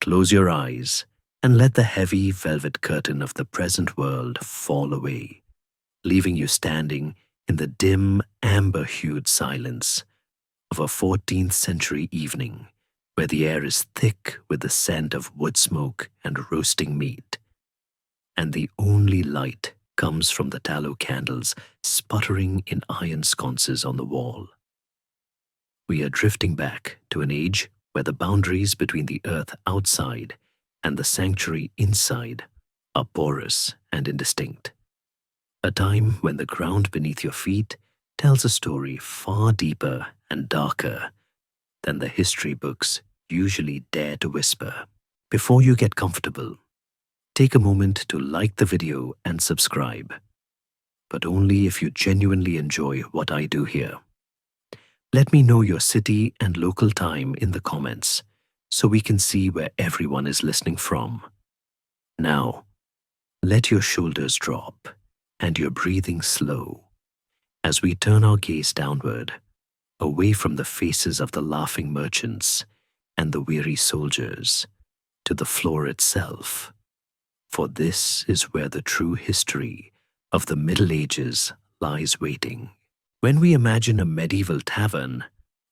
close your eyes and let the heavy velvet curtain of the present world fall away, leaving you standing in the dim, amber-hued silence of a 14th century evening where the air is thick with the scent of wood smoke and roasting meat, and the only light comes from the tallow candles sputtering in iron sconces on the wall. We are drifting back to an age where the boundaries between the earth outside and the sanctuary inside are porous and indistinct. A time when the ground beneath your feet tells a story far deeper and darker than the history books usually dare to whisper. Before you get comfortable, take a moment to like the video and subscribe, but only if you genuinely enjoy what I do here. Let me know your city and local time in the comments so we can see where everyone is listening from. Now, let your shoulders drop and your breathing slow as we turn our gaze downward, away from the faces of the laughing merchants and the weary soldiers, to the floor itself. For this is where the true history of the Middle Ages lies waiting. When we imagine a medieval tavern,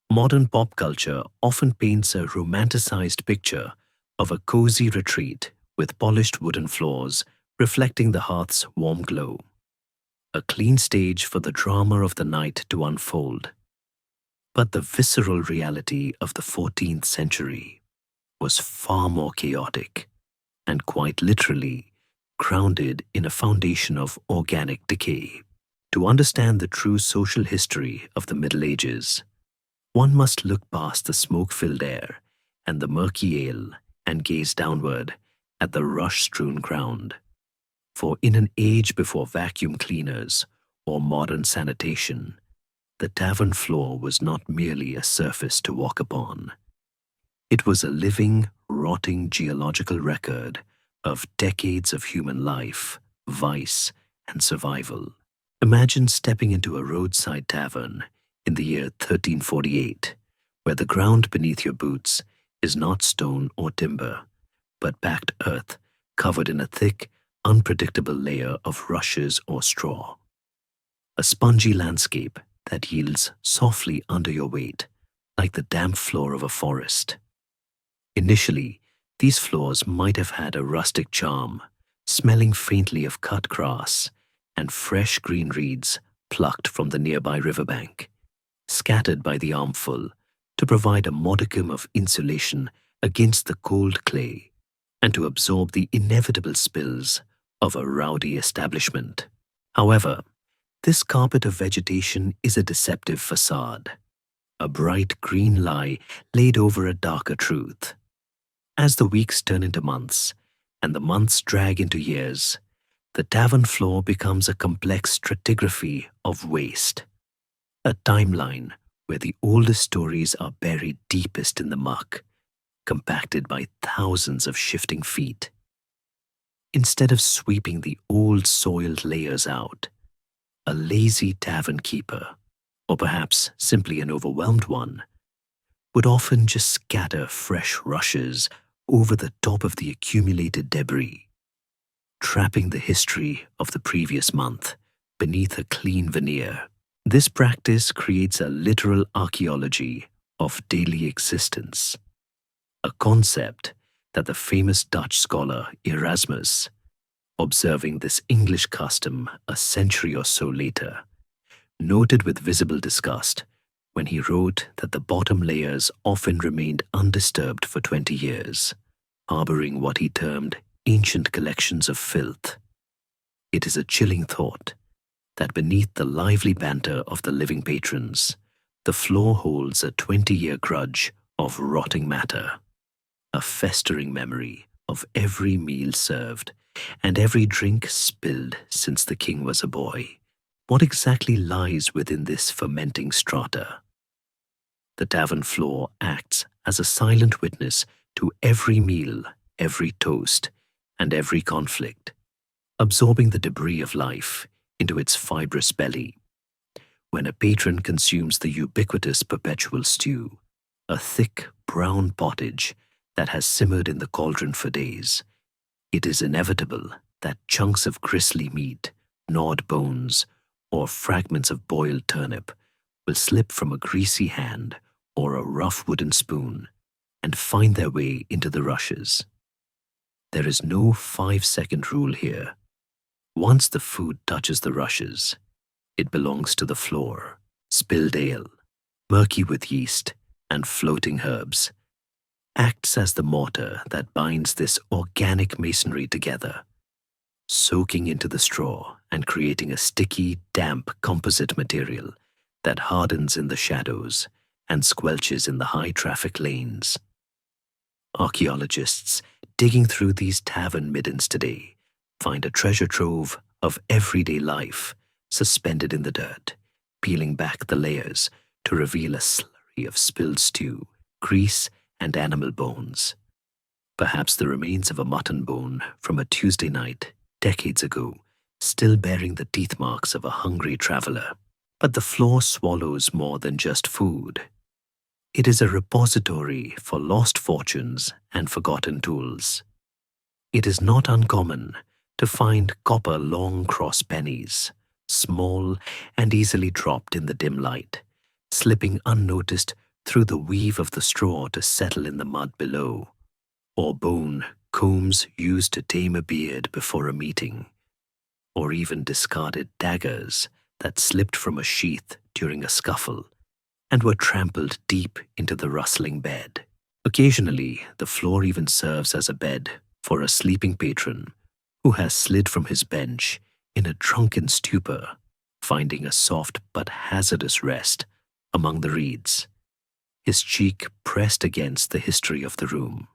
modern pop culture often paints a romanticized picture of a cozy retreat with polished wooden floors reflecting the hearth's warm glow. A clean stage for the drama of the night to unfold. But the visceral reality of the 14th century was far more chaotic and quite literally grounded in a foundation of organic decay. To understand the true social history of the Middle Ages, one must look past the smoke-filled air and the murky ale and gaze downward at the rush-strewn ground. For in an age before vacuum cleaners or modern sanitation, the tavern floor was not merely a surface to walk upon. It was a living, rotting geological record of decades of human life, vice, and survival. Imagine stepping into a roadside tavern in the year 1348, where the ground beneath your boots is not stone or timber, but packed earth covered in a thick, unpredictable layer of rushes or straw. A spongy landscape that yields softly under your weight, like the damp floor of a forest. Initially, these floors might have had a rustic charm, smelling faintly of cut grass and fresh green reeds plucked from the nearby riverbank, scattered by the armful to provide a modicum of insulation against the cold clay and to absorb the inevitable spills of a rowdy establishment. However, this carpet of vegetation is a deceptive facade, a bright green lie laid over a darker truth. As the weeks turn into months and the months drag into years, the tavern floor becomes a complex stratigraphy of waste, a timeline where the oldest stories are buried deepest in the muck, compacted by thousands of shifting feet. Instead of sweeping the old soiled layers out, a lazy tavern keeper, or perhaps simply an overwhelmed one, would often just scatter fresh rushes over the top of the accumulated debris, trapping the history of the previous month beneath a clean veneer. This practice creates a literal archaeology of daily existence, a concept that the famous Dutch scholar Erasmus, observing this English custom a century or so later, noted with visible disgust when he wrote that the bottom layers often remained undisturbed for 20 years, harboring what he termed ancient collections of filth. It is a chilling thought that beneath the lively banter of the living patrons, the floor holds a 20-year grudge of rotting matter, a festering memory of every meal served and every drink spilled since the king was a boy. What exactly lies within this fermenting strata? The tavern floor acts as a silent witness to every meal, every toast, and every conflict, absorbing the debris of life into its fibrous belly. When a patron consumes the ubiquitous perpetual stew, a thick brown pottage that has simmered in the cauldron for days. It is inevitable that chunks of gristly meat, gnawed bones, or fragments of boiled turnip will slip from a greasy hand or a rough wooden spoon and find their way into the rushes. There is no 5-second rule here. Once the food touches the rushes, it belongs to the floor. Spilled ale, murky with yeast and floating herbs, acts as the mortar that binds this organic masonry together, soaking into the straw and creating a sticky, damp composite material that hardens in the shadows and squelches in the high-traffic lanes. Archaeologists digging through these tavern middens today find a treasure trove of everyday life suspended in the dirt, peeling back the layers to reveal a slurry of spilled stew, grease, and animal bones. Perhaps the remains of a mutton bone from a Tuesday night, decades ago, still bearing the teeth marks of a hungry traveler. But the floor swallows more than just food. It is a repository for lost fortunes and forgotten tools. It is not uncommon to find copper long cross pennies, small and easily dropped in the dim light, slipping unnoticed through the weave of the straw to settle in the mud below, or bone combs used to tame a beard before a meeting, or even discarded daggers that slipped from a sheath during a scuffle and were trampled deep into the rustling bed. Occasionally, the floor even serves as a bed for a sleeping patron who has slid from his bench in a drunken stupor, finding a soft but hazardous rest among the reeds, his cheek pressed against the history of the room.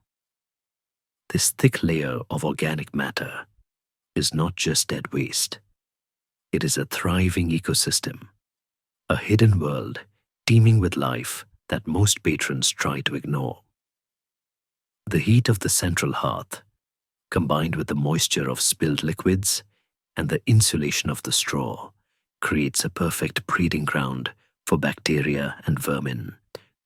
This thick layer of organic matter is not just dead waste. It is a thriving ecosystem, a hidden world teeming with life that most patrons try to ignore. The heat of the central hearth, combined with the moisture of spilled liquids and the insulation of the straw, creates a perfect breeding ground for bacteria and vermin,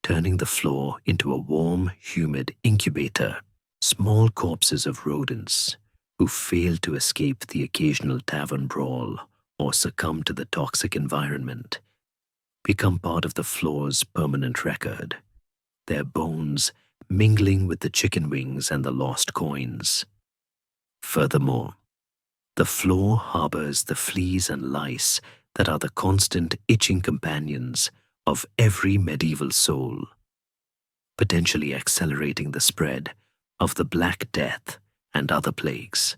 turning the floor into a warm, humid incubator. Small corpses of rodents who fail to escape the occasional tavern brawl or succumb to the toxic environment become part of the floor's permanent record, their bones mingling with the chicken wings and the lost coins. Furthermore, the floor harbors the fleas and lice that are the constant itching companions of every medieval soul, potentially accelerating the spread of the Black Death and other plagues.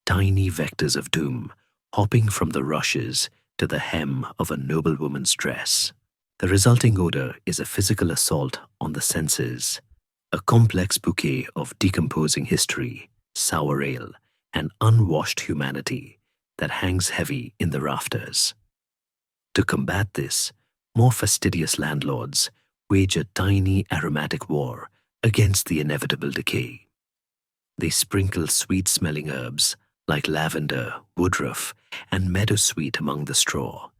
Tiny vectors of doom hopping from the rushes to the hem of a noblewoman's dress. The resulting odor is a physical assault on the senses, a complex bouquet of decomposing history, sour ale, and unwashed humanity that hangs heavy in the rafters. To combat this, more fastidious landlords wage a tiny aromatic war against the inevitable decay. They sprinkle sweet-smelling herbs like lavender, woodruff, and meadowsweet among the straw,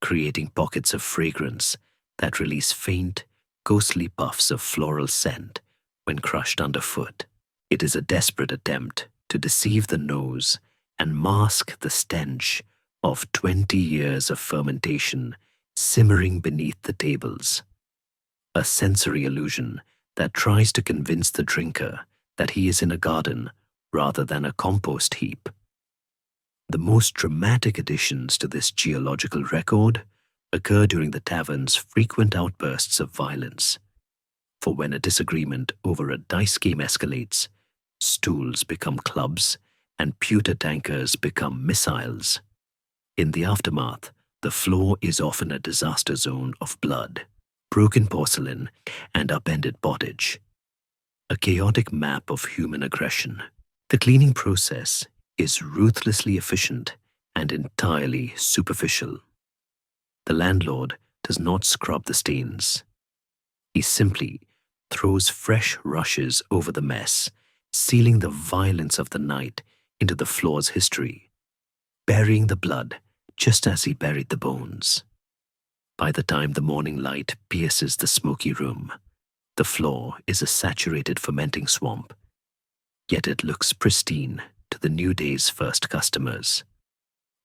creating pockets of fragrance that release faint, ghostly puffs of floral scent when crushed underfoot. It is a desperate attempt to deceive the nose and mask the stench of 20 years of fermentation simmering beneath the tables. A sensory illusion that tries to convince the drinker that he is in a garden rather than a compost heap. The most dramatic additions to this geological record occur during the tavern's frequent outbursts of violence. For when a disagreement over a dice game escalates, stools become clubs and pewter tankers become missiles. In the aftermath, the floor is often a disaster zone of blood, broken porcelain, and upended pottage. A chaotic map of human aggression. The cleaning process is ruthlessly efficient and entirely superficial. The landlord does not scrub the stains. He simply throws fresh rushes over the mess, sealing the violence of the night into the floor's history, burying the blood just as he buried the bones. By the time the morning light pierces the smoky room, The floor is a saturated fermenting swamp, yet it looks pristine to the new day's first customers.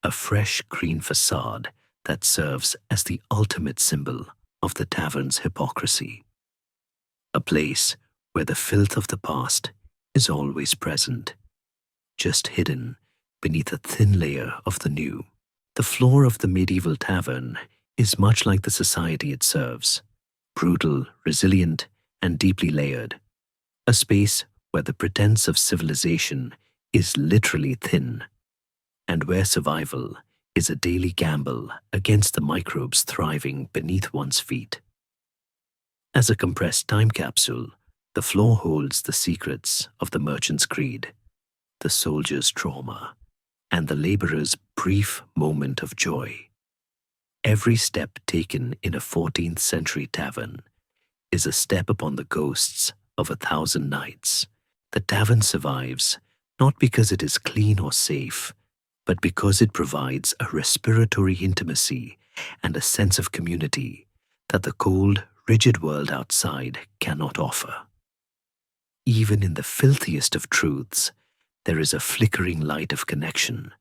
A fresh green facade that serves as the ultimate symbol of the tavern's hypocrisy. A place where the filth of the past is always present, just hidden beneath a thin layer of the new. The floor of the medieval tavern is much like the society it serves, brutal, resilient, and deeply layered. A space where the pretense of civilization is literally thin, and where survival is a daily gamble against the microbes thriving beneath one's feet. As a compressed time capsule, the floor holds the secrets of the merchant's greed, the soldier's trauma, and the laborer's brief moment of joy. Every step taken in a 14th century tavern is a step upon the ghosts of 1,000 nights. The tavern survives not because it is clean or safe, but because it provides a respiratory intimacy and a sense of community that the cold, rigid world outside cannot offer. Even in the filthiest of truths, there is a flickering light of connection,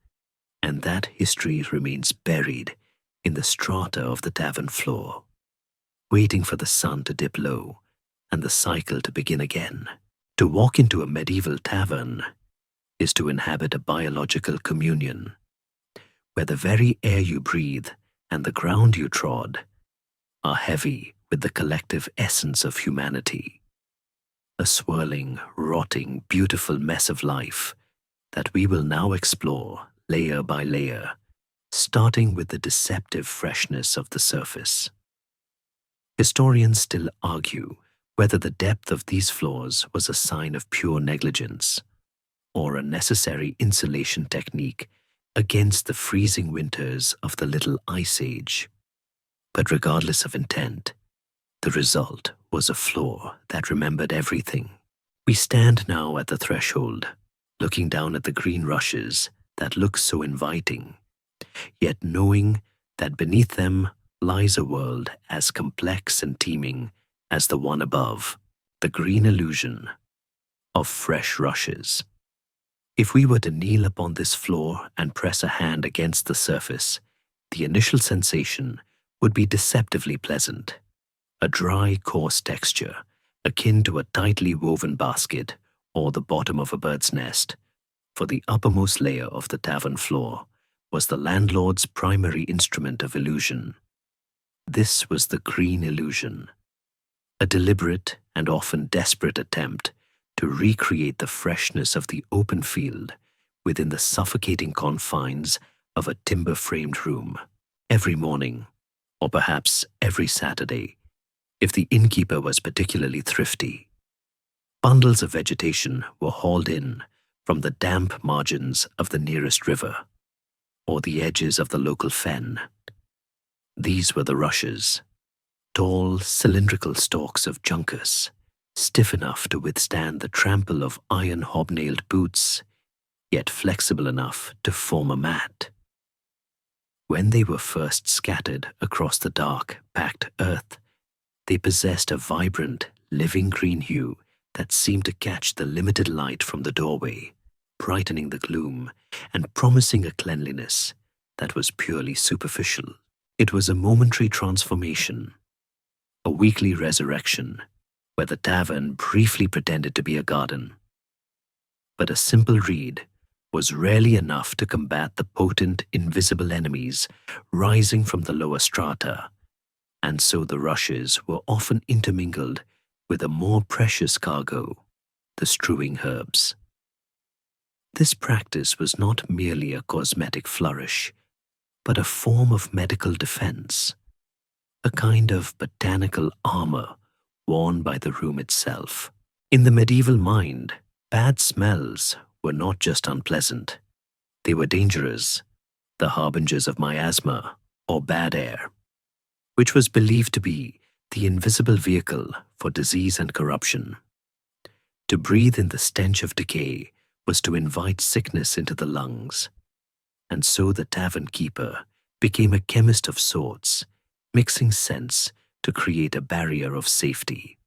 and that history remains buried in the strata of the tavern floor, waiting for the sun to dip low and the cycle to begin again. To walk into a medieval tavern is to inhabit a biological communion, where the very air you breathe and the ground you trod are heavy with the collective essence of humanity. A swirling, rotting, beautiful mess of life that we will now explore layer by layer, starting with the deceptive freshness of the surface. Historians still argue whether the depth of these floors was a sign of pure negligence or a necessary insulation technique against the freezing winters of the Little Ice Age. But regardless of intent, the result was a floor that remembered everything. We stand now at the threshold, looking down at the green rushes that look so inviting, yet knowing that beneath them lies a world as complex and teeming as the one above, the green illusion of fresh rushes. If we were to kneel upon this floor and press a hand against the surface, the initial sensation would be deceptively pleasant. A dry, coarse texture, akin to a tightly woven basket or the bottom of a bird's nest, for the uppermost layer of the tavern floor was the landlord's primary instrument of illusion. This was the green illusion, a deliberate and often desperate attempt to recreate the freshness of the open field within the suffocating confines of a timber-framed room. Every morning, or perhaps every Saturday, if the innkeeper was particularly thrifty, bundles of vegetation were hauled in from the damp margins of the nearest river or the edges of the local fen. These were the rushes, tall, cylindrical stalks of juncus, stiff enough to withstand the trample of iron hobnailed boots, yet flexible enough to form a mat. When they were first scattered across the dark, packed earth, they possessed a vibrant, living green hue that seemed to catch the limited light from the doorway, brightening the gloom and promising a cleanliness that was purely superficial. It was a momentary transformation, a weekly resurrection, where the tavern briefly pretended to be a garden. But a simple reed was rarely enough to combat the potent, invisible enemies rising from the lower strata, and so the rushes were often intermingled with a more precious cargo, the strewing herbs. This practice was not merely a cosmetic flourish, but a form of medical defense, a kind of botanical armor worn by the room itself. In the medieval mind, bad smells were not just unpleasant, they were dangerous, the harbingers of miasma or bad air, which was believed to be the invisible vehicle for disease and corruption. To breathe in the stench of decay was to invite sickness into the lungs, and so the tavern keeper became a chemist of sorts, mixing scents to create a barrier of safety.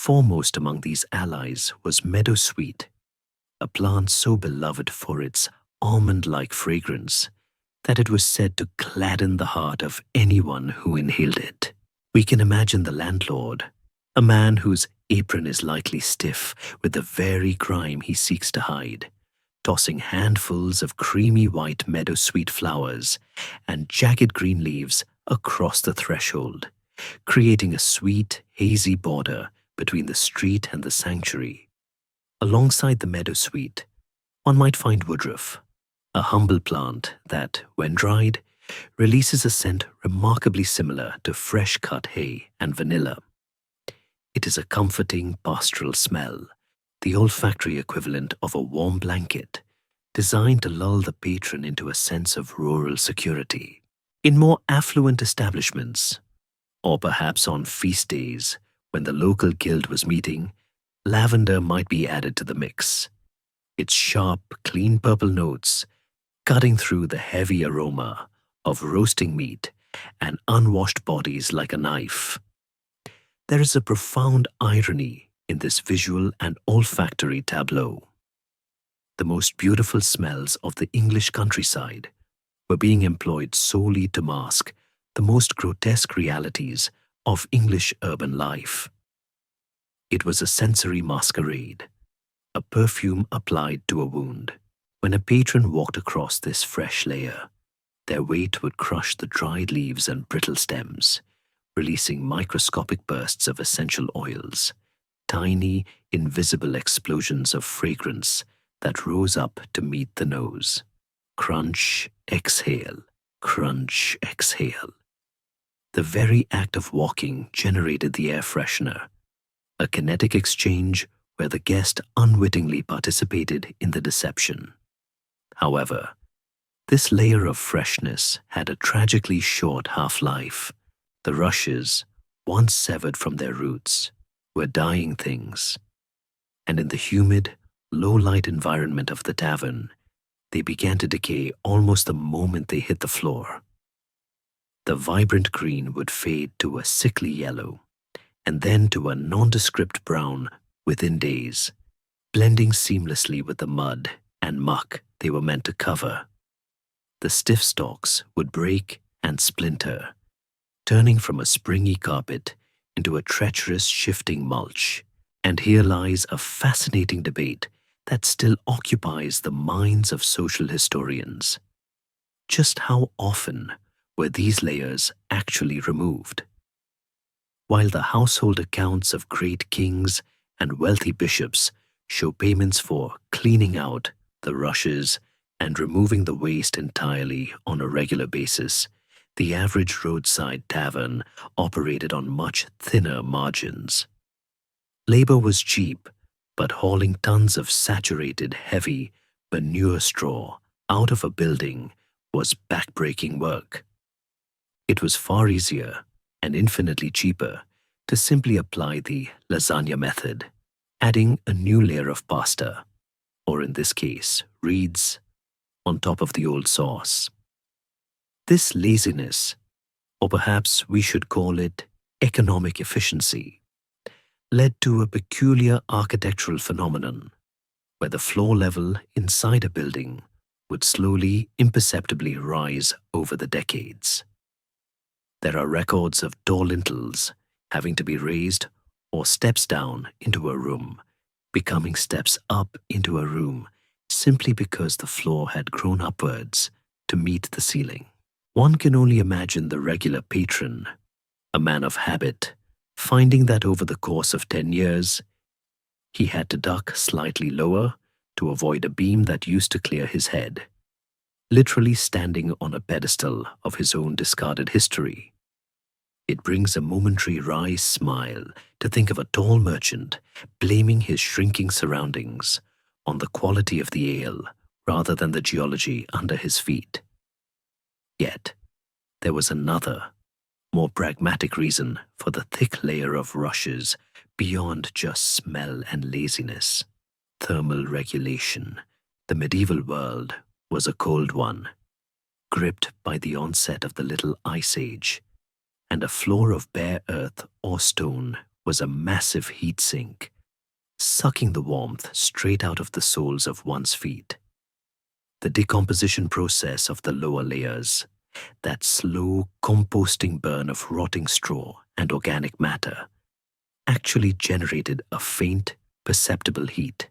Foremost among these allies was meadowsweet, a plant so beloved for its almond-like fragrance that it was said to gladden the heart of anyone who inhaled it. We can imagine the landlord, a man whose apron is likely stiff with the very crime he seeks to hide, tossing handfuls of creamy white meadowsweet flowers and jagged green leaves across the threshold, creating a sweet, hazy border between the street and the sanctuary. Alongside the meadowsweet, one might find woodruff, a humble plant that, when dried, releases a scent remarkably similar to fresh-cut hay and vanilla. It is a comforting pastoral smell, the olfactory equivalent of a warm blanket, designed to lull the patron into a sense of rural security. In more affluent establishments, or perhaps on feast days when the local guild was meeting, lavender might be added to the mix, its sharp, clean purple notes cutting through the heavy aroma of roasting meat and unwashed bodies like a knife. There is a profound irony in this visual and olfactory tableau. The most beautiful smells of the English countryside were being employed solely to mask the most grotesque realities of English urban life. It was a sensory masquerade, a perfume applied to a wound. When a patron walked across this fresh layer, their weight would crush the dried leaves and brittle stems, releasing microscopic bursts of essential oils, tiny, invisible explosions of fragrance that rose up to meet the nose. Crunch, exhale, crunch, exhale. The very act of walking generated the air freshener, a kinetic exchange where the guest unwittingly participated in the deception. However, this layer of freshness had a tragically short half-life. The rushes, once severed from their roots, were dying things, and in the humid, low-light environment of the tavern, they began to decay almost the moment they hit the floor. The vibrant green would fade to a sickly yellow, and then to a nondescript brown within days, blending seamlessly with the mud and muck they were meant to cover. The stiff stalks would break and splinter, turning from a springy carpet into a treacherous, shifting mulch. And here lies a fascinating debate that still occupies the minds of social historians. Just how often were these layers actually removed? While the household accounts of great kings and wealthy bishops show payments for cleaning out the rushes and removing the waste entirely on a regular basis, the average roadside tavern operated on much thinner margins. Labor was cheap, but hauling tons of saturated, heavy manure straw out of a building was backbreaking work. It was far easier and infinitely cheaper to simply apply the lasagna method, adding a new layer of pasta, or in this case, reeds, on top of the old sauce. This laziness, or perhaps we should call it economic efficiency, led to a peculiar architectural phenomenon where the floor level inside a building would slowly, imperceptibly rise over the decades. There are records of door lintels having to be raised or steps down into a room, becoming steps up into a room simply because the floor had grown upwards to meet the ceiling. One can only imagine the regular patron, a man of habit, finding that over the course of 10 years, he had to duck slightly lower to avoid a beam that used to clear his head, literally standing on a pedestal of his own discarded history. It brings a momentary wry smile to think of a tall merchant blaming his shrinking surroundings on the quality of the ale rather than the geology under his feet. Yet, there was another, more pragmatic reason for the thick layer of rushes beyond just smell and laziness. Thermal regulation. The medieval world was a cold one, gripped by the onset of the Little Ice Age, and a floor of bare earth or stone was a massive heat sink, sucking the warmth straight out of the soles of one's feet. The decomposition process of the lower layers, that slow composting burn of rotting straw and organic matter, actually generated a faint, perceptible heat.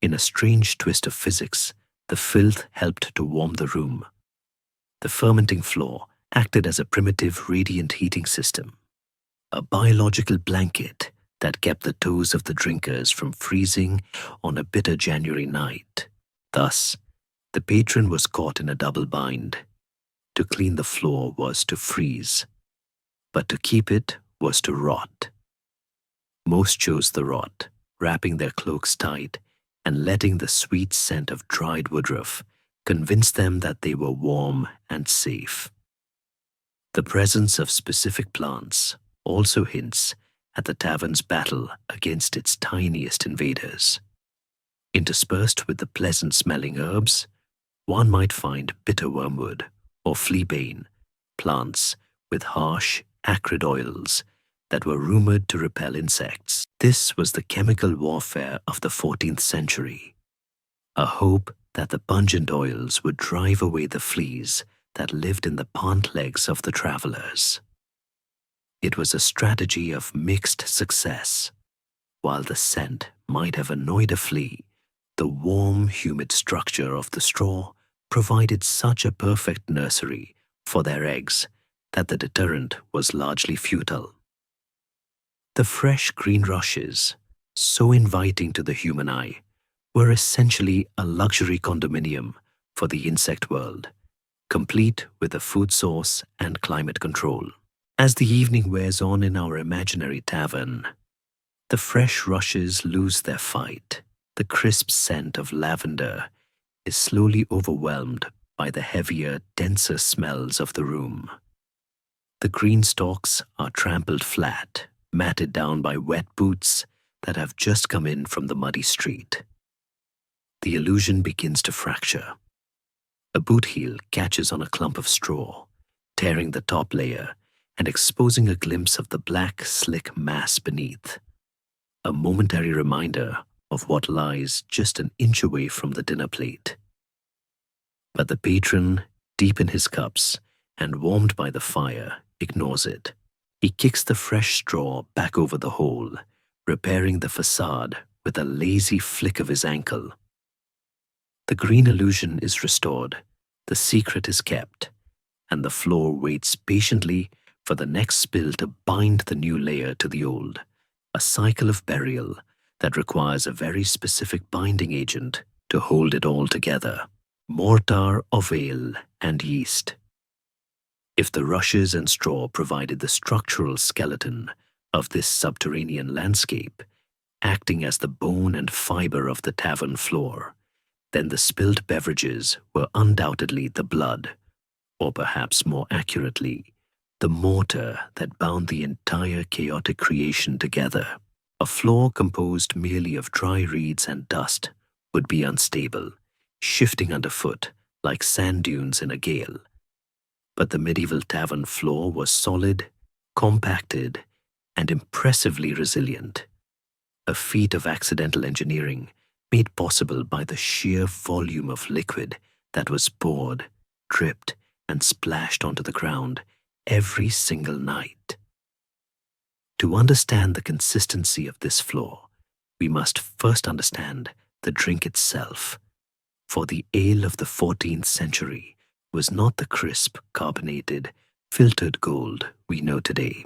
In a strange twist of physics, the filth helped to warm the room. The fermenting floor acted as a primitive radiant heating system, a biological blanket that kept the toes of the drinkers from freezing on a bitter January night. Thus, the patron was caught in a double bind. To clean the floor was to freeze, but to keep it was to rot. Most chose the rot, wrapping their cloaks tight and letting the sweet scent of dried woodruff convince them that they were warm and safe. The presence of specific plants also hints at the tavern's battle against its tiniest invaders. Interspersed with the pleasant-smelling herbs, one might find bitter wormwood or fleabane, plants with harsh, acrid oils that were rumored to repel insects. This was the chemical warfare of the 14th century, a hope that the pungent oils would drive away the fleas that lived in the pant legs of the travelers. It was a strategy of mixed success. While the scent might have annoyed a flea, the warm, humid structure of the straw provided such a perfect nursery for their eggs that the deterrent was largely futile. The fresh green rushes, so inviting to the human eye, were essentially a luxury condominium for the insect world, complete with a food source and climate control. As the evening wears on in our imaginary tavern, the fresh rushes lose their fight. The crisp scent of lavender is slowly overwhelmed by the heavier, denser smells of the room. The green stalks are trampled flat, matted down by wet boots that have just come in from the muddy street. The illusion begins to fracture. A boot heel catches on a clump of straw, tearing the top layer and exposing a glimpse of the black, slick mass beneath, a momentary reminder of what lies just an inch away from the dinner plate. But the patron, deep in his cups and warmed by the fire, ignores it. He kicks the fresh straw back over the hole, repairing the facade with a lazy flick of his ankle. The green illusion is restored, the secret is kept, and the floor waits patiently for the next spill to bind the new layer to the old, a cycle of burial that requires a very specific binding agent to hold it all together: mortar of ale and yeast. If the rushes and straw provided the structural skeleton of this subterranean landscape, acting as the bone and fiber of the tavern floor, then the spilled beverages were undoubtedly the blood, or perhaps more accurately, the mortar that bound the entire chaotic creation together. A floor composed merely of dry reeds and dust would be unstable, shifting underfoot like sand dunes in a gale. But the medieval tavern floor was solid, compacted, and impressively resilient, a feat of accidental engineering made possible by the sheer volume of liquid that was poured, dripped, and splashed onto the ground every single night. To understand the consistency of this floor, we must first understand the drink itself, for the ale of the 14th century was not the crisp, carbonated, filtered gold we know today,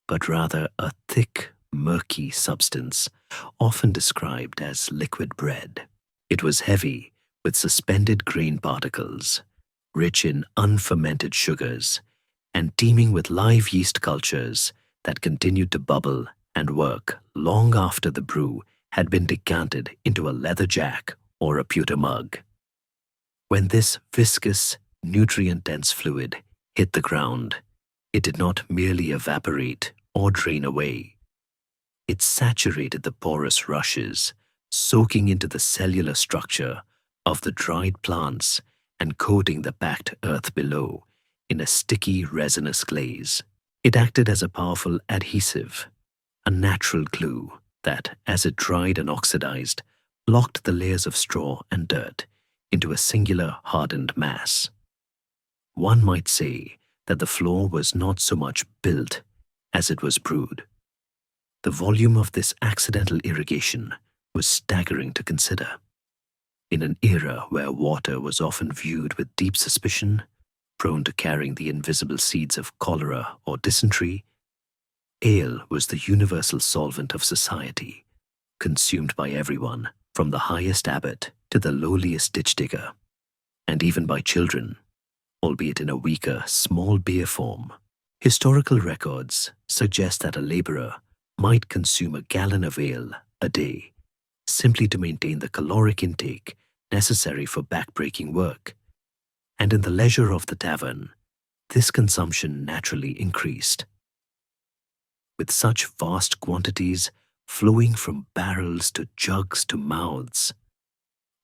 but rather a thick, murky substance often described as liquid bread. It was heavy with suspended grain particles, rich in unfermented sugars, and teeming with live yeast cultures that continued to bubble and work long after the brew had been decanted into a leather jack or a pewter mug. When this viscous, nutrient-dense fluid hit the ground, it did not merely evaporate or drain away. It saturated the porous rushes, soaking into the cellular structure of the dried plants and coating the packed earth below in a sticky, resinous glaze. It acted as a powerful adhesive, a natural glue that, as it dried and oxidized, locked the layers of straw and dirt into a singular hardened mass. One might say that the floor was not so much built as it was brewed. The volume of this accidental irrigation was staggering to consider. In an era where water was often viewed with deep suspicion, prone to carrying the invisible seeds of cholera or dysentery, ale was the universal solvent of society, consumed by everyone, from the highest abbot to the lowliest ditch digger, and even by children, albeit in a weaker, small beer form. Historical records suggest that a laborer might consume a gallon of ale a day, simply to maintain the caloric intake necessary for back-breaking work. And in the leisure of the tavern, this consumption naturally increased. With such vast quantities flowing from barrels to jugs to mouths,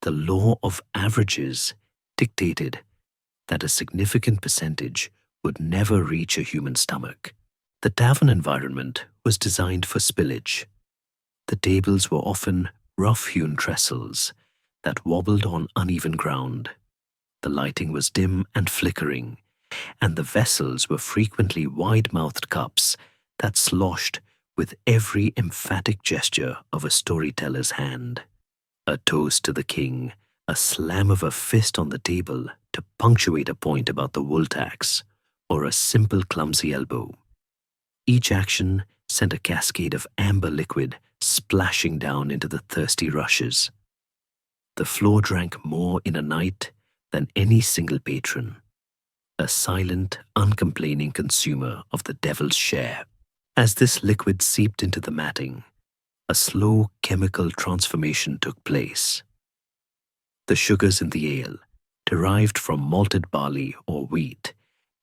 the law of averages dictated that a significant percentage would never reach a human stomach. The tavern environment was designed for spillage. The tables were often rough-hewn trestles that wobbled on uneven ground. The lighting was dim and flickering, and the vessels were frequently wide-mouthed cups that sloshed with every emphatic gesture of a storyteller's hand. A toast to the king, a slam of a fist on the table to punctuate a point about the wool tax, or a simple clumsy elbow. Each action sent a cascade of amber liquid splashing down into the thirsty rushes. The floor drank more in a night than any single patron, a silent, uncomplaining consumer of the devil's share. As this liquid seeped into the matting, a slow chemical transformation took place. The sugars in the ale, derived from malted barley or wheat,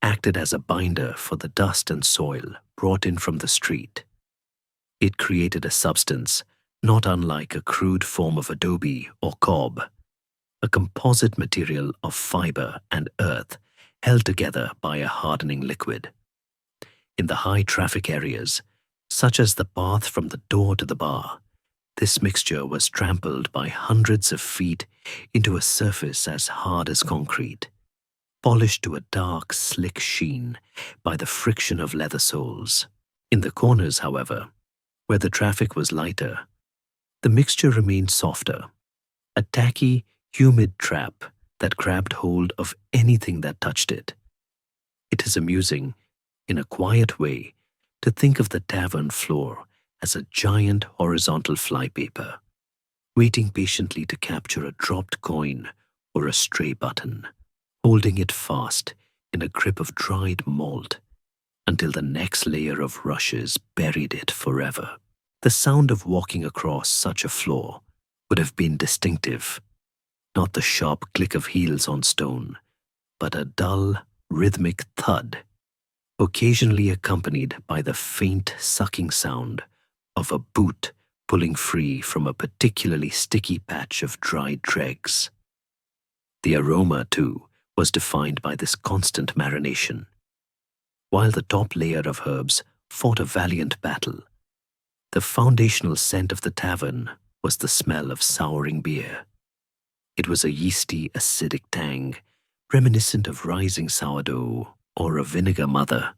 acted as a binder for the dust and soil brought in from the street. It created a substance not unlike a crude form of adobe or cob, a composite material of fiber and earth held together by a hardening liquid. In the high-traffic areas, such as the path from the door to the bar, this mixture was trampled by hundreds of feet into a surface as hard as concrete, polished to a dark, slick sheen by the friction of leather soles. In the corners, however, where the traffic was lighter, the mixture remained softer, a tacky, humid trap that grabbed hold of anything that touched it. It is amusing, in a quiet way, to think of the tavern floor as a giant horizontal flypaper, waiting patiently to capture a dropped coin or a stray button, holding it fast in a grip of dried malt until the next layer of rushes buried it forever. The sound of walking across such a floor would have been distinctive, not the sharp click of heels on stone, but a dull, rhythmic thud, occasionally accompanied by the faint sucking sound of a boot pulling free from a particularly sticky patch of dried dregs. The aroma, too, was defined by this constant marination. While the top layer of herbs fought a valiant battle, the foundational scent of the tavern was the smell of souring beer. It was a yeasty, acidic tang, reminiscent of rising sourdough or a vinegar mother.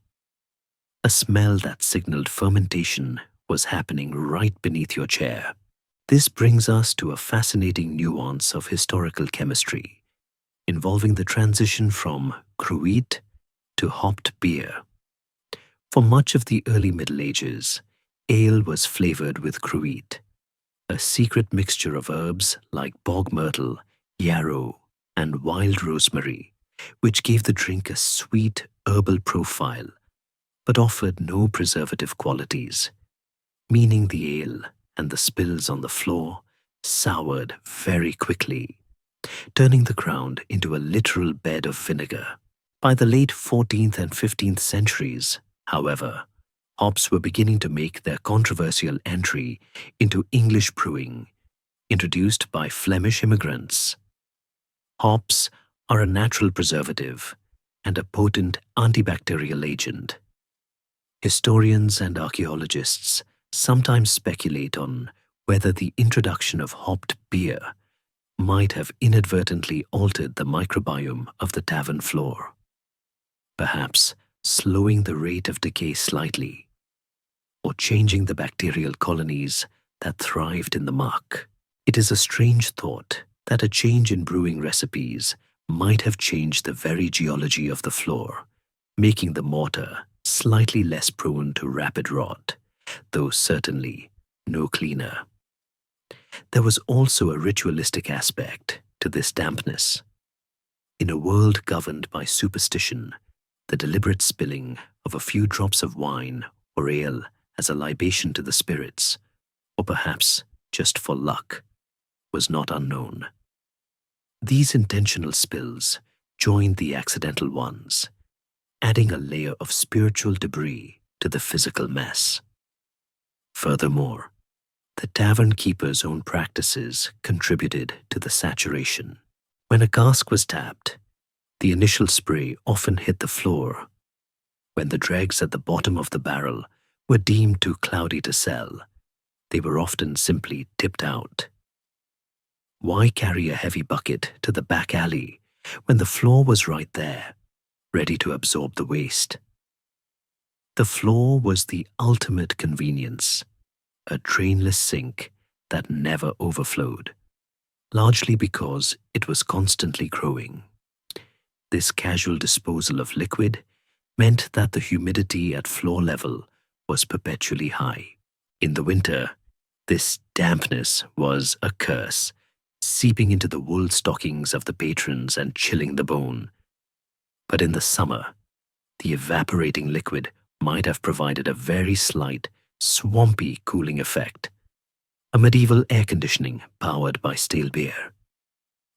A smell that signaled fermentation was happening right beneath your chair. This brings us to a fascinating nuance of historical chemistry, involving the transition from cruet to hopped beer. For much of the early Middle Ages, ale was flavored with cruet, a secret mixture of herbs like bog myrtle, yarrow, and wild rosemary, which gave the drink a sweet herbal profile, but offered no preservative qualities, meaning the ale and the spills on the floor soured very quickly, turning the ground into a literal bed of vinegar. By the late 14th and 15th centuries, however, hops were beginning to make their controversial entry into English brewing, introduced by Flemish immigrants. Hops are a natural preservative and a potent antibacterial agent. Historians and archaeologists sometimes speculate on whether the introduction of hopped beer might have inadvertently altered the microbiome of the tavern floor, perhaps slowing the rate of decay slightly, or changing the bacterial colonies that thrived in the muck. It is a strange thought that a change in brewing recipes might have changed the very geology of the floor, making the mortar slightly less prone to rapid rot, though certainly no cleaner. There was also a ritualistic aspect to this dampness. In a world governed by superstition, the deliberate spilling of a few drops of wine or ale as a libation to the spirits, or perhaps just for luck, was not unknown. These intentional spills joined the accidental ones, adding a layer of spiritual debris to the physical mess. Furthermore, the tavern keeper's own practices contributed to the saturation. When a cask was tapped, the initial spray often hit the floor. When the dregs at the bottom of the barrel were deemed too cloudy to sell, they were often simply tipped out. Why carry a heavy bucket to the back alley when the floor was right there, ready to absorb the waste? The floor was the ultimate convenience, a drainless sink that never overflowed, largely because it was constantly growing. This casual disposal of liquid meant that the humidity at floor level was perpetually high. In the winter, this dampness was a curse, seeping into the wool stockings of the patrons and chilling the bone. But in the summer, the evaporating liquid might have provided a very slight, swampy cooling effect, a medieval air conditioning powered by stale beer.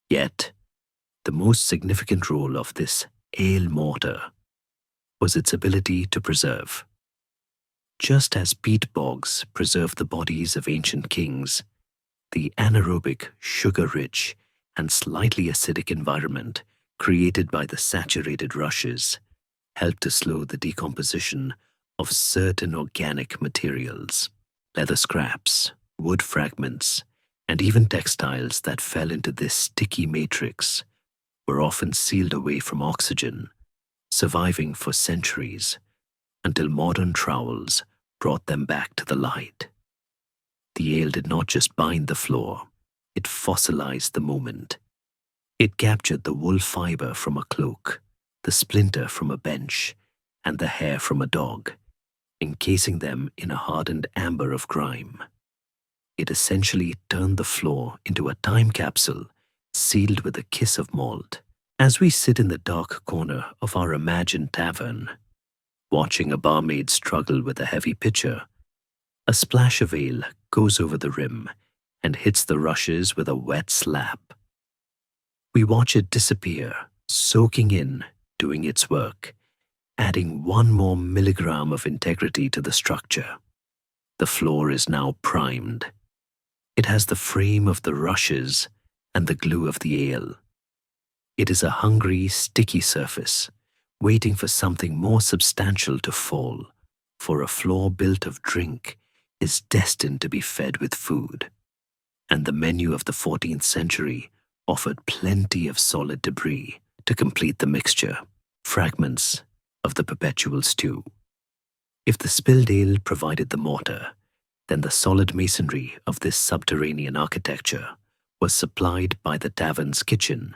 Yet, the most significant role of this ale mortar was its ability to preserve. Just as peat bogs preserved the bodies of ancient kings, the anaerobic, sugar-rich, and slightly acidic environment created by the saturated rushes helped to slow the decomposition of certain organic materials. Leather scraps, wood fragments, and even textiles that fell into this sticky matrix were often sealed away from oxygen, surviving for centuries until modern trowels brought them back to the light. The ale did not just bind the floor, it fossilized the moment. It captured the wool fiber from a cloak, the splinter from a bench, and the hair from a dog, encasing them in a hardened amber of grime. It essentially turned the floor into a time capsule sealed with a kiss of malt. As we sit in the dark corner of our imagined tavern, watching a barmaid struggle with a heavy pitcher, a splash of ale goes over the rim and hits the rushes with a wet slap. We watch it disappear, soaking in, doing its work, adding one more milligram of integrity to the structure. The floor is now primed. It has the frame of the rushes and the glue of the ale. It is a hungry, sticky surface, waiting for something more substantial to fall, for a floor built of drink is destined to be fed with food. And the menu of the 14th century offered plenty of solid debris to complete the mixture, fragments of the perpetual stew. If the spilled ale provided the mortar, then the solid masonry of this subterranean architecture was supplied by the tavern's kitchen,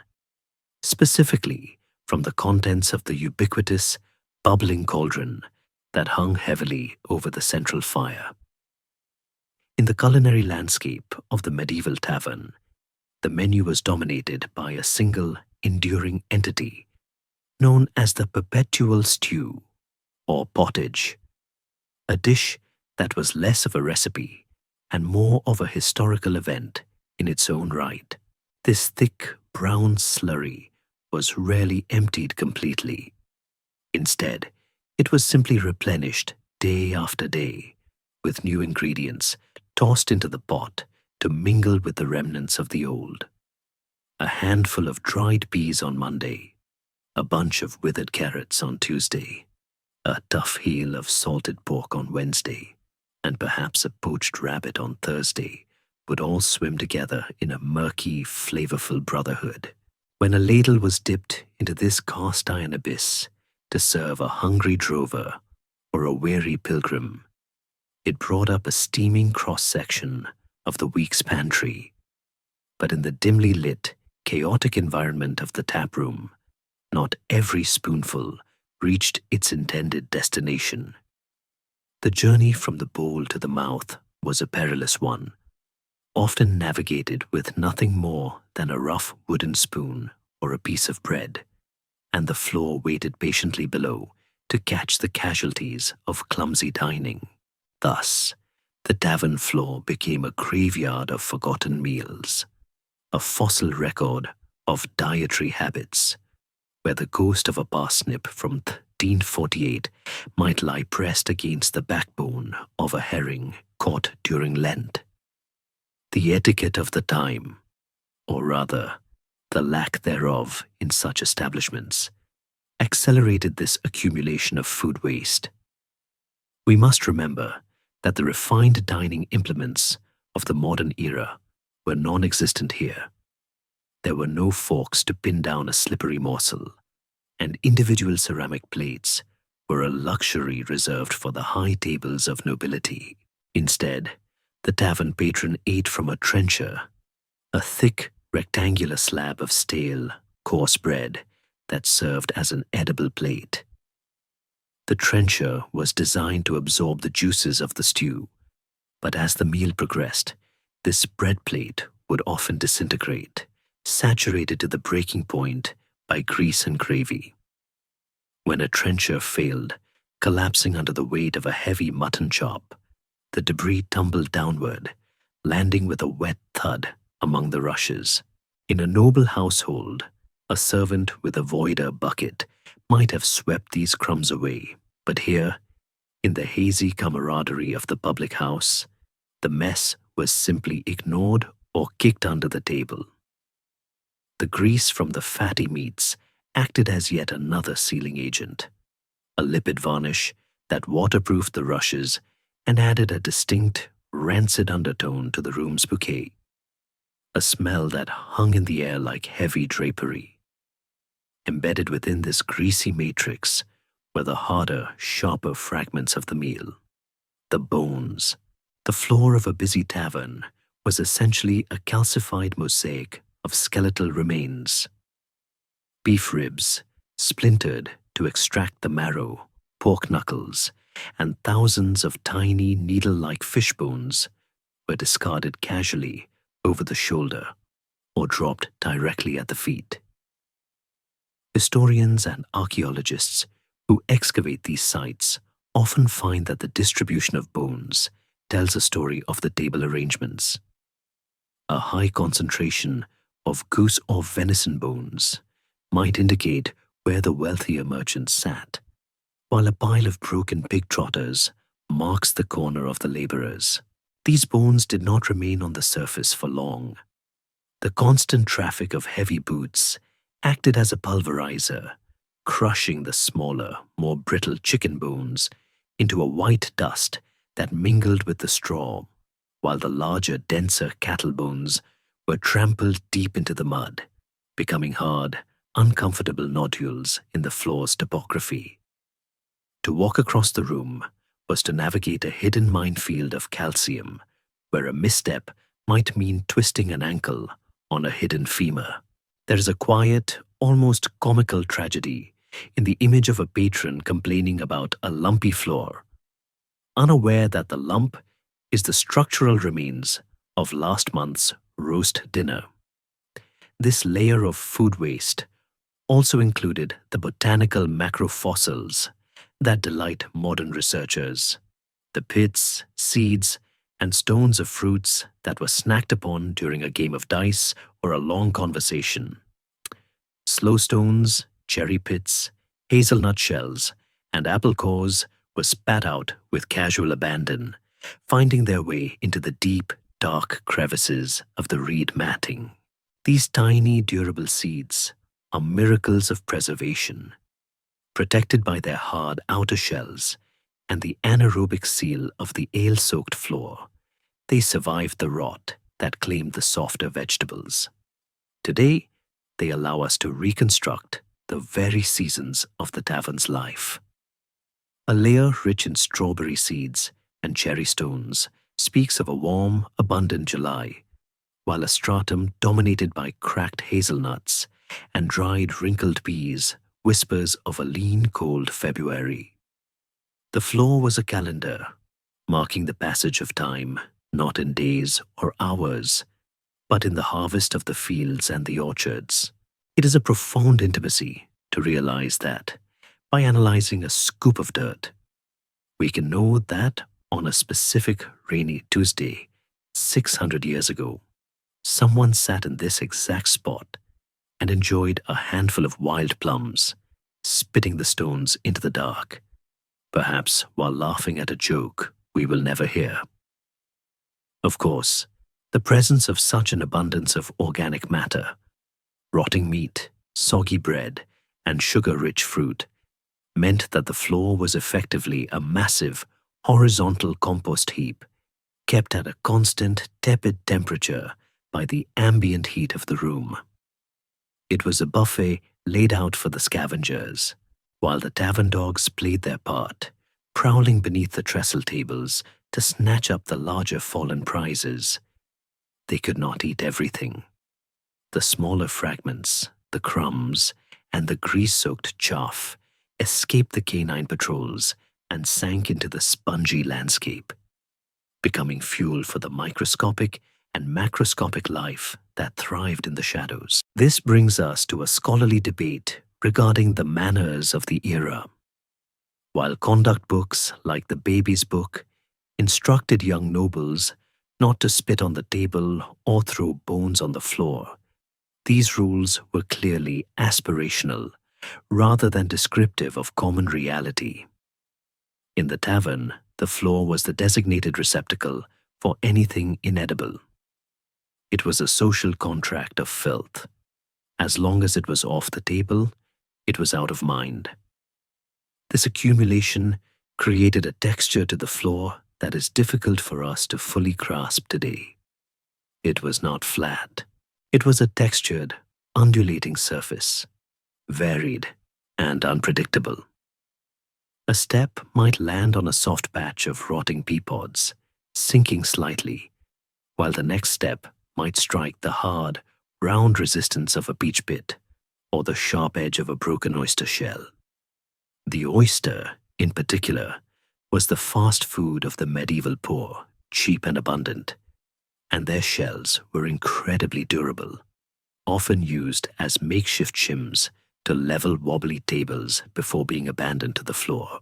specifically from the contents of the ubiquitous, bubbling cauldron that hung heavily over the central fire. In the culinary landscape of the medieval tavern, the menu was dominated by a single, enduring entity known as the perpetual stew, or pottage, a dish that was less of a recipe and more of a historical event in its own right. This thick, brown slurry was rarely emptied completely. Instead, it was simply replenished day after day, with new ingredients tossed into the pot to mingle with the remnants of the old. A handful of dried peas on Monday, a bunch of withered carrots on Tuesday, a tough heel of salted pork on Wednesday, and perhaps a poached rabbit on Thursday would all swim together in a murky, flavorful brotherhood. When a ladle was dipped into this cast iron abyss to serve a hungry drover or a weary pilgrim, it brought up a steaming cross-section of the week's pantry. But in the dimly lit, chaotic environment of the taproom, not every spoonful reached its intended destination. The journey from the bowl to the mouth was a perilous one, often navigated with nothing more than a rough wooden spoon or a piece of bread, and the floor waited patiently below to catch the casualties of clumsy dining. Thus, the tavern floor became a graveyard of forgotten meals, a fossil record of dietary habits, where the ghost of a parsnip from 1848 might lie pressed against the backbone of a herring caught during Lent. The etiquette of the time, or rather, the lack thereof in such establishments, accelerated this accumulation of food waste. We must remember that the refined dining implements of the modern era were non-existent here. There were no forks to pin down a slippery morsel, and individual ceramic plates were a luxury reserved for the high tables of nobility. Instead, the tavern patron ate from a trencher, a thick, rectangular slab of stale, coarse bread that served as an edible plate. The trencher was designed to absorb the juices of the stew, but as the meal progressed, this bread plate would often disintegrate, saturated to the breaking point by grease and gravy. When a trencher failed, collapsing under the weight of a heavy mutton chop, the debris tumbled downward, landing with a wet thud among the rushes. In a noble household, a servant with a voider bucket might have swept these crumbs away, but here, in the hazy camaraderie of the public house, the mess was simply ignored or kicked under the table. The grease from the fatty meats acted as yet another sealing agent, a lipid varnish that waterproofed the rushes and added a distinct, rancid undertone to the room's bouquet, a smell that hung in the air like heavy drapery. Embedded within this greasy matrix were the harder, sharper fragments of the meal, the bones. The floor of a busy tavern was essentially a calcified mosaic of skeletal remains. Beef ribs, splintered to extract the marrow, pork knuckles, and thousands of tiny needle-like fish bones were discarded casually over the shoulder or dropped directly at the feet. Historians and archaeologists who excavate these sites often find that the distribution of bones tells a story of the table arrangements. A high concentration of goose or venison bones might indicate where the wealthier merchants sat, while a pile of broken pig trotters marks the corner of the laborers. These bones did not remain on the surface for long. The constant traffic of heavy boots acted as a pulverizer, crushing the smaller, more brittle chicken bones into a white dust that mingled with the straw, while the larger, denser cattle bones were trampled deep into the mud, becoming hard, uncomfortable nodules in the floor's topography. To walk across the room was to navigate a hidden minefield of calcium, where a misstep might mean twisting an ankle on a hidden femur. There is a quiet, almost comical tragedy in the image of a patron complaining about a lumpy floor, unaware that the lump is the structural remains of last month's roast dinner. This layer of food waste also included the botanical macrofossils that delight modern researchers, the pits, seeds, and stones of fruits that were snacked upon during a game of dice or a long conversation. Slow stones, cherry pits, hazelnut shells, and apple cores were spat out with casual abandon, finding their way into the deep, dark crevices of the reed matting. These tiny, durable seeds are miracles of preservation. Protected by their hard outer shells, and the anaerobic seal of the ale-soaked floor, they survived the rot that claimed the softer vegetables. Today, they allow us to reconstruct the very seasons of the tavern's life. A layer rich in strawberry seeds and cherry stones speaks of a warm, abundant July, while a stratum dominated by cracked hazelnuts and dried wrinkled peas whispers of a lean, cold February. The floor was a calendar, marking the passage of time, not in days or hours, but in the harvest of the fields and the orchards. It is a profound intimacy to realize that, by analyzing a scoop of dirt, we can know that on a specific rainy Tuesday, 600 years ago, someone sat in this exact spot and enjoyed a handful of wild plums, spitting the stones into the dark, perhaps while laughing at a joke we will never hear. Of course, the presence of such an abundance of organic matter, rotting meat, soggy bread, and sugar-rich fruit, meant that the floor was effectively a massive, horizontal compost heap, kept at a constant, tepid temperature by the ambient heat of the room. It was a buffet laid out for the scavengers, while the tavern dogs played their part, prowling beneath the trestle tables to snatch up the larger fallen prizes. They could not eat everything. The smaller fragments, the crumbs, and the grease-soaked chaff escaped the canine patrols and sank into the spongy landscape, becoming fuel for the microscopic and macroscopic life that thrived in the shadows. This brings us to a scholarly debate regarding the manners of the era. While conduct books like the Baby's Book instructed young nobles not to spit on the table or throw bones on the floor, these rules were clearly aspirational rather than descriptive of common reality. In the tavern, the floor was the designated receptacle for anything inedible. It was a social contract of filth. As long as it was off the table, it was out of mind. This accumulation created a texture to the floor that is difficult for us to fully grasp today. It was not flat. It was a textured, undulating surface, varied and unpredictable. A step might land on a soft patch of rotting pea pods, sinking slightly, while the next step might strike the hard, round resistance of a peach pit or the sharp edge of a broken oyster shell. The oyster, in particular, was the fast food of the medieval poor, cheap and abundant, and their shells were incredibly durable, often used as makeshift shims to level wobbly tables before being abandoned to the floor.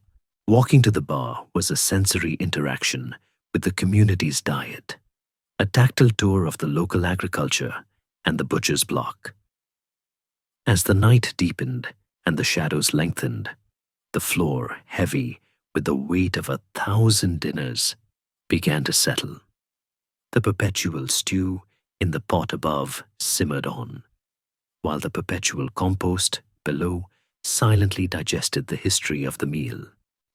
Walking to the bar was a sensory interaction with the community's diet, a tactile tour of the local agriculture and the butcher's block. As the night deepened and the shadows lengthened, the floor, heavy with the weight of 1,000 dinners, began to settle. The perpetual stew in the pot above simmered on, while the perpetual compost below silently digested the history of the meal.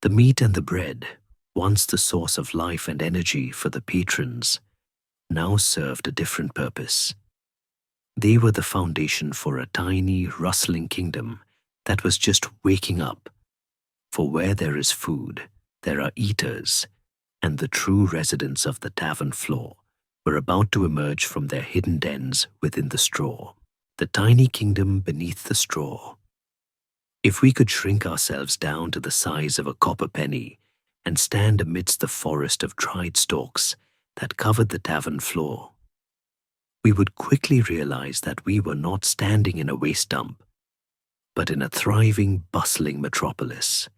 The meat and the bread, once the source of life and energy for the patrons, now served a different purpose. They were the foundation for a tiny, rustling kingdom that was just waking up. For where there is food, there are eaters, and the true residents of the tavern floor were about to emerge from their hidden dens within the straw. The tiny kingdom beneath the straw. If we could shrink ourselves down to the size of a copper penny and stand amidst the forest of dried stalks that covered the tavern floor, we would quickly realize that we were not standing in a waste dump, but in a thriving, bustling metropolis,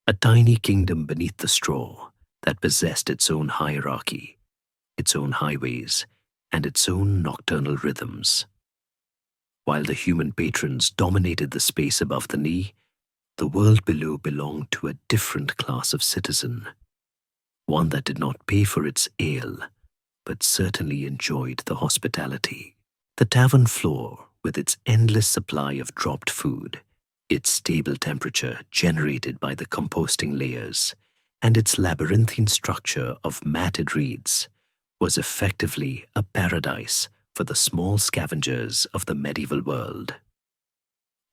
a tiny kingdom beneath the straw that possessed its own hierarchy, its own highways, and its own nocturnal rhythms. While the human patrons dominated the space above the knee, the world below belonged to a different class of citizen, one that did not pay for its ale, but certainly enjoyed the hospitality. The tavern floor, with its endless supply of dropped food, its stable temperature generated by the composting layers, and its labyrinthine structure of matted reeds was effectively a paradise for the small scavengers of the medieval world.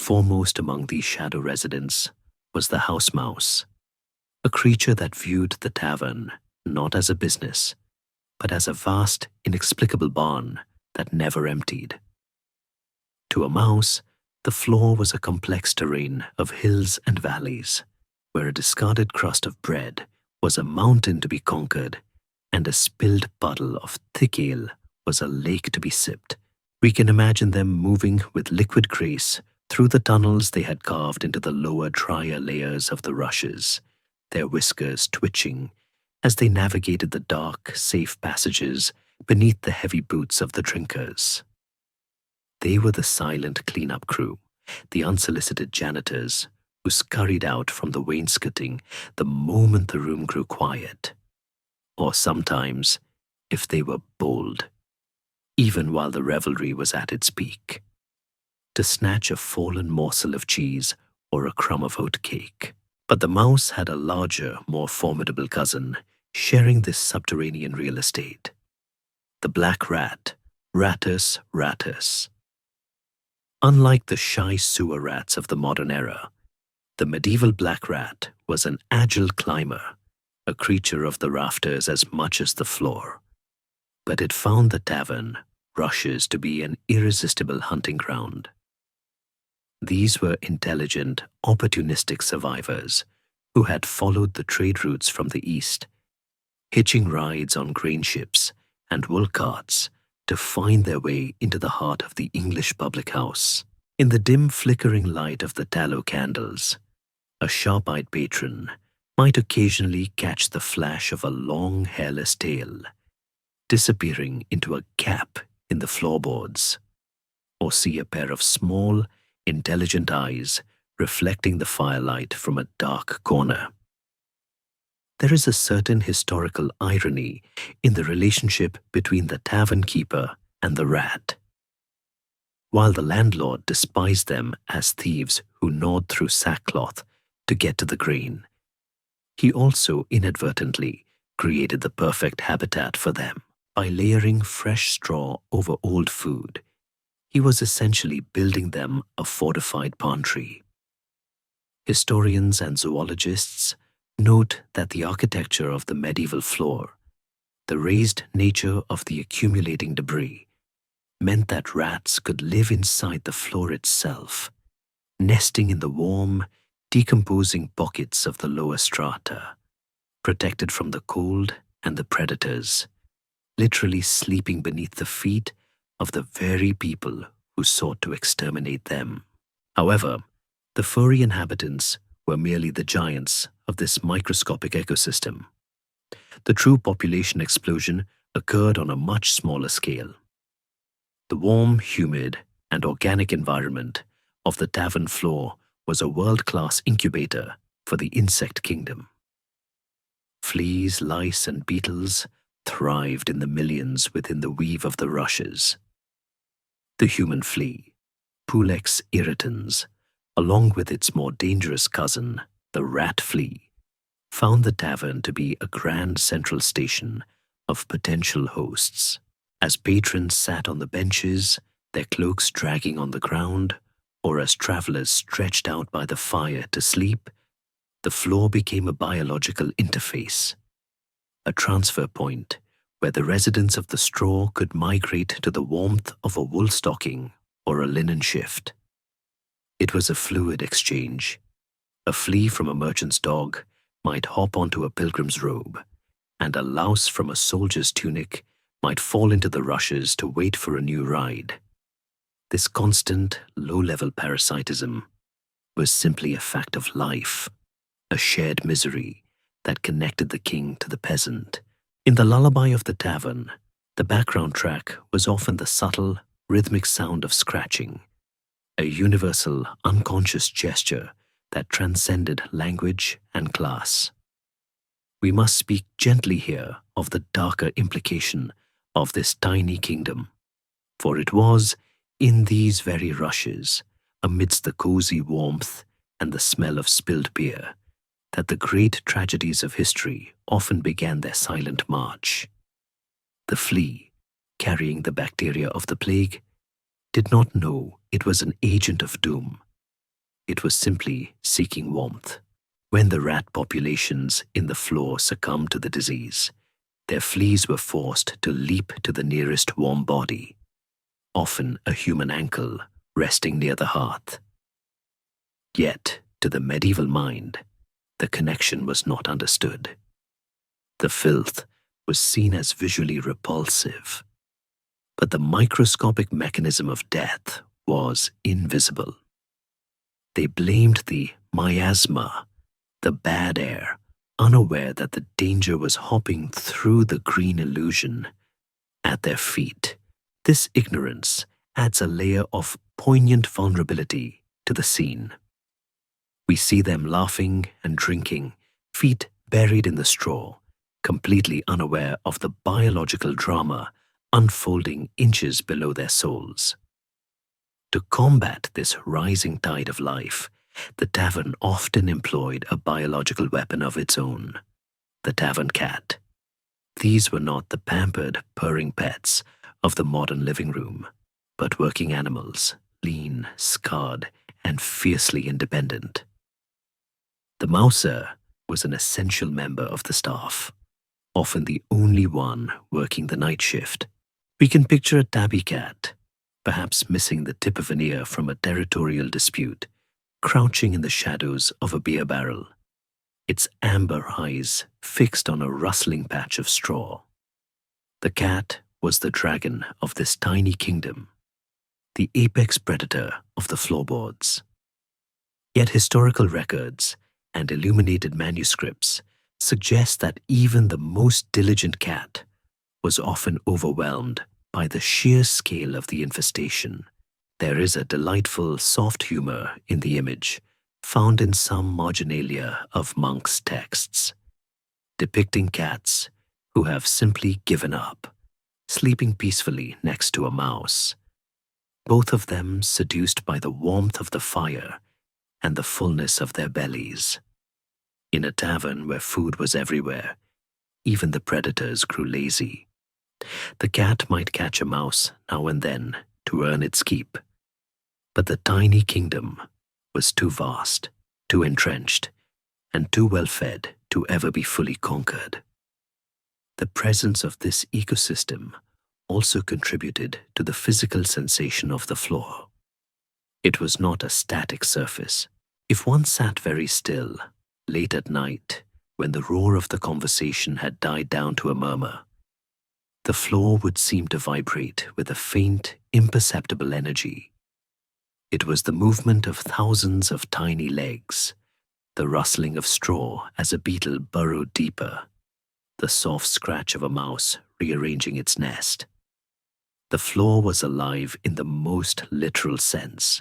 Foremost among these shadow residents was the house mouse, a creature that viewed the tavern not as a business, but as a vast, inexplicable barn that never emptied. To a mouse, the floor was a complex terrain of hills and valleys, where a discarded crust of bread was a mountain to be conquered, and a spilled puddle of thick ale was a lake to be sipped. We can imagine them moving with liquid grace through the tunnels they had carved into the lower, drier layers of the rushes, their whiskers twitching as they navigated the dark, safe passages beneath the heavy boots of the drinkers. They were the silent cleanup crew, the unsolicited janitors who scurried out from the wainscoting the moment the room grew quiet. Or sometimes, if they were bold, even while the revelry was at its peak, to snatch a fallen morsel of cheese or a crumb of oat cake. But the mouse had a larger, more formidable cousin sharing this subterranean real estate: the black rat, Rattus rattus. Unlike the shy sewer rats of the modern era, the medieval black rat was an agile climber, a creature of the rafters as much as the floor. But it found the tavern rushes to be an irresistible hunting ground. These were intelligent, opportunistic survivors who had followed the trade routes from the east, hitching rides on grain ships and wool carts to find their way into the heart of the English public house. In the dim flickering light of the tallow candles, a sharp-eyed patron might occasionally catch the flash of a long, hairless tail disappearing into a gap in the floorboards, or see a pair of small, intelligent eyes reflecting the firelight from a dark corner. There is a certain historical irony in the relationship between the tavern keeper and the rat. While the landlord despised them as thieves who gnawed through sackcloth to get to the grain, he also inadvertently created the perfect habitat for them. By layering fresh straw over old food, he was essentially building them a fortified pantry. Historians and zoologists note that the architecture of the medieval floor, the raised nature of the accumulating debris, meant that rats could live inside the floor itself, nesting in the warm, decomposing pockets of the lower strata, protected from the cold and the predators, literally sleeping beneath the feet of the very people who sought to exterminate them. However, the furry inhabitants were merely the giants of this microscopic ecosystem. The true population explosion occurred on a much smaller scale. The warm, humid, and organic environment of the tavern floor was a world-class incubator for the insect kingdom. Fleas, lice, and beetles thrived in the millions within the weave of the rushes. The human flea, Pulex irritans, along with its more dangerous cousin, the rat flea, found the tavern to be a grand central station of potential hosts. As patrons sat on the benches, their cloaks dragging on the ground, or as travelers stretched out by the fire to sleep, the floor became a biological interface, a transfer point where the residents of the straw could migrate to the warmth of a wool stocking or a linen shift. It was a fluid exchange. A flea from a merchant's dog might hop onto a pilgrim's robe, and a louse from a soldier's tunic might fall into the rushes to wait for a new ride. This constant, low-level parasitism was simply a fact of life, a shared misery that connected the king to the peasant. In the lullaby of the tavern, the background track was often the subtle, rhythmic sound of scratching, a universal, unconscious gesture that transcended language and class. We must speak gently here of the darker implication of this tiny kingdom, for it was in these very rushes, amidst the cozy warmth and the smell of spilled beer, that the great tragedies of history often began their silent march. The flea, carrying the bacteria of the plague, did not know it was an agent of doom. It was simply seeking warmth. When the rat populations in the floor succumbed to the disease, their fleas were forced to leap to the nearest warm body, often a human ankle resting near the hearth. Yet, to the medieval mind, the connection was not understood. The filth was seen as visually repulsive, but the microscopic mechanism of death was invisible. They blamed the miasma, the bad air, unaware that the danger was hopping through the green illusion at their feet. This ignorance adds a layer of poignant vulnerability to the scene. We see them laughing and drinking, feet buried in the straw, completely unaware of the biological drama unfolding inches below their souls. To combat this rising tide of life, the tavern often employed a biological weapon of its own, the tavern cat. These were not the pampered, purring pets of the modern living room, but working animals, lean, scarred, and fiercely independent. The mouser was an essential member of the staff, often the only one working the night shift. We can picture a tabby cat, perhaps missing the tip of an ear from a territorial dispute, crouching in the shadows of a beer barrel, its amber eyes fixed on a rustling patch of straw. The cat was the dragon of this tiny kingdom, the apex predator of the floorboards. Yet historical records and illuminated manuscripts suggest that even the most diligent cat was often overwhelmed by the sheer scale of the infestation. There is a delightful soft humor in the image, found in some marginalia of monks' texts, depicting cats who have simply given up, sleeping peacefully next to a mouse, both of them seduced by the warmth of the fire and the fullness of their bellies. In a tavern where food was everywhere, even the predators grew lazy. The cat might catch a mouse now and then to earn its keep, but the tiny kingdom was too vast, too entrenched, and too well fed to ever be fully conquered. The presence of this ecosystem also contributed to the physical sensation of the floor. It was not a static surface. If one sat very still, late at night, when the roar of the conversation had died down to a murmur, the floor would seem to vibrate with a faint, imperceptible energy. It was the movement of thousands of tiny legs, the rustling of straw as a beetle burrowed deeper, the soft scratch of a mouse rearranging its nest. The floor was alive in the most literal sense.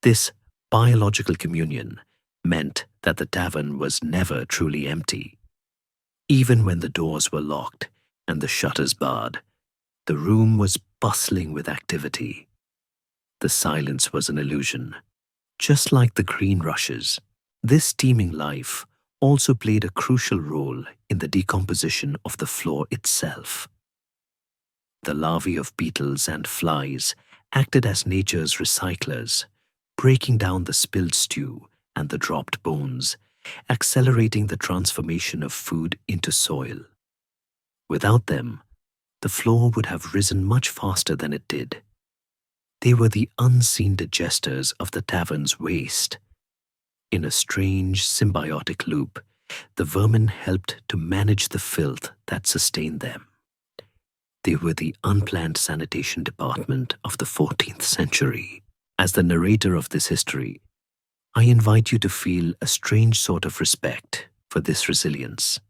This biological communion meant that the tavern was never truly empty. Even when the doors were locked and the shutters barred, the room was bustling with activity. The silence was an illusion. Just like the green rushes, this teeming life also played a crucial role in the decomposition of the floor itself. The larvae of beetles and flies acted as nature's recyclers, breaking down the spilled stew and the dropped bones, accelerating the transformation of food into soil. Without them, the floor would have risen much faster than it did. They were the unseen digesters of the tavern's waste. In a strange symbiotic loop, the vermin helped to manage the filth that sustained them. They were the unplanned sanitation department of the 14th century. As the narrator of this history, I invite you to feel a strange sort of respect for this resilience.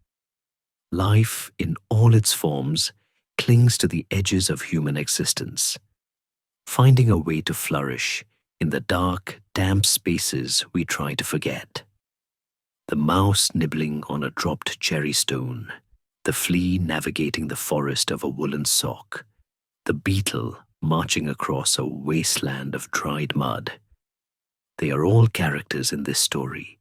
Life, in all its forms, clings to the edges of human existence, finding a way to flourish in the dark, damp spaces we try to forget. The mouse nibbling on a dropped cherry stone, the flea navigating the forest of a woolen sock, the beetle marching across a wasteland of dried mud. They are all characters in this story,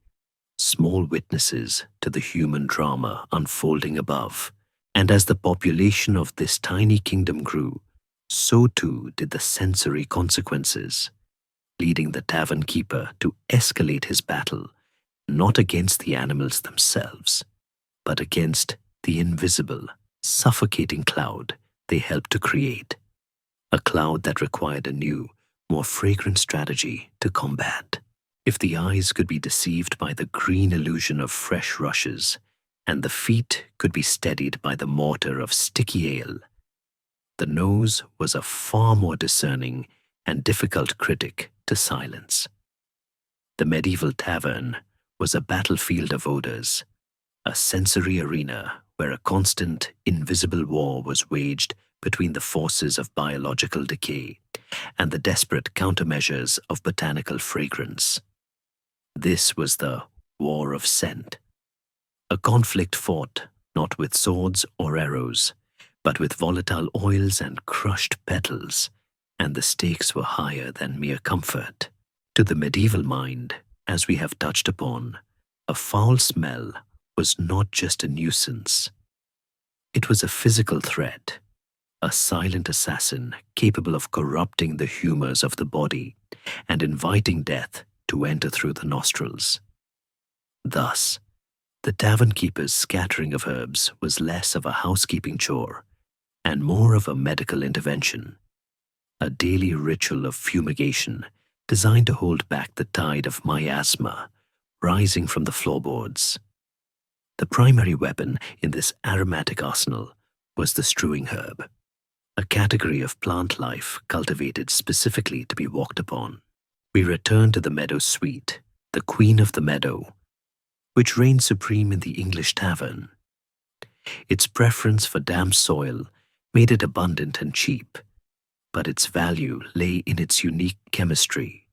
small witnesses to the human drama unfolding above. And as the population of this tiny kingdom grew, so too did the sensory consequences, leading the tavern keeper to escalate his battle not against the animals themselves, but against the invisible, suffocating cloud they helped to create, a cloud that required a new, more fragrant strategy to combat. If the eyes could be deceived by the green illusion of fresh rushes, and the feet could be steadied by the mortar of sticky ale, the nose was a far more discerning and difficult critic to silence. The medieval tavern was a battlefield of odors, a sensory arena where a constant, invisible war was waged between the forces of biological decay and the desperate countermeasures of botanical fragrance. This was the War of Scent, a conflict fought not with swords or arrows, but with volatile oils and crushed petals, and the stakes were higher than mere comfort. To the medieval mind, as we have touched upon, a foul smell was not just a nuisance. It was a physical threat, a silent assassin capable of corrupting the humors of the body and inviting death to enter through the nostrils. Thus, the tavern keeper's scattering of herbs was less of a housekeeping chore and more of a medical intervention, a daily ritual of fumigation designed to hold back the tide of miasma rising from the floorboards. The primary weapon in this aromatic arsenal was the strewing herb, a category of plant life cultivated specifically to be walked upon. We return to the meadow sweet, the queen of the meadow, which reigned supreme in the English tavern. Its preference for damp soil made it abundant and cheap, but its value lay in its unique chemistry.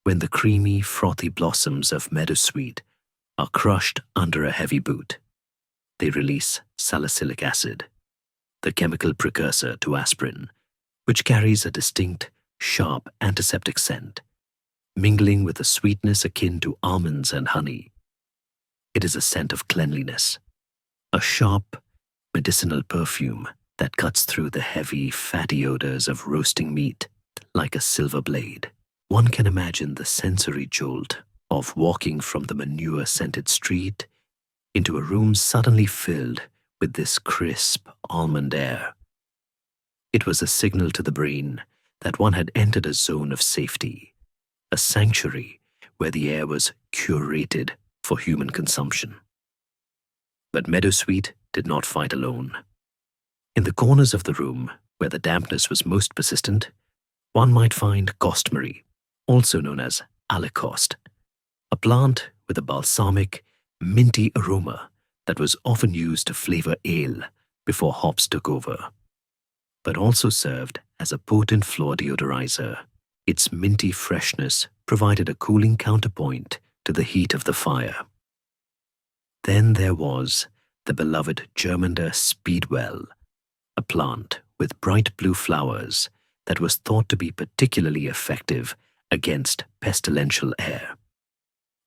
When the creamy, frothy blossoms of meadowsweet are crushed under a heavy boot, they release salicylic acid, the chemical precursor to aspirin, which carries a distinct, sharp antiseptic scent, mingling with a sweetness akin to almonds and honey. It is a scent of cleanliness, a sharp, medicinal perfume that cuts through the heavy, fatty odors of roasting meat like a silver blade. One can imagine the sensory jolt of walking from the manure-scented street into a room suddenly filled with this crisp almond air. It was a signal to the brain that one had entered a zone of safety, a sanctuary where the air was curated for human consumption. But meadowsweet did not fight alone. In the corners of the room where the dampness was most persistent, one might find costmary, also known as alicost, a plant with a balsamic, minty aroma that was often used to flavor ale before hops took over, but also served as a potent floor deodorizer. Its minty freshness provided a cooling counterpoint to the heat of the fire. Then there was the beloved germander speedwell, a plant with bright blue flowers that was thought to be particularly effective against pestilential air.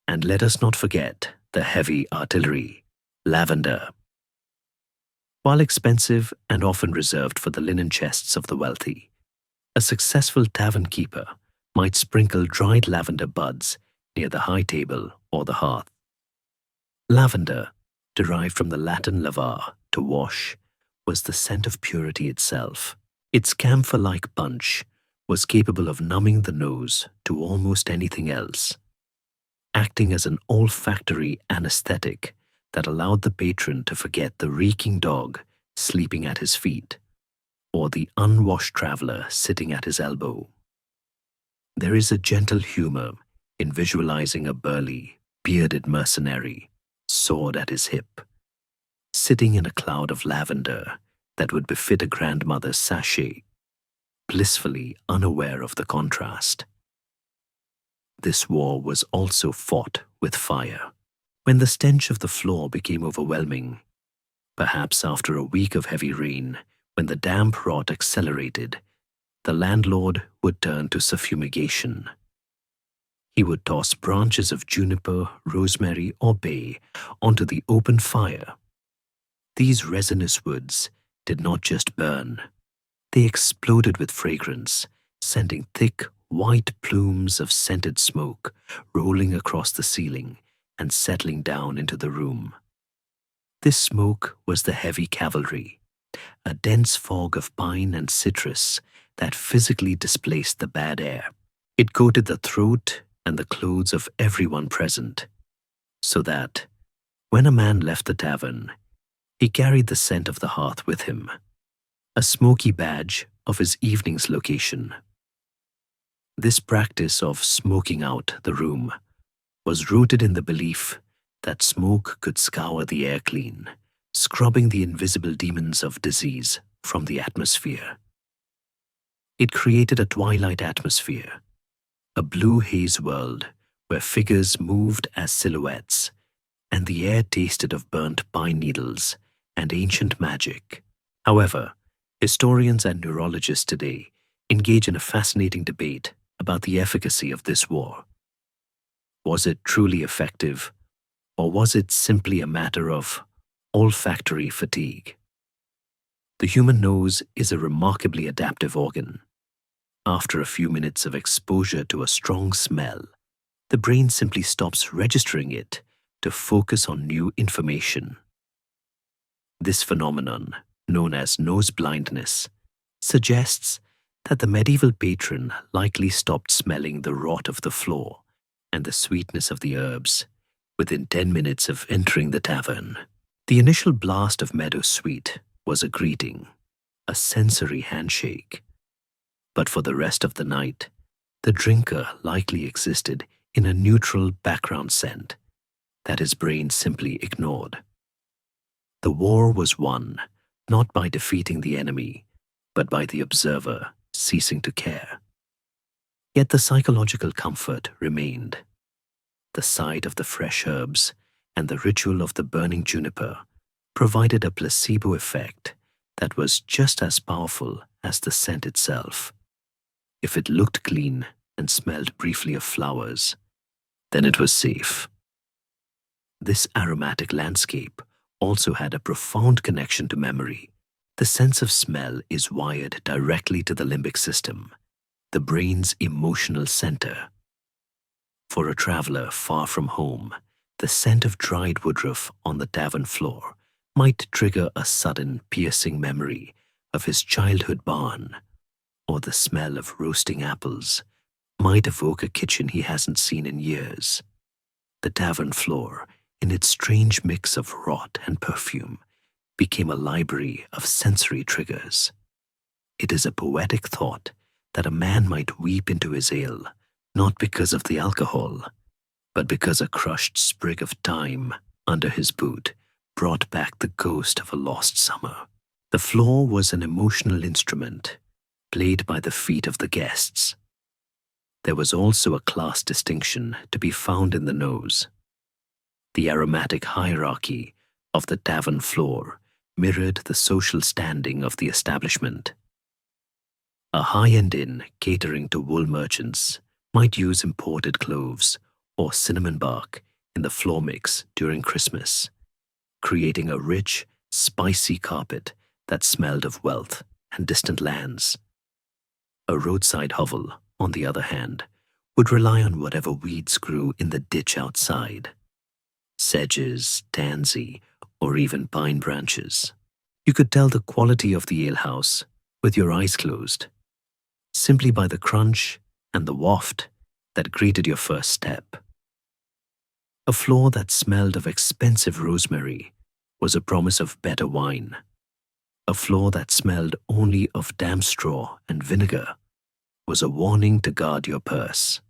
And let us not forget the heavy artillery, lavender. While expensive and often reserved for the linen chests of the wealthy, a successful tavern keeper might sprinkle dried lavender buds near the high table or the hearth. Lavender, derived from the Latin lavar, to wash, was the scent of purity itself. Its camphor-like punch was capable of numbing the nose to almost anything else, acting as an olfactory anesthetic that allowed the patron to forget the reeking dog sleeping at his feet or the unwashed traveler sitting at his elbow. There is a gentle humor in visualizing a burly, bearded mercenary, sword at his hip, sitting in a cloud of lavender that would befit a grandmother's sachet, blissfully unaware of the contrast. This war was also fought with fire. When the stench of the floor became overwhelming, perhaps after a week of heavy rain, when the damp rot accelerated, the landlord would turn to suffumigation. He would toss branches of juniper, rosemary, or bay onto the open fire. These resinous woods did not just burn, they exploded with fragrance, sending thick, white plumes of scented smoke rolling across the ceiling and settling down into the room. This smoke was the heavy cavalry, a dense fog of pine and citrus that physically displaced the bad air. It coated the throat and the clothes of everyone present, so that, when a man left the tavern, he carried the scent of the hearth with him, a smoky badge of his evening's location. This practice of smoking out the room was rooted in the belief that smoke could scour the air clean, scrubbing the invisible demons of disease from the atmosphere. It created a twilight atmosphere, a blue haze world where figures moved as silhouettes, and the air tasted of burnt pine needles and ancient magic. However, historians and neurologists today engage in a fascinating debate about the efficacy of this war. Was it truly effective, or was it simply a matter of olfactory fatigue? The human nose is a remarkably adaptive organ. After a few minutes of exposure to a strong smell, the brain simply stops registering it to focus on new information. This phenomenon, known as nose blindness, suggests that the medieval patron likely stopped smelling the rot of the floor and the sweetness of the herbs within 10 minutes of entering the tavern. The initial blast of meadow sweet was a greeting, a sensory handshake. But for the rest of the night, the drinker likely existed in a neutral background scent that his brain simply ignored. The war was won not by defeating the enemy, but by the observer ceasing to care. Yet the psychological comfort remained. The sight of the fresh herbs and the ritual of the burning juniper provided a placebo effect that was just as powerful as the scent itself. If it looked clean and smelled briefly of flowers, then it was safe. This aromatic landscape also had a profound connection to memory. The sense of smell is wired directly to the limbic system, the brain's emotional center. For a traveler far from home, the scent of dried woodruff on the tavern floor might trigger a sudden, piercing memory of his childhood barn, or the smell of roasting apples might evoke a kitchen he hasn't seen in years. The tavern floor, in its strange mix of rot and perfume, became a library of sensory triggers. It is a poetic thought that a man might weep into his ale, not because of the alcohol, but because a crushed sprig of thyme under his boot brought back the ghost of a lost summer. The floor was an emotional instrument, played by the feet of the guests. There was also a class distinction to be found in the nose. The aromatic hierarchy of the tavern floor mirrored the social standing of the establishment. A high-end inn catering to wool merchants might use imported cloves or cinnamon bark in the floor mix during Christmas, creating a rich, spicy carpet that smelled of wealth and distant lands. A roadside hovel, on the other hand, would rely on whatever weeds grew in the ditch outside. Sedges, tansy, or even pine branches. You could tell the quality of the alehouse with your eyes closed, simply by the crunch and the waft that greeted your first step. A floor that smelled of expensive rosemary was a promise of better wine. A floor that smelled only of damp straw and vinegar was a warning to guard your purse.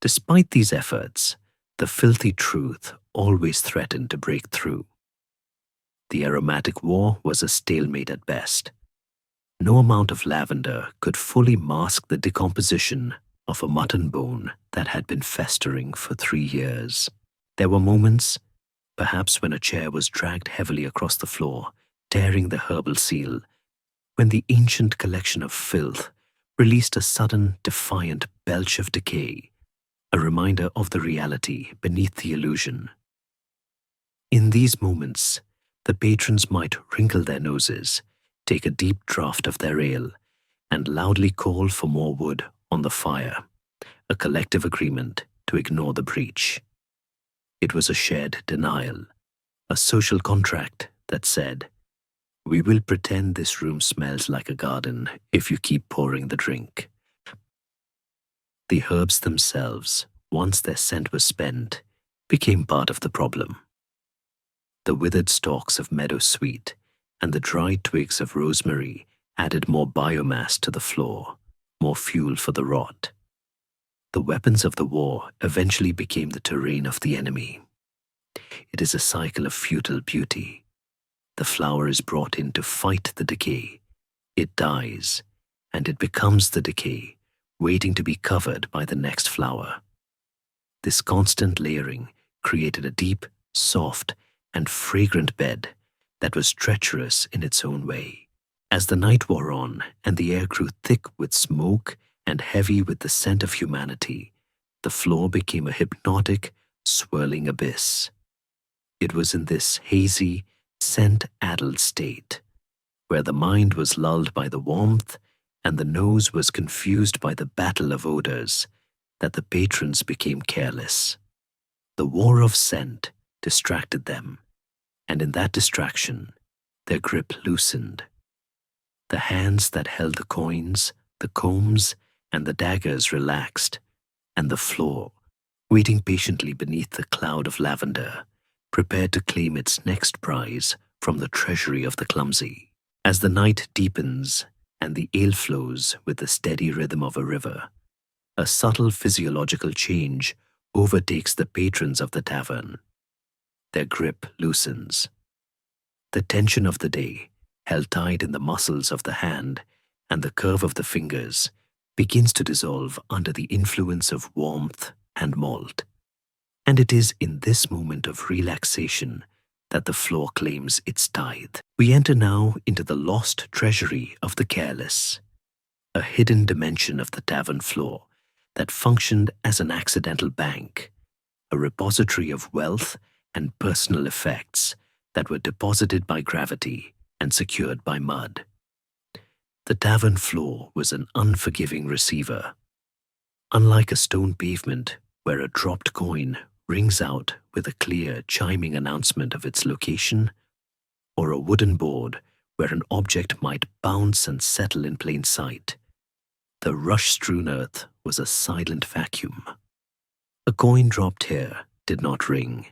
Despite these efforts, the filthy truth always threatened to break through. The aromatic war was a stalemate at best. No amount of lavender could fully mask the decomposition of a mutton bone that had been festering for 3 years. There were moments, perhaps when a chair was dragged heavily across the floor, tearing the herbal seal, when the ancient collection of filth released a sudden, defiant belch of decay, a reminder of the reality beneath the illusion. In these moments, the patrons might wrinkle their noses, take a deep draught of their ale, and loudly call for more wood on the fire, a collective agreement to ignore the breach. It was a shared denial, a social contract that said, "We will pretend this room smells like a garden if you keep pouring the drink." The herbs themselves, once their scent was spent, became part of the problem. The withered stalks of meadowsweet and the dried twigs of rosemary added more biomass to the floor, more fuel for the rot. The weapons of the war eventually became the terrain of the enemy. It is a cycle of futile beauty. The flower is brought in to fight the decay. It dies, and it becomes the decay, waiting to be covered by the next flower. This constant layering created a deep, soft, and fragrant bed that was treacherous in its own way. As the night wore on and the air grew thick with smoke and heavy with the scent of humanity, the floor became a hypnotic, swirling abyss. It was in this hazy, scent-addled state, where the mind was lulled by the warmth and the nose was confused by the battle of odors, that the patrons became careless. The war of scent distracted them, and in that distraction, their grip loosened. The hands that held the coins, the combs, and the daggers relaxed, and the floor, waiting patiently beneath the cloud of lavender, prepared to claim its next prize from the treasury of the clumsy. As the night deepens and the ale flows with the steady rhythm of a river, a subtle physiological change overtakes the patrons of the tavern. Their grip loosens. The tension of the day, held tight in the muscles of the hand and the curve of the fingers, begins to dissolve under the influence of warmth and malt. And it is in this moment of relaxation that the floor claims its tithe. We enter now into the lost treasury of the careless, a hidden dimension of the tavern floor that functioned as an accidental bank, a repository of wealth and personal effects that were deposited by gravity and secured by mud. The tavern floor was an unforgiving receiver. Unlike a stone pavement where a dropped coin rings out with a clear, chiming announcement of its location, or a wooden board where an object might bounce and settle in plain sight, the rush-strewn earth was a silent vacuum. A coin dropped here did not ring.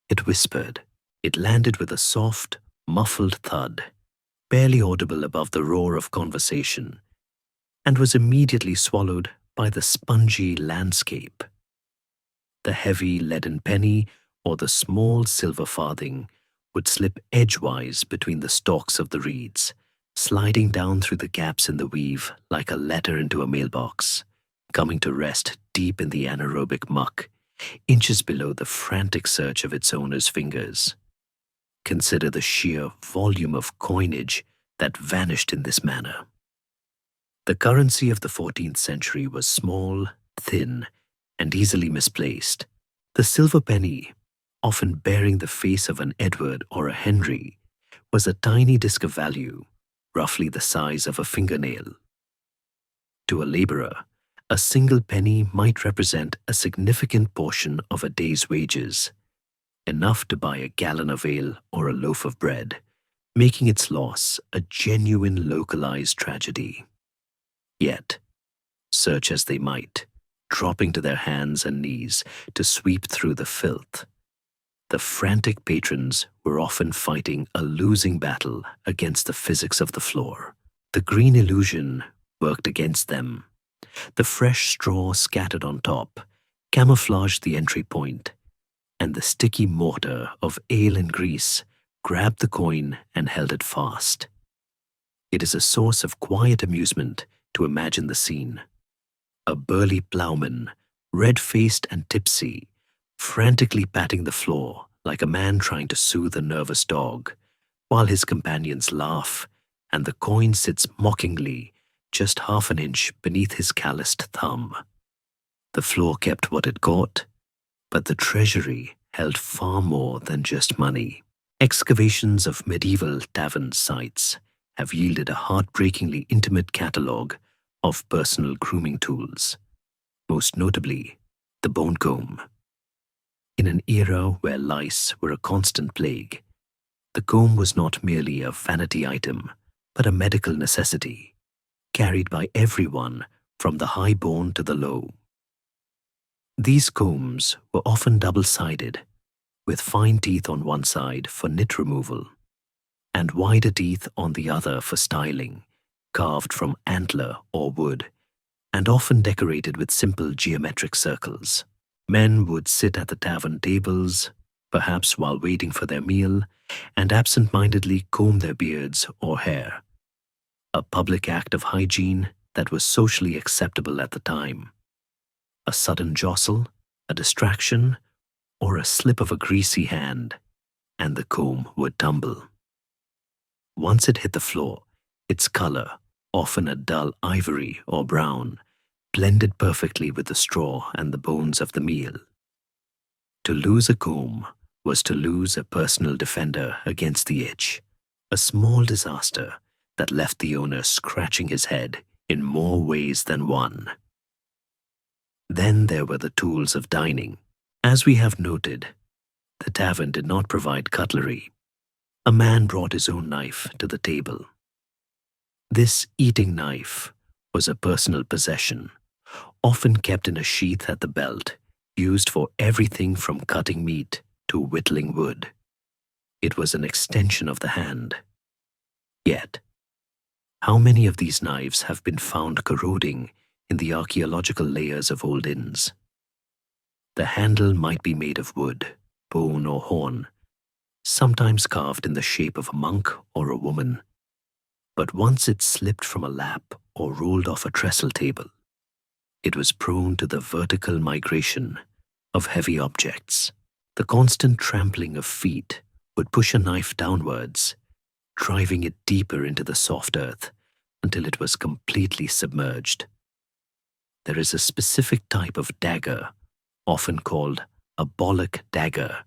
It whispered. It landed with a soft, muffled thud, barely audible above the roar of conversation, and was immediately swallowed by the spongy landscape. The heavy leaden penny or the small silver farthing would slip edgewise between the stalks of the reeds, sliding down through the gaps in the weave like a letter into a mailbox, coming to rest deep in the anaerobic muck, inches below the frantic search of its owner's fingers. Consider the sheer volume of coinage that vanished in this manner. The currency of the 14th century was small, thin, and easily misplaced. The silver penny, often bearing the face of an Edward or a Henry, was a tiny disc of value, roughly the size of a fingernail. To a laborer, a single penny might represent a significant portion of a day's wages, enough to buy a gallon of ale or a loaf of bread, making its loss a genuine localized tragedy. Yet, search as they might, dropping to their hands and knees to sweep through the filth, the frantic patrons were often fighting a losing battle against the physics of the floor. The green illusion worked against them. The fresh straw scattered on top camouflaged the entry point, and the sticky mortar of ale and grease grabbed the coin and held it fast. It is a source of quiet amusement to imagine the scene. A burly ploughman, red-faced and tipsy, frantically patting the floor like a man trying to soothe a nervous dog, while his companions laugh and the coin sits mockingly just half an inch beneath his calloused thumb. The floor kept what it got, but the treasury held far more than just money. Excavations of medieval tavern sites have yielded a heartbreakingly intimate catalogue of personal grooming tools, most notably the bone comb. In an era where lice were a constant plague, the comb was not merely a vanity item, but a medical necessity, carried by everyone from the high-born to the low. These combs were often double-sided, with fine teeth on one side for nit removal, and wider teeth on the other for styling, carved from antler or wood, and often decorated with simple geometric circles. Men would sit at the tavern tables, perhaps while waiting for their meal, and absent-mindedly comb their beards or hair, a public act of hygiene that was socially acceptable at the time. A sudden jostle, a distraction, or a slip of a greasy hand, and the comb would tumble. Once it hit the floor, its color, often a dull ivory or brown, blended perfectly with the straw and the bones of the meal. To lose a comb was to lose a personal defender against the itch, a small disaster that left the owner scratching his head in more ways than one. Then there were the tools of dining. As we have noted, the tavern did not provide cutlery. A man brought his own knife to the table. This eating knife was a personal possession, often kept in a sheath at the belt, used for everything from cutting meat to whittling wood. It was an extension of the hand. Yet, how many of these knives have been found corroding in the archaeological layers of old inns? The handle might be made of wood, bone, or horn, sometimes carved in the shape of a monk or a woman. But once it slipped from a lap or rolled off a trestle table, it was prone to the vertical migration of heavy objects. The constant trampling of feet would push a knife downwards, driving it deeper into the soft earth until it was completely submerged. There is a specific type of dagger, often called a bollock dagger,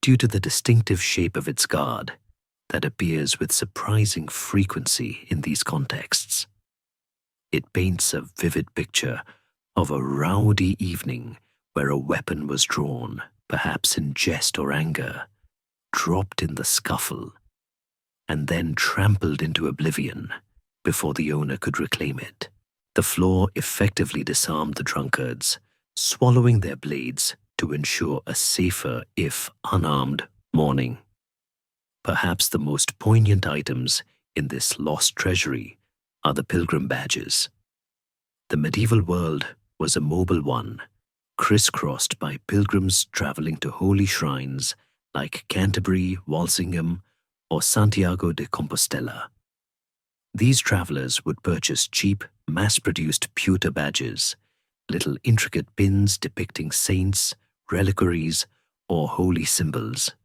due to the distinctive shape of its guard, that appears with surprising frequency in these contexts. It paints a vivid picture of a rowdy evening where a weapon was drawn, perhaps in jest or anger, dropped in the scuffle, and then trampled into oblivion before the owner could reclaim it. The floor effectively disarmed the drunkards, swallowing their blades to ensure a safer, if unarmed, morning. Perhaps the most poignant items in this lost treasury are the pilgrim badges. The medieval world was a mobile one, crisscrossed by pilgrims traveling to holy shrines like Canterbury, Walsingham, or Santiago de Compostela. These travelers would purchase cheap, mass-produced pewter badges, little intricate pins depicting saints, reliquaries, or holy symbols,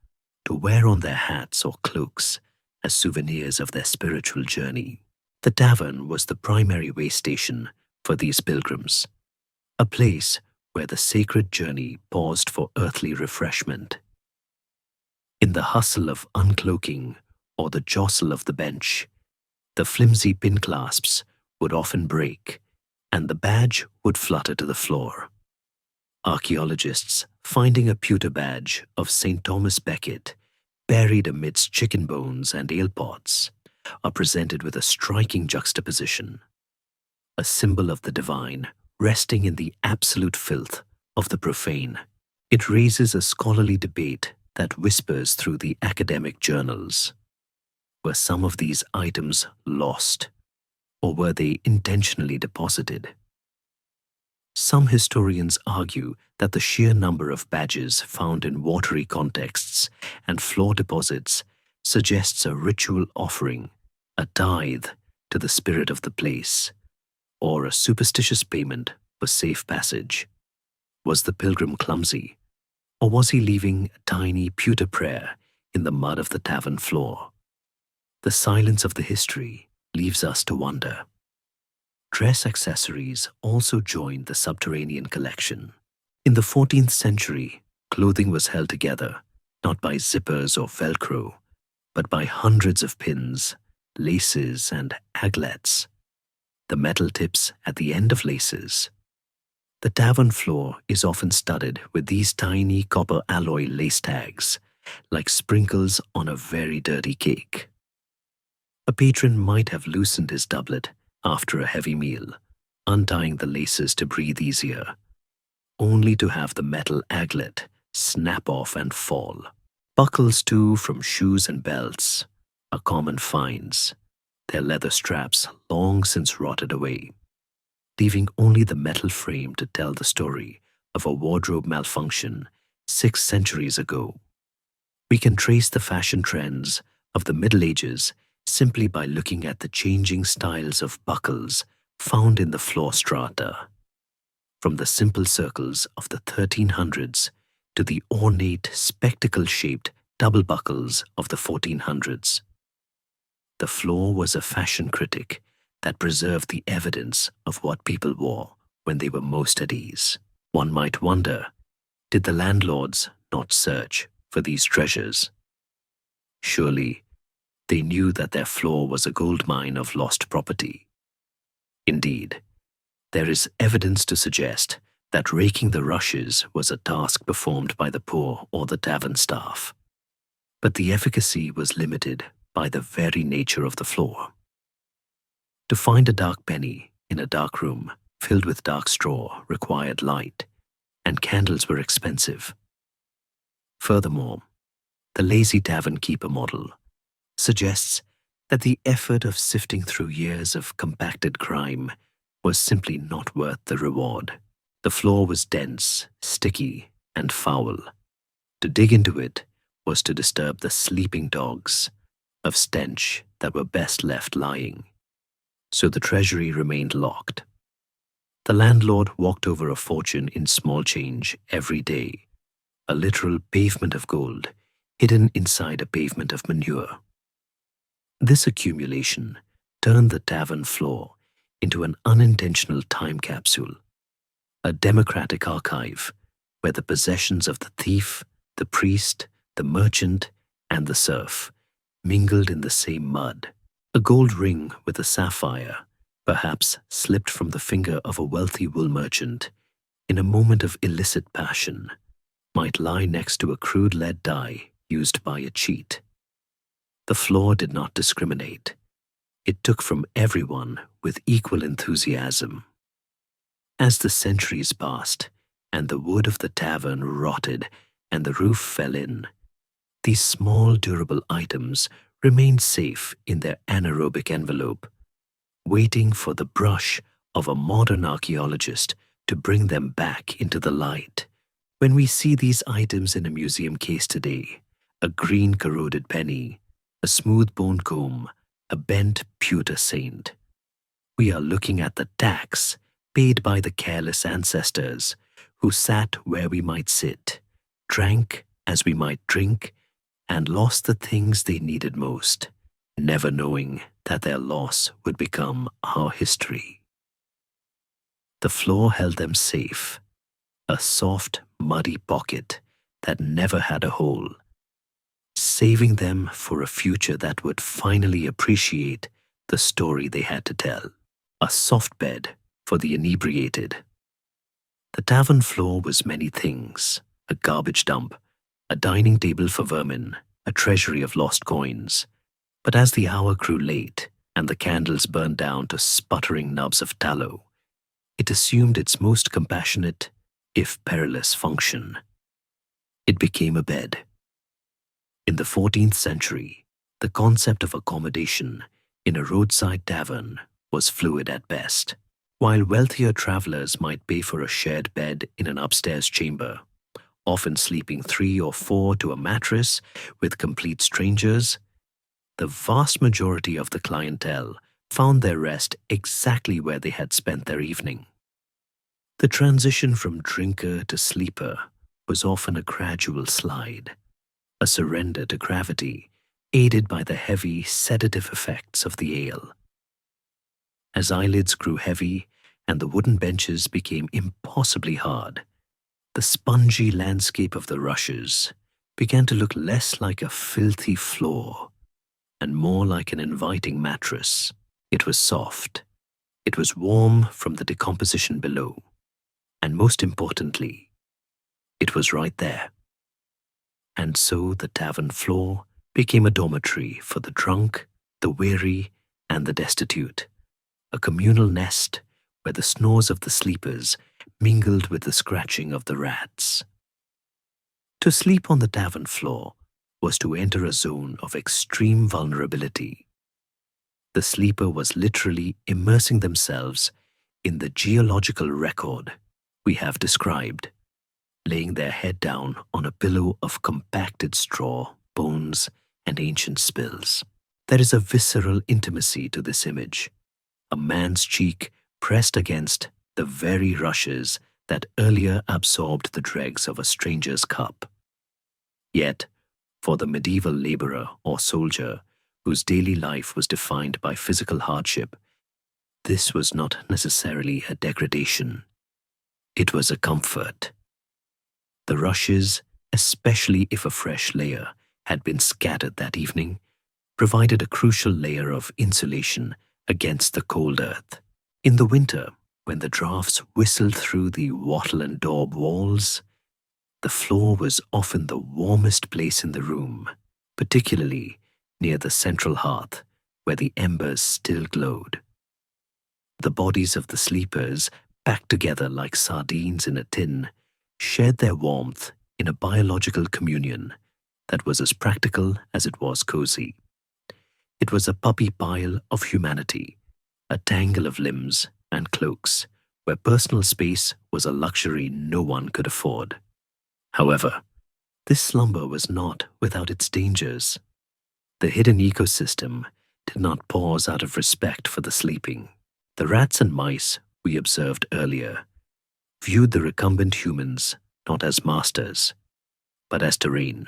to wear on their hats or cloaks as souvenirs of their spiritual journey. The tavern was the primary way station for these pilgrims, a place where the sacred journey paused for earthly refreshment. In the hustle of uncloaking or the jostle of the bench, the flimsy pin clasps would often break, and the badge would flutter to the floor. Archaeologists, finding a pewter badge of St. Thomas Becket buried amidst chicken bones and ale pots, are presented with a striking juxtaposition, a symbol of the divine resting in the absolute filth of the profane. It raises a scholarly debate that whispers through the academic journals. Were some of these items lost, or were they intentionally deposited? Some historians argue that the sheer number of badges found in watery contexts and floor deposits suggests a ritual offering, a tithe to the spirit of the place, or a superstitious payment for safe passage. Was the pilgrim clumsy, or was he leaving a tiny pewter prayer in the mud of the tavern floor? The silence of the history leaves us to wonder. Dress accessories also joined the subterranean collection. In the 14th century, clothing was held together not by zippers or Velcro, but by hundreds of pins, laces, and aglets, the metal tips at the end of laces. The tavern floor is often studded with these tiny copper alloy lace tags, like sprinkles on a very dirty cake. A patron might have loosened his doublet after a heavy meal, untying the laces to breathe easier, only to have the metal aglet snap off and fall. Buckles, too, from shoes and belts are common finds, their leather straps long since rotted away, leaving only the metal frame to tell the story of a wardrobe malfunction 6 centuries ago. We can trace the fashion trends of the Middle Ages simply by looking at the changing styles of buckles found in the floor strata, from the simple circles of the 1300s to the ornate, spectacle-shaped double buckles of the 1400s. The floor was a fashion critic that preserved the evidence of what people wore when they were most at ease. One might wonder, did the landlords not search for these treasures? Surely, they knew that their floor was a goldmine of lost property. Indeed, there is evidence to suggest that raking the rushes was a task performed by the poor or the tavern staff. But the efficacy was limited by the very nature of the floor. To find a dark penny in a dark room filled with dark straw required light, and candles were expensive. Furthermore, the lazy tavern keeper model suggests that the effort of sifting through years of compacted crime was simply not worth the reward. The floor was dense, sticky, and foul. To dig into it was to disturb the sleeping dogs of stench that were best left lying. So the treasury remained locked. The landlord walked over a fortune in small change every day, a literal pavement of gold hidden inside a pavement of manure. This accumulation turned the tavern floor into an unintentional time capsule, a democratic archive where the possessions of the thief, the priest, the merchant, and the serf mingled in the same mud. A gold ring with a sapphire, perhaps slipped from the finger of a wealthy wool merchant in a moment of illicit passion, might lie next to a crude lead dye used by a cheat. The floor did not discriminate. It took from everyone with equal enthusiasm. As the centuries passed and the wood of the tavern rotted and the roof fell in, these small durable items remained safe in their anaerobic envelope, waiting for the brush of a modern archaeologist to bring them back into the light. When we see these items in a museum case today, a green corroded penny, a smooth bone comb, a bent pewter saint, we are looking at the tax paid by the careless ancestors who sat where we might sit, drank as we might drink, and lost the things they needed most, never knowing that their loss would become our history. The floor held them safe, a soft, muddy pocket that never had a hole, saving them for a future that would finally appreciate the story they had to tell. A soft bed for the inebriated. The tavern floor was many things: a garbage dump, a dining table for vermin, a treasury of lost coins. But as the hour grew late and the candles burned down to sputtering nubs of tallow, it assumed its most compassionate, if perilous, function. It became a bed. In the 14th century, the concept of accommodation in a roadside tavern was fluid at best. While wealthier travelers might pay for a shared bed in an upstairs chamber, often sleeping 3 or 4 to a mattress with complete strangers, the vast majority of the clientele found their rest exactly where they had spent their evening. The transition from drinker to sleeper was often a gradual slide, a surrender to gravity, aided by the heavy, sedative effects of the ale. As eyelids grew heavy and the wooden benches became impossibly hard, the spongy landscape of the rushes began to look less like a filthy floor and more like an inviting mattress. It was soft. It was warm from the decomposition below. And most importantly, it was right there. And so the tavern floor became a dormitory for the drunk, the weary, and the destitute, a communal nest where the snores of the sleepers mingled with the scratching of the rats. To sleep on the tavern floor was to enter a zone of extreme vulnerability. The sleeper was literally immersing themselves in the geological record we have described, laying their head down on a pillow of compacted straw, bones, and ancient spills. There is a visceral intimacy to this image, a man's cheek pressed against the very rushes that earlier absorbed the dregs of a stranger's cup. Yet, for the medieval laborer or soldier whose daily life was defined by physical hardship, this was not necessarily a degradation. It was a comfort. The rushes, especially if a fresh layer had been scattered that evening, provided a crucial layer of insulation against the cold earth. In the winter, when the drafts whistled through the wattle and daub walls, the floor was often the warmest place in the room, particularly near the central hearth where the embers still glowed. The bodies of the sleepers, packed together like sardines in a tin, shared their warmth in a biological communion that was as practical as it was cozy. It was a puppy pile of humanity, a tangle of limbs and cloaks, where personal space was a luxury no one could afford. However, this slumber was not without its dangers. The hidden ecosystem did not pause out of respect for the sleeping. The rats and mice we observed earlier viewed the recumbent humans not as masters, but as terrain,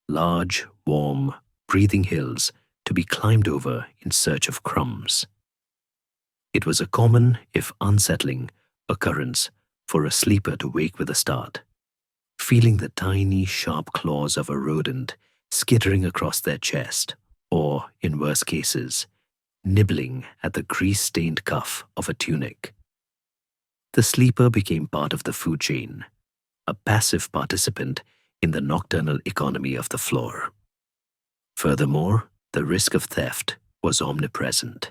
large, warm, breathing hills to be climbed over in search of crumbs. It was a common, if unsettling, occurrence for a sleeper to wake with a start, feeling the tiny, sharp claws of a rodent skittering across their chest, or, in worse cases, nibbling at the grease-stained cuff of a tunic. The sleeper became part of the food chain, a passive participant in the nocturnal economy of the floor. Furthermore, the risk of theft was omnipresent.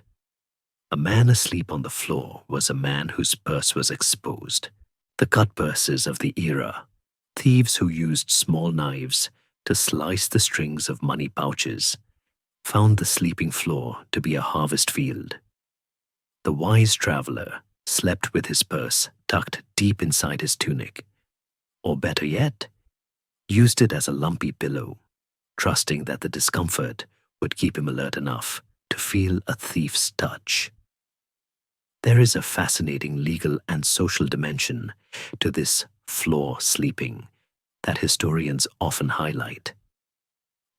A man asleep on the floor was a man whose purse was exposed. The cut purses of the era, thieves who used small knives to slice the strings of money pouches, found the sleeping floor to be a harvest field. The wise traveler slept with his purse tucked deep inside his tunic, or better yet, used it as a lumpy pillow, trusting that the discomfort would keep him alert enough to feel a thief's touch. There is a fascinating legal and social dimension to this floor sleeping that historians often highlight.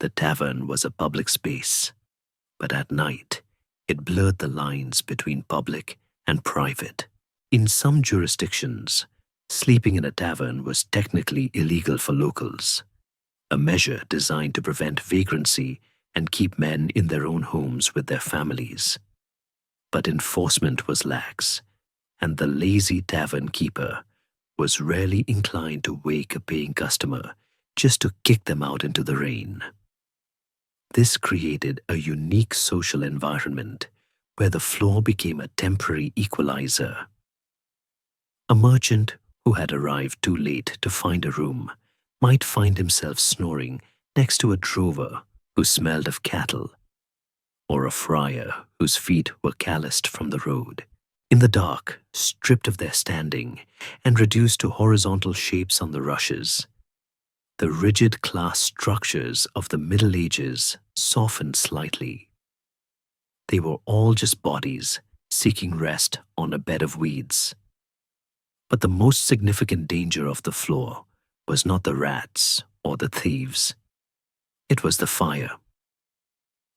The tavern was a public space, but at night it blurred the lines between public and private. In some jurisdictions, sleeping in a tavern was technically illegal for locals, a measure designed to prevent vagrancy and keep men in their own homes with their families. But enforcement was lax, and the lazy tavern keeper was rarely inclined to wake a paying customer just to kick them out into the rain. This created a unique social environment where the floor became a temporary equalizer. A merchant who had arrived too late to find a room might find himself snoring next to a drover who smelled of cattle, or a friar whose feet were calloused from the road. In the dark, stripped of their standing and reduced to horizontal shapes on the rushes, the rigid class structures of the Middle Ages softened slightly. They were all just bodies seeking rest on a bed of weeds. But the most significant danger of the floor was not the rats or the thieves. It was the fire.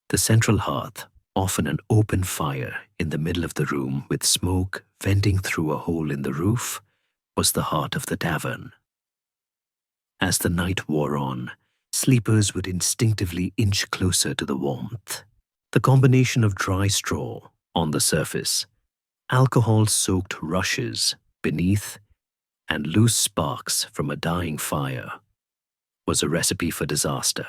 The central hearth often an open fire in the middle of the room with smoke venting through a hole in the roof, was the heart of the tavern. As the night wore on, sleepers would instinctively inch closer to the warmth. The combination of dry straw on the surface, alcohol-soaked rushes beneath, and loose sparks from a dying fire was a recipe for disaster.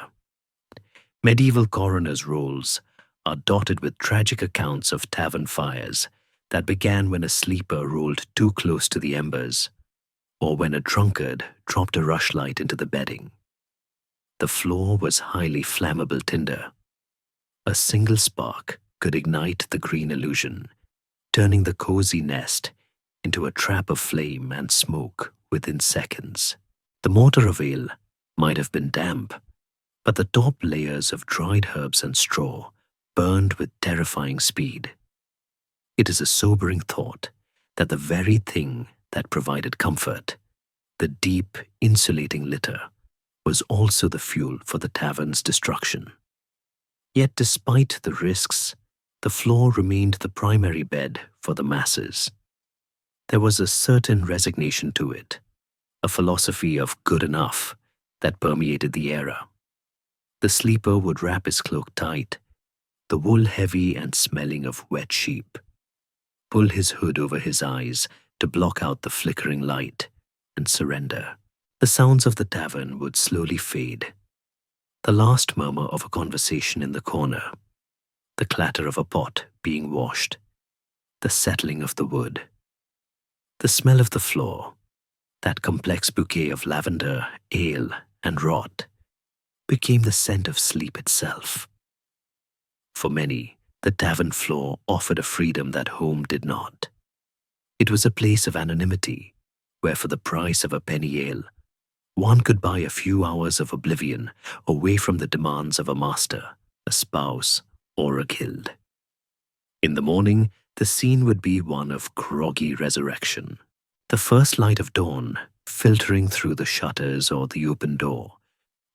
Medieval coroners' rolls are dotted with tragic accounts of tavern fires that began when a sleeper rolled too close to the embers, or when a drunkard dropped a rushlight into the bedding. The floor was highly flammable tinder. A single spark could ignite the green illusion, turning the cozy nest into a trap of flame and smoke within seconds. The mortar of ale might have been damp, but the top layers of dried herbs and straw burned with terrifying speed. It is a sobering thought that the very thing that provided comfort, the deep, insulating litter, was also the fuel for the tavern's destruction. Yet despite the risks, the floor remained the primary bed for the masses. There was a certain resignation to it, a philosophy of good enough that permeated the era. The sleeper would wrap his cloak tight, the wool heavy and smelling of wet sheep, pull his hood over his eyes to block out the flickering light, and surrender. The sounds of the tavern would slowly fade. The last murmur of a conversation in the corner, the clatter of a pot being washed, the settling of the wood, the smell of the floor, that complex bouquet of lavender, ale, and rot, became the scent of sleep itself. For many, the tavern floor offered a freedom that home did not. It was a place of anonymity, where for the price of a penny ale, one could buy a few hours of oblivion away from the demands of a master, a spouse, or a guild. In the morning, the scene would be one of groggy resurrection. The first light of dawn, filtering through the shutters or the open door,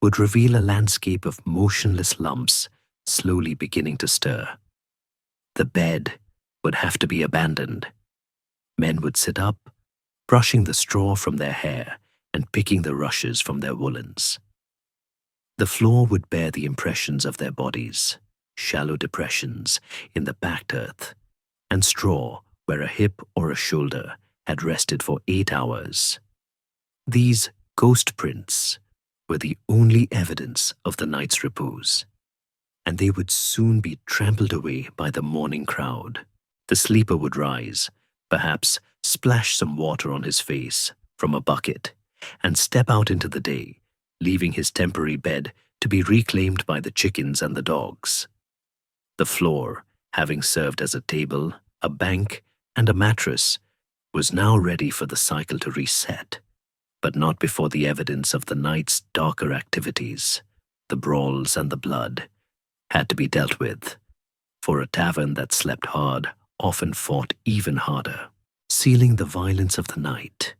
would reveal a landscape of motionless lumps slowly beginning to stir. The bed would have to be abandoned. Men would sit up, brushing the straw from their hair and picking the rushes from their woolens. The floor would bear the impressions of their bodies, shallow depressions in the packed earth, and straw where a hip or a shoulder had rested for 8 hours. These ghost prints were the only evidence of the night's repose, and they would soon be trampled away by the morning crowd. The sleeper would rise, perhaps splash some water on his face from a bucket, and step out into the day, leaving his temporary bed to be reclaimed by the chickens and the dogs. The floor, having served as a table, a bank, and a mattress, was now ready for the cycle to reset, but not before the evidence of the night's darker activities, the brawls and the blood, had to be dealt with, for a tavern that slept hard often fought even harder, sealing the violence of the night.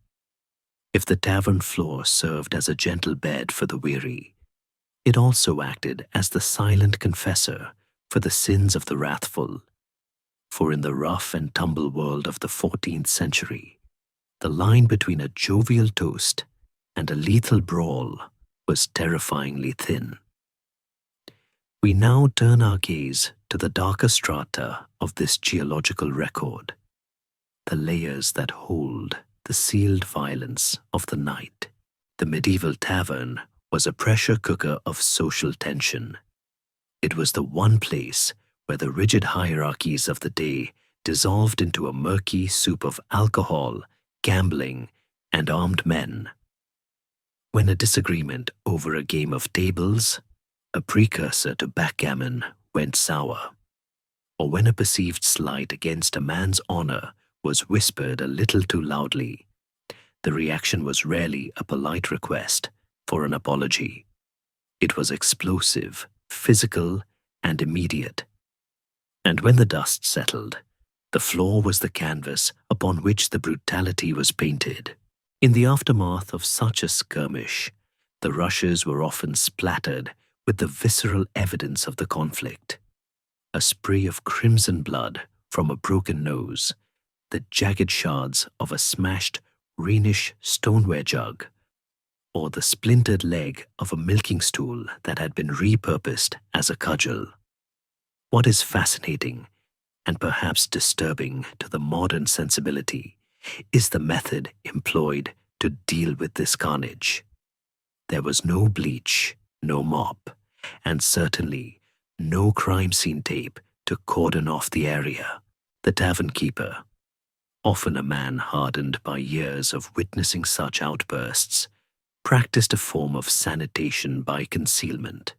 If the tavern floor served as a gentle bed for the weary, it also acted as the silent confessor for the sins of the wrathful. For in the rough and tumble world of the 14th century, the line between a jovial toast and a lethal brawl was terrifyingly thin. We now turn our gaze to the darker strata of this geological record, the layers that hold the sealed violence of the night. The medieval tavern was a pressure cooker of social tension. It was the one place where the rigid hierarchies of the day dissolved into a murky soup of alcohol, gambling, and armed men. When a disagreement over a game of tables, a precursor to backgammon, went sour, or when a perceived slight against a man's honor was whispered a little too loudly, the reaction was rarely a polite request for an apology. It was explosive, physical, and immediate. And when the dust settled, the floor was the canvas upon which the brutality was painted. In the aftermath of such a skirmish, the rushes were often splattered with the visceral evidence of the conflict. a spray of crimson blood from a broken nose, the jagged shards of a smashed, greenish stoneware jug, or the splintered leg of a milking stool that had been repurposed as a cudgel. What is fascinating, and perhaps disturbing to the modern sensibility, is the method employed to deal with this carnage. There was no bleach, no mop, and certainly no crime scene tape to cordon off the area. The tavern keeper, often a man hardened by years of witnessing such outbursts, practiced a form of sanitation by concealment.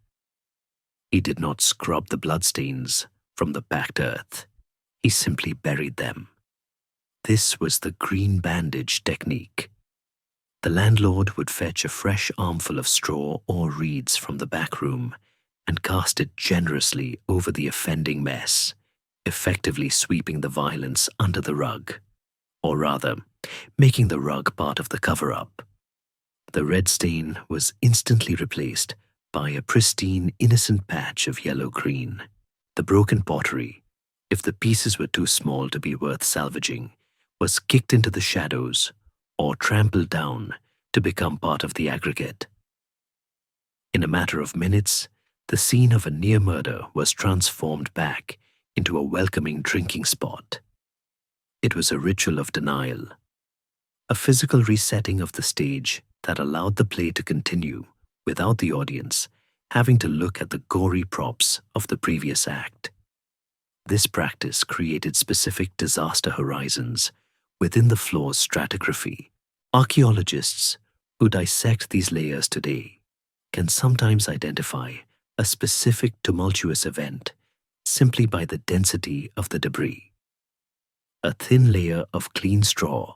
He did not scrub the bloodstains from the packed earth. He simply buried them. This was the green bandage technique. The landlord would fetch a fresh armful of straw or reeds from the back room and cast it generously over the offending mess, effectively sweeping the violence under the rug, or rather, making the rug part of the cover-up. The red stain was instantly replaced by a pristine, innocent patch of yellow-green. The broken pottery, if the pieces were too small to be worth salvaging, was kicked into the shadows or trampled down to become part of the aggregate. In a matter of minutes, the scene of a near murder was transformed back into a welcoming drinking spot. It was a ritual of denial, a physical resetting of the stage that allowed the play to continue without the audience having to look at the gory props of the previous act. This practice created specific disaster horizons within the floor's stratigraphy. Archaeologists who dissect these layers today can sometimes identify a specific tumultuous event simply by the density of the debris. A thin layer of clean straw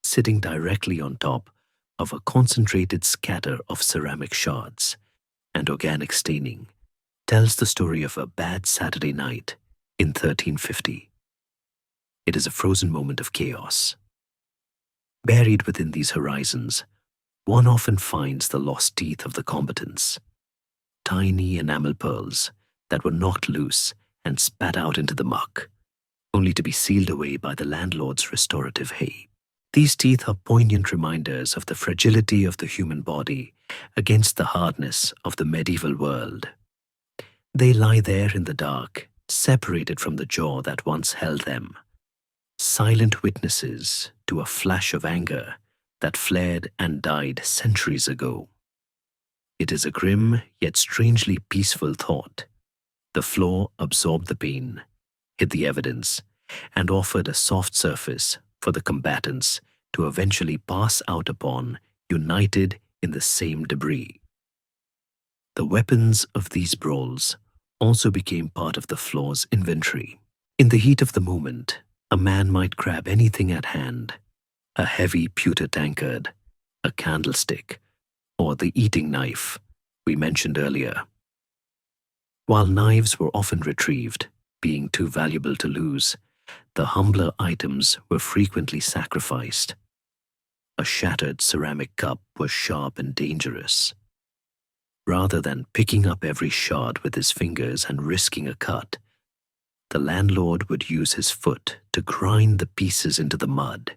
sitting directly on top of a concentrated scatter of ceramic shards and organic staining tells the story of a bad Saturday night in 1350. It is a frozen moment of chaos. Buried within these horizons, one often finds the lost teeth of the combatants, tiny enamel pearls that were knocked loose and spat out into the muck, only to be sealed away by the landlord's restorative hay. These teeth are poignant reminders of the fragility of the human body against the hardness of the medieval world. They lie there in the dark, separated from the jaw that once held them, silent witnesses to a flash of anger that flared and died centuries ago. It is a grim yet strangely peaceful thought. The floor absorbed the pain, hid the evidence, and offered a soft surface for the combatants to eventually pass out upon, united in the same debris. The weapons of these brawls also became part of the floor's inventory. In the heat of the moment, a man might grab anything at hand, a heavy pewter tankard, a candlestick, or the eating knife we mentioned earlier. While knives were often retrieved, being too valuable to lose, the humbler items were frequently sacrificed. A shattered ceramic cup was sharp and dangerous. Rather than picking up every shard with his fingers and risking a cut, the landlord would use his foot to grind the pieces into the mud,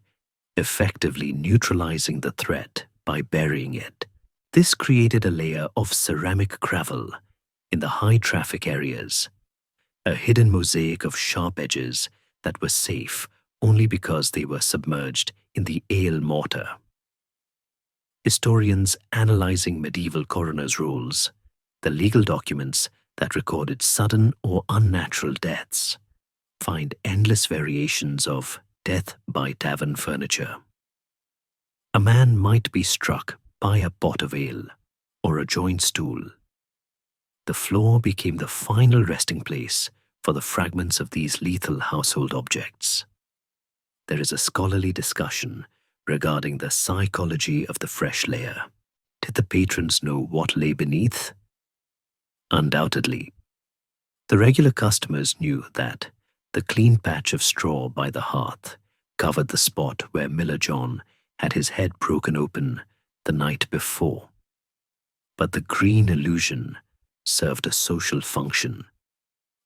effectively neutralizing the threat by burying it. This created a layer of ceramic gravel in the high-traffic areas, a hidden mosaic of sharp edges that were safe only because they were submerged in the ale mortar. Historians analyzing medieval coroners' rolls, the legal documents that recorded sudden or unnatural deaths, find endless variations of death by tavern furniture. A man might be struck by a pot of ale or a joint stool. The floor became the final resting place for the fragments of these lethal household objects. There is a scholarly discussion regarding the psychology of the fresh layer. Did the patrons know what lay beneath? Undoubtedly. The regular customers knew that the clean patch of straw by the hearth covered the spot where Miller John had his head broken open the night before. But the green illusion served a social function.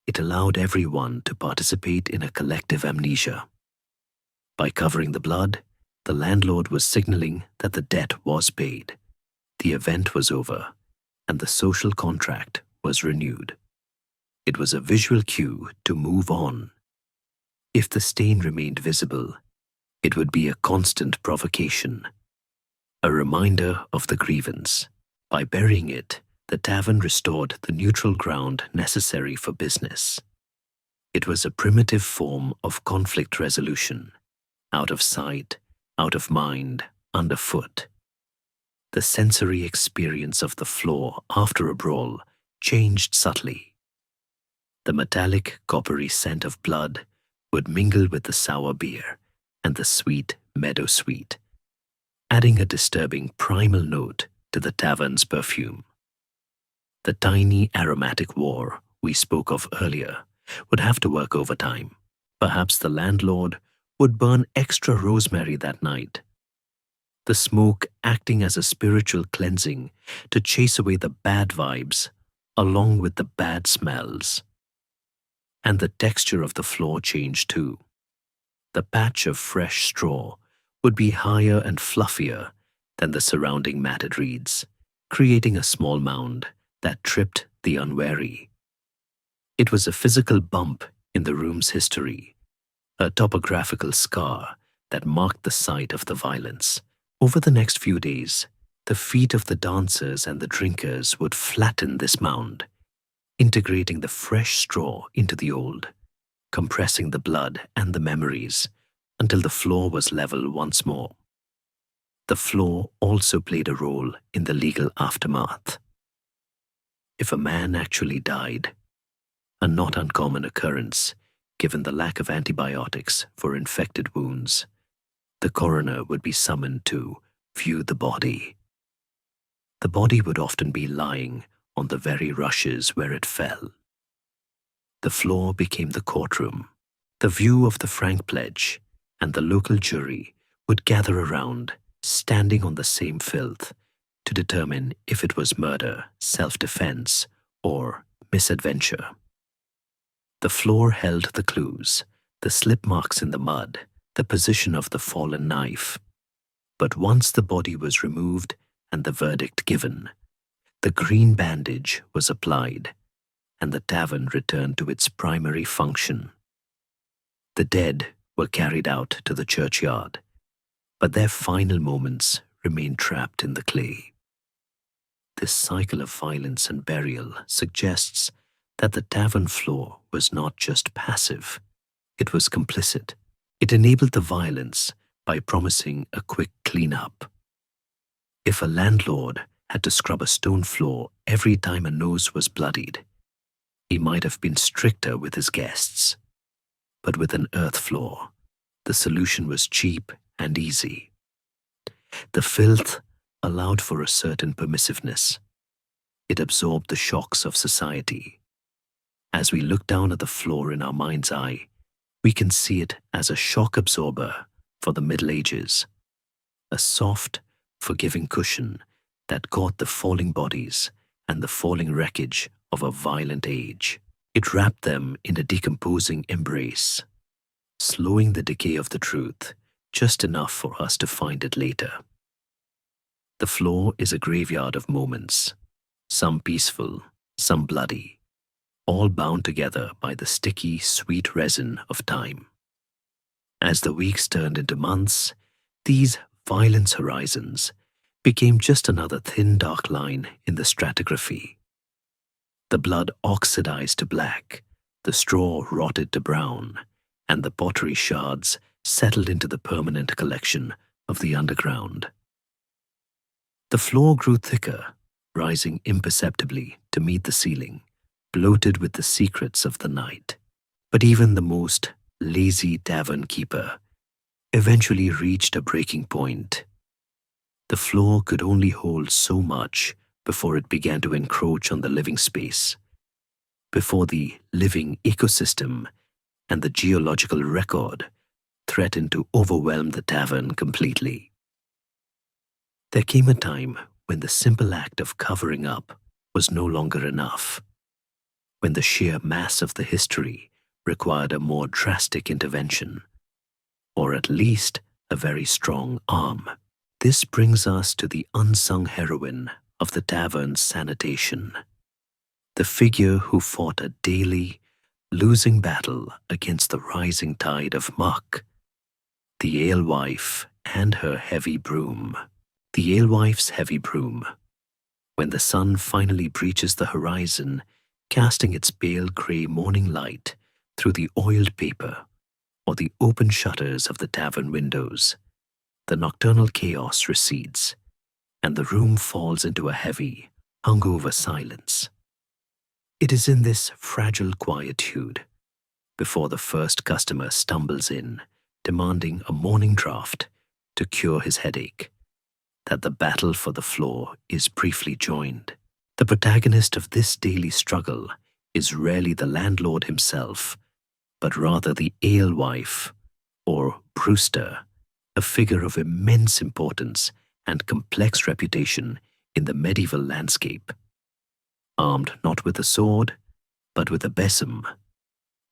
It allowed everyone to participate in a collective amnesia. By covering the blood, the landlord was signaling that the debt was paid, the event was over, and the social contract was renewed. It was a visual cue to move on. If the stain remained visible, it would be a constant provocation, a reminder of the grievance. By burying it, the tavern restored the neutral ground necessary for business. It was a primitive form of conflict resolution, out of sight, out of mind, underfoot. The sensory experience of the floor after a brawl changed subtly. The metallic, coppery scent of blood would mingle with the sour beer and the sweet meadow sweet, adding a disturbing primal note to the tavern's perfume. The tiny aromatic war we spoke of earlier would have to work overtime. Perhaps the landlord would burn extra rosemary that night, the smoke acting as a spiritual cleansing to chase away the bad vibes along with the bad smells. And the texture of the floor changed too. The patch of fresh straw would be higher and fluffier than the surrounding matted reeds, creating a small mound that tripped the unwary. It was a physical bump in the room's history, a topographical scar that marked the site of the violence. Over the next few days, the feet of the dancers and the drinkers would flatten this mound, integrating the fresh straw into the old, compressing the blood and the memories until the floor was level once more. The floor also played a role in the legal aftermath. If a man actually died, a not uncommon occurrence given the lack of antibiotics for infected wounds, the coroner would be summoned to view the body. The body would often be lying on the very rushes where it fell. The floor became the courtroom. The view of the frank pledge and the local jury would gather around, standing on the same filth, to determine if it was murder, self-defense, or misadventure. The floor held the clues, the slip marks in the mud, the position of the fallen knife. But once the body was removed and the verdict given, the green bandage was applied, and the tavern returned to its primary function. The dead were carried out to the churchyard, but their final moments remained trapped in the clay. This cycle of violence and burial suggests that the tavern floor was not just passive, it was complicit. It enabled the violence by promising a quick cleanup. If a landlord had to scrub a stone floor every time a nose was bloodied, he might have been stricter with his guests. But with an earth floor, the solution was cheap and easy. The filth allowed for a certain permissiveness. It absorbed the shocks of society. As we look down at the floor in our mind's eye, we can see it as a shock absorber for the Middle Ages, a soft, forgiving cushion that caught the falling bodies and the falling wreckage of a violent age. It wrapped them in a decomposing embrace, slowing the decay of the truth just enough for us to find it later. The floor is a graveyard of moments, some peaceful, some bloody, all bound together by the sticky, sweet resin of time. As the weeks turned into months, these violence horizons became just another thin, dark line in the stratigraphy. The blood oxidized to black, the straw rotted to brown, and the pottery shards settled into the permanent collection of the underground. The floor grew thicker, rising imperceptibly to meet the ceiling, bloated with the secrets of the night. But even the most lazy tavern keeper eventually reached a breaking point. The floor could only hold so much before it began to encroach on the living space, before the living ecosystem and the geological record threatened to overwhelm the tavern completely. There came a time when the simple act of covering up was no longer enough, when the sheer mass of the history required a more drastic intervention, or at least a very strong arm. This brings us to the unsung heroine of the tavern's sanitation, the figure who fought a daily, losing battle against the rising tide of muck, the alewife and her heavy broom. The alewife's heavy broom. When the sun finally breaches the horizon, casting its pale grey morning light through the oiled paper or the open shutters of the tavern windows, the nocturnal chaos recedes, and the room falls into a heavy, hungover silence. It is in this fragile quietude, before the first customer stumbles in, demanding a morning draught to cure his headache, that the battle for the floor is briefly joined. The protagonist of this daily struggle is rarely the landlord himself, but rather the alewife, or brewster, a figure of immense importance and complex reputation in the medieval landscape. Armed not with a sword, but with a besom,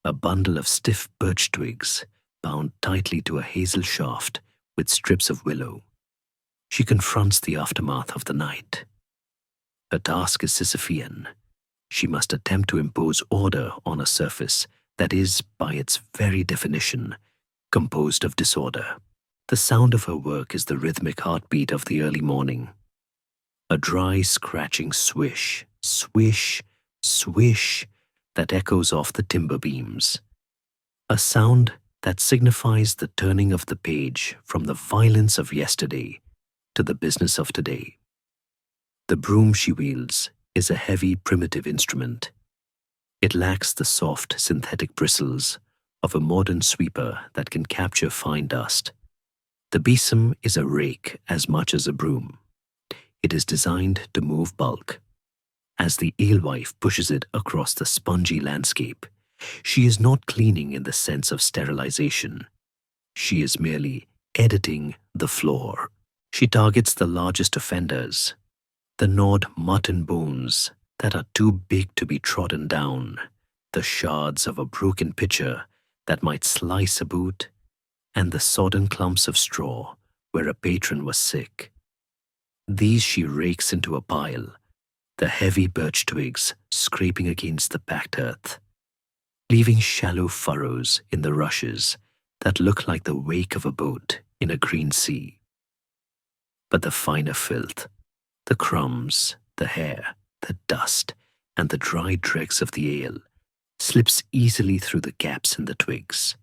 a bundle of stiff birch twigs bound tightly to a hazel shaft with strips of willow, she confronts the aftermath of the night. Her task is Sisyphean. She must attempt to impose order on a surface that is, by its very definition, composed of disorder. The sound of her work is the rhythmic heartbeat of the early morning. A dry, scratching swish, swish, swish that echoes off the timber beams. A sound that signifies the turning of the page from the violence of yesterday to the business of today. The broom she wields is a heavy, primitive instrument. It lacks the soft, synthetic bristles of a modern sweeper that can capture fine dust. The besom is a rake as much as a broom. It is designed to move bulk. As the alewife pushes it across the spongy landscape, she is not cleaning in the sense of sterilization. She is merely editing the floor. She targets the largest offenders, the gnawed mutton bones that are too big to be trodden down, the shards of a broken pitcher that might slice a boot, and the sodden clumps of straw where a patron was sick. These she rakes into a pile, the heavy birch twigs scraping against the packed earth, leaving shallow furrows in the rushes that look like the wake of a boat in a green sea. But the finer filth, the crumbs, the hair, the dust, and the dry dregs of the ale slips easily through the gaps in the twigs,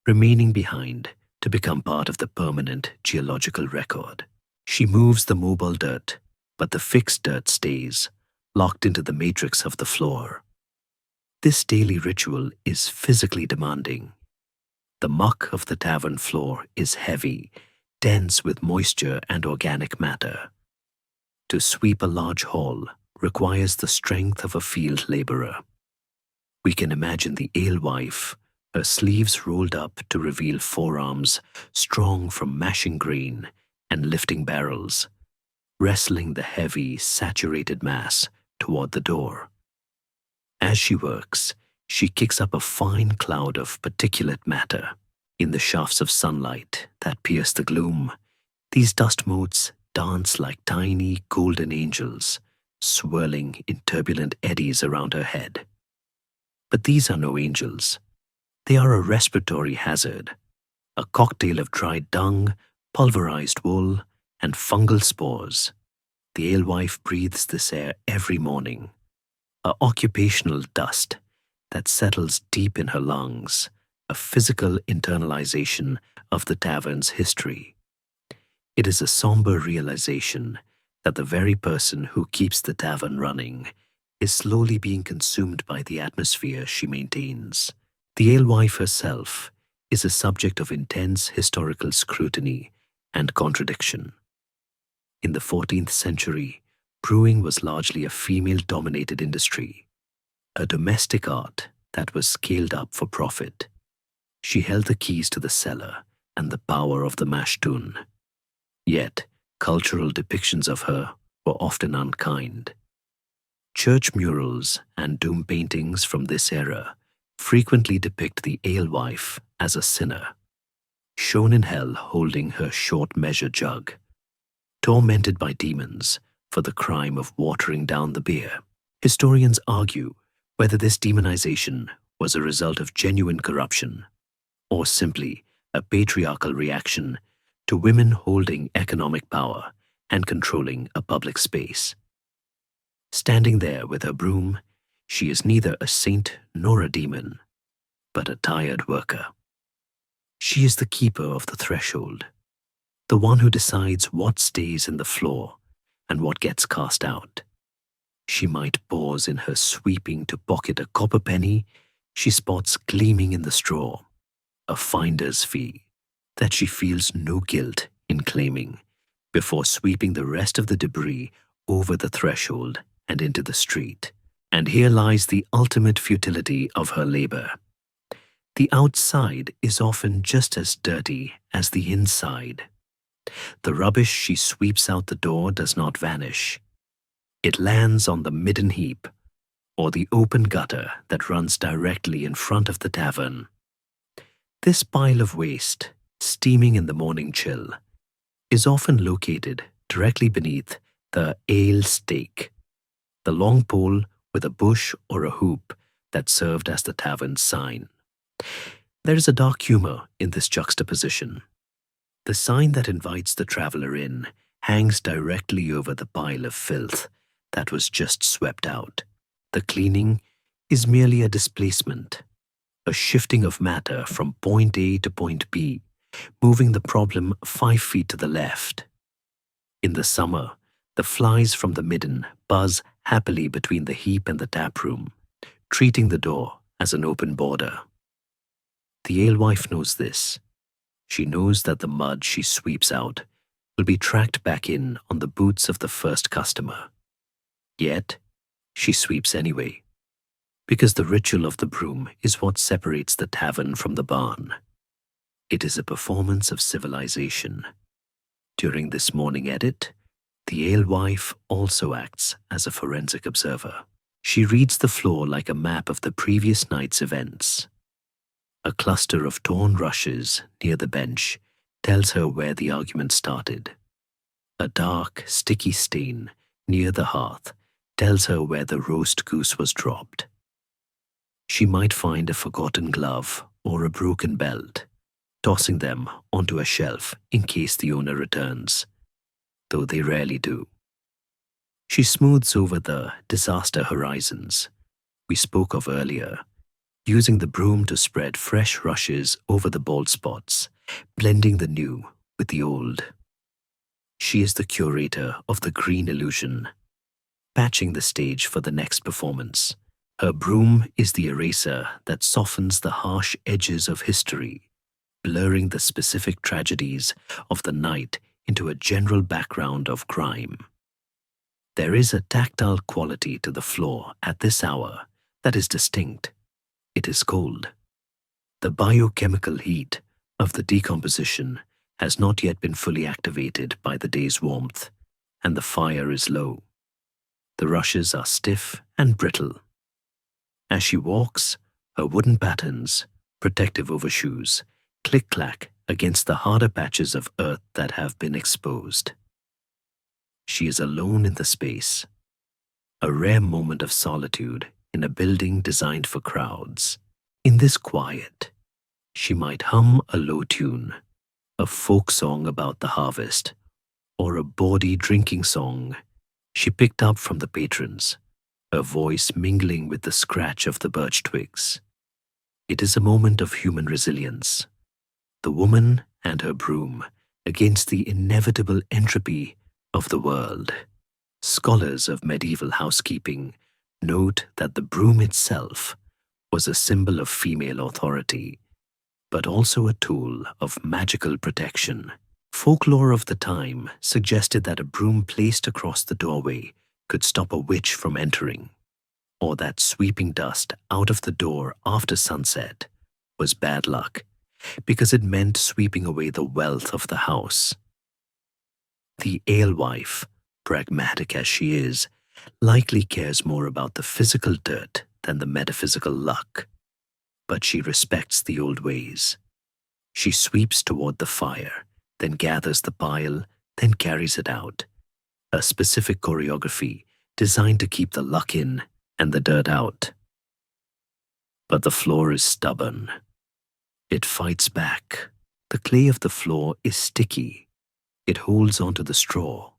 remaining behind to become part of the permanent geological record. She moves the mobile dirt, but the fixed dirt stays, locked into the matrix of the floor. This daily ritual is physically demanding. The muck of the tavern floor is heavy, dense with moisture and organic matter. To sweep a large hall requires the strength of a field laborer. We can imagine the alewife, her sleeves rolled up to reveal forearms strong from mashing grain and lifting barrels, wrestling the heavy, saturated mass toward the door. As she works, she kicks up a fine cloud of particulate matter. In the shafts of sunlight that pierce the gloom, these dust motes dance like tiny golden angels, swirling in turbulent eddies around her head. But these are no angels. They are a respiratory hazard, a cocktail of dried dung, pulverized wool, and fungal spores. The alewife breathes this air every morning, a occupational dust that settles deep in her lungs, a physical internalization of the tavern's history. It is a somber realization that the very person who keeps the tavern running is slowly being consumed by the atmosphere she maintains. The alewife herself is a subject of intense historical scrutiny and contradiction. In the 14th century, brewing was largely a female-dominated industry, a domestic art that was scaled up for profit. She held the keys to the cellar and the power of the mash tun. Yet, cultural depictions of her were often unkind. Church murals and doom paintings from this era frequently depict the alewife as a sinner, shown in hell holding her short measure jug, tormented by demons for the crime of watering down the beer. Historians argue whether this demonization was a result of genuine corruption or simply a patriarchal reaction to women holding economic power and controlling a public space. Standing there with her broom, she is neither a saint nor a demon, but a tired worker. She is the keeper of the threshold, the one who decides what stays in the floor and what gets cast out. She might pause in her sweeping to pocket a copper penny she spots gleaming in the straw, a finder's fee that she feels no guilt in claiming, before sweeping the rest of the debris over the threshold and into the street. And here lies the ultimate futility of her labor. The outside is often just as dirty as the inside. The rubbish she sweeps out the door does not vanish. It lands on the midden heap or the open gutter that runs directly in front of the tavern. This pile of waste, steaming in the morning chill, is often located directly beneath the ale stake, the long pole with a bush or a hoop that served as the tavern's sign. There is a dark humor in this juxtaposition. The sign that invites the traveler in hangs directly over the pile of filth that was just swept out. The cleaning is merely a displacement, a shifting of matter from point A to point B, moving the problem 5 feet to the left. In the summer, the flies from the midden buzz happily between the heap and the tap room, treating the door as an open border. The alewife knows this. She knows that the mud she sweeps out will be tracked back in on the boots of the first customer. Yet, she sweeps anyway, because the ritual of the broom is what separates the tavern from the barn. It is a performance of civilization. During this morning edit, the alewife also acts as a forensic observer. She reads the floor like a map of the previous night's events. A cluster of torn rushes near the bench tells her where the argument started. A dark, sticky stain near the hearth tells her where the roast goose was dropped. She might find a forgotten glove or a broken belt, tossing them onto a shelf in case the owner returns, though they rarely do. She smooths over the disaster horizons we spoke of earlier, using the broom to spread fresh rushes over the bald spots, blending the new with the old. She is the curator of the green illusion, patching the stage for the next performance. Her broom is the eraser that softens the harsh edges of history, blurring the specific tragedies of the night into a general background of crime. There is a tactile quality to the floor at this hour that is distinct. It is cold. The biochemical heat of the decomposition has not yet been fully activated by the day's warmth, and the fire is low. The rushes are stiff and brittle. As she walks, her wooden pattens, protective overshoes, click-clack against the harder patches of earth that have been exposed. She is alone in the space, a rare moment of solitude in a building designed for crowds. In this quiet, she might hum a low tune, a folk song about the harvest, or a bawdy drinking song she picked up from the patrons, her voice mingling with the scratch of the birch twigs. It is a moment of human resilience, the woman and her broom against the inevitable entropy of the world. Scholars of medieval housekeeping note that the broom itself was a symbol of female authority, but also a tool of magical protection. Folklore of the time suggested that a broom placed across the doorway could stop a witch from entering, or that sweeping dust out of the door after sunset was bad luck because it meant sweeping away the wealth of the house. The alewife, pragmatic as she is, likely cares more about the physical dirt than the metaphysical luck. But she respects the old ways. She sweeps toward the fire, then gathers the pile, then carries it out. A specific choreography designed to keep the luck in and the dirt out. But the floor is stubborn. It fights back. The clay of the floor is sticky. It holds onto the straw.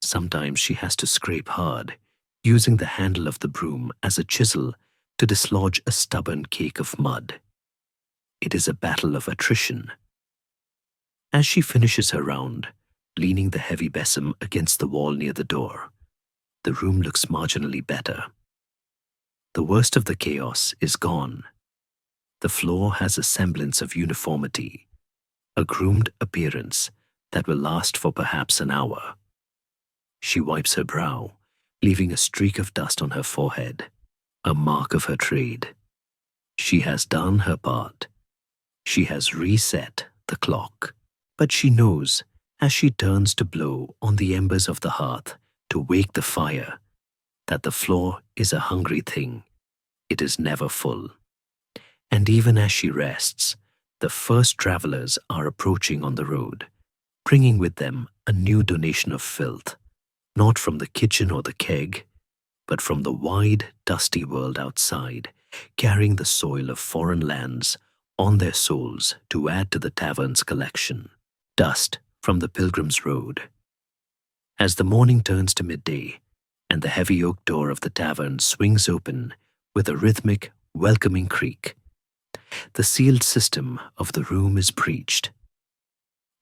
Sometimes she has to scrape hard, using the handle of the broom as a chisel to dislodge a stubborn cake of mud. It is a battle of attrition. As she finishes her round, leaning the heavy besom against the wall near the door, the room looks marginally better. The worst of the chaos is gone. The floor has a semblance of uniformity, a groomed appearance that will last for perhaps an hour. She wipes her brow, leaving a streak of dust on her forehead, a mark of her trade. She has done her part. She has reset the clock. But she knows, as she turns to blow on the embers of the hearth to wake the fire, that the floor is a hungry thing. It is never full. And even as she rests, the first travelers are approaching on the road, bringing with them a new donation of filth, not from the kitchen or the keg, but from the wide, dusty world outside, carrying the soil of foreign lands on their souls to add to the tavern's collection. Dust from the pilgrim's road. As the morning turns to midday, and the heavy oak door of the tavern swings open with a rhythmic, welcoming creak, the sealed system of the room is breached.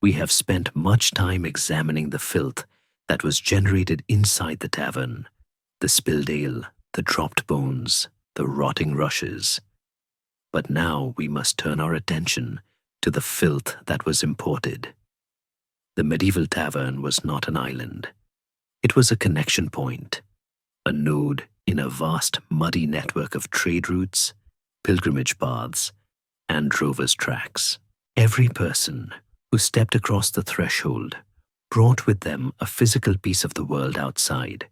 We have spent much time examining the filth that was generated inside the tavern, the spilled ale, the dropped bones, the rotting rushes. But now we must turn our attention to the filth that was imported. The medieval tavern was not an island. It was a connection point, a node in a vast muddy network of trade routes, pilgrimage paths, and drovers' tracks. Every person who stepped across the threshold brought with them a physical piece of the world outside,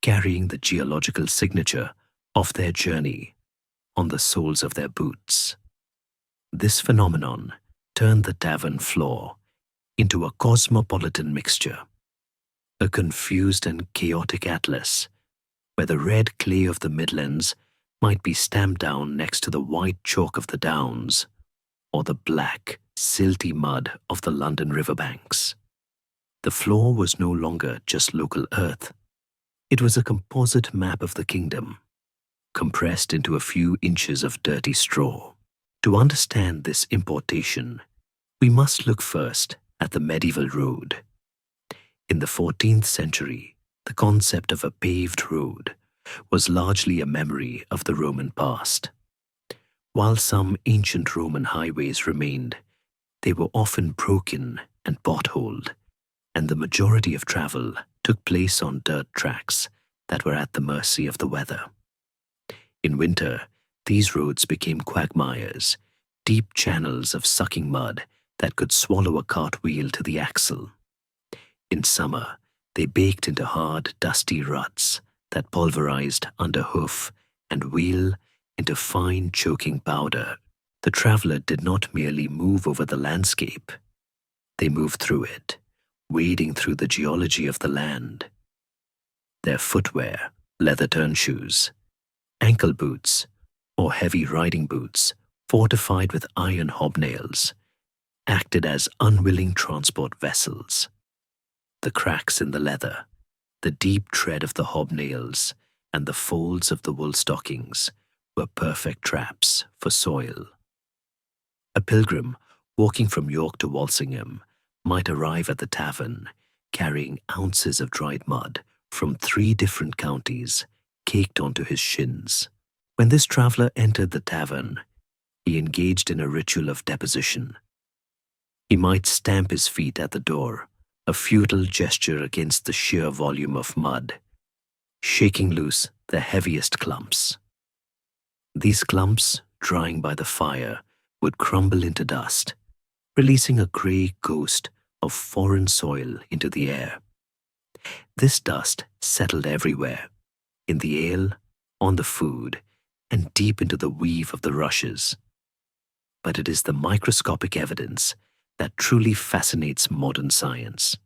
carrying the geological signature of their journey on the soles of their boots. This phenomenon turned the tavern floor into a cosmopolitan mixture, a confused and chaotic atlas, where the red clay of the Midlands might be stamped down next to the white chalk of the Downs, or the black, silty mud of the London riverbanks. The floor was no longer just local earth. It was a composite map of the kingdom, compressed into a few inches of dirty straw. To understand this importation, we must look first at the medieval road. In the 14th century, the concept of a paved road was largely a memory of the Roman past. While some ancient Roman highways remained, they were often broken and potholed, and the majority of travel took place on dirt tracks that were at the mercy of the weather. In winter, these roads became quagmires, deep channels of sucking mud that could swallow a cartwheel to the axle. In summer, they baked into hard, dusty ruts that pulverized under hoof and wheel into fine, choking powder. The traveler did not merely move over the landscape. They moved through it, wading through the geology of the land. Their footwear, leather turnshoes, ankle boots, or heavy riding boots fortified with iron hobnails, acted as unwilling transport vessels. The cracks in the leather, the deep tread of the hobnails, and the folds of the wool stockings were perfect traps for soil. A pilgrim walking from York to Walsingham might arrive at the tavern carrying ounces of dried mud from 3 different counties caked onto his shins. When this traveler entered the tavern, he engaged in a ritual of deposition. He might stamp his feet at the door, a futile gesture against the sheer volume of mud, shaking loose the heaviest clumps. These clumps, drying by the fire, would crumble into dust, releasing a grey ghost of foreign soil into the air. This dust settled everywhere, in the ale, on the food, and deep into the weave of the rushes. But it is the microscopic evidence that truly fascinates modern science.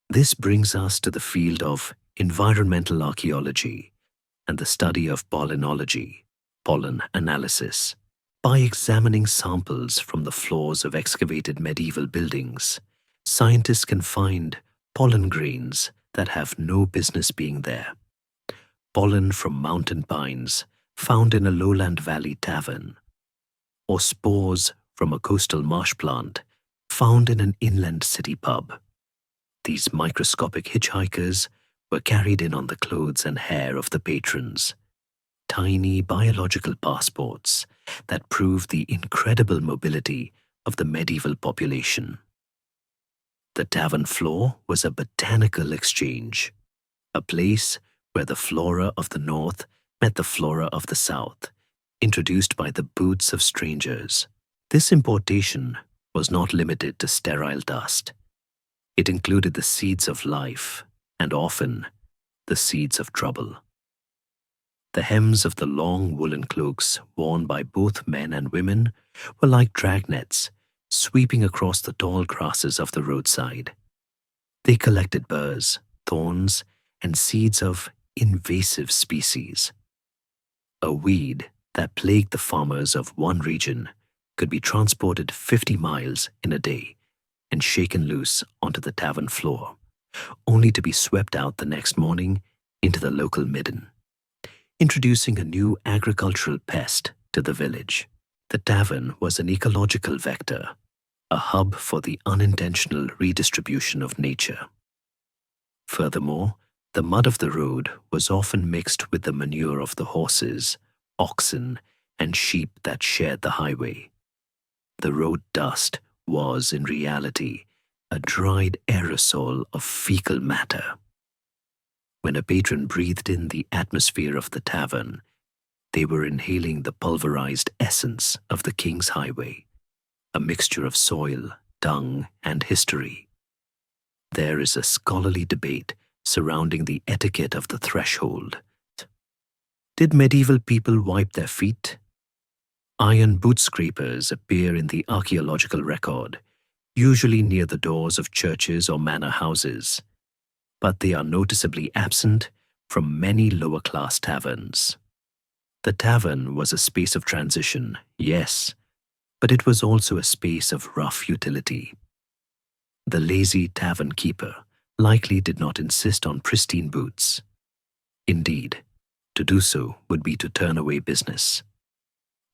This brings us to the field of environmental archaeology and the study of pollenology, pollen analysis. By examining samples from the floors of excavated medieval buildings, scientists can find pollen grains that have no business being there. Pollen from mountain pines found in a lowland valley tavern, or spores from a coastal marsh plant found in an inland city pub. These microscopic hitchhikers were carried in on the clothes and hair of the patrons, tiny biological passports that prove the incredible mobility of the medieval population. The tavern floor was a botanical exchange, a place where the flora of the north met the flora of the south, introduced by the boots of strangers. This importation was not limited to sterile dust. It included the seeds of life, and often the seeds of trouble. The hems of the long woolen cloaks worn by both men and women were like dragnets sweeping across the tall grasses of the roadside. They collected burrs, thorns, and seeds of invasive species. A weed that plagued the farmers of one region could be transported 50 miles in a day and shaken loose onto the tavern floor, only to be swept out the next morning into the local midden, introducing a new agricultural pest to the village. The tavern was an ecological vector, a hub for the unintentional redistribution of nature. Furthermore, the mud of the road was often mixed with the manure of the horses, oxen, and sheep that shared the highway. The road dust was, in reality, a dried aerosol of fecal matter. When a patron breathed in the atmosphere of the tavern, they were inhaling the pulverized essence of the king's highway, a mixture of soil, dung, and history. There is a scholarly debate surrounding the etiquette of the threshold. Did medieval people wipe their feet? Iron boot scrapers appear in the archaeological record, usually near the doors of churches or manor houses, but they are noticeably absent from many lower-class taverns. The tavern was a space of transition, yes, but it was also a space of rough utility. The lazy tavern keeper likely did not insist on pristine boots. Indeed, to do so would be to turn away business.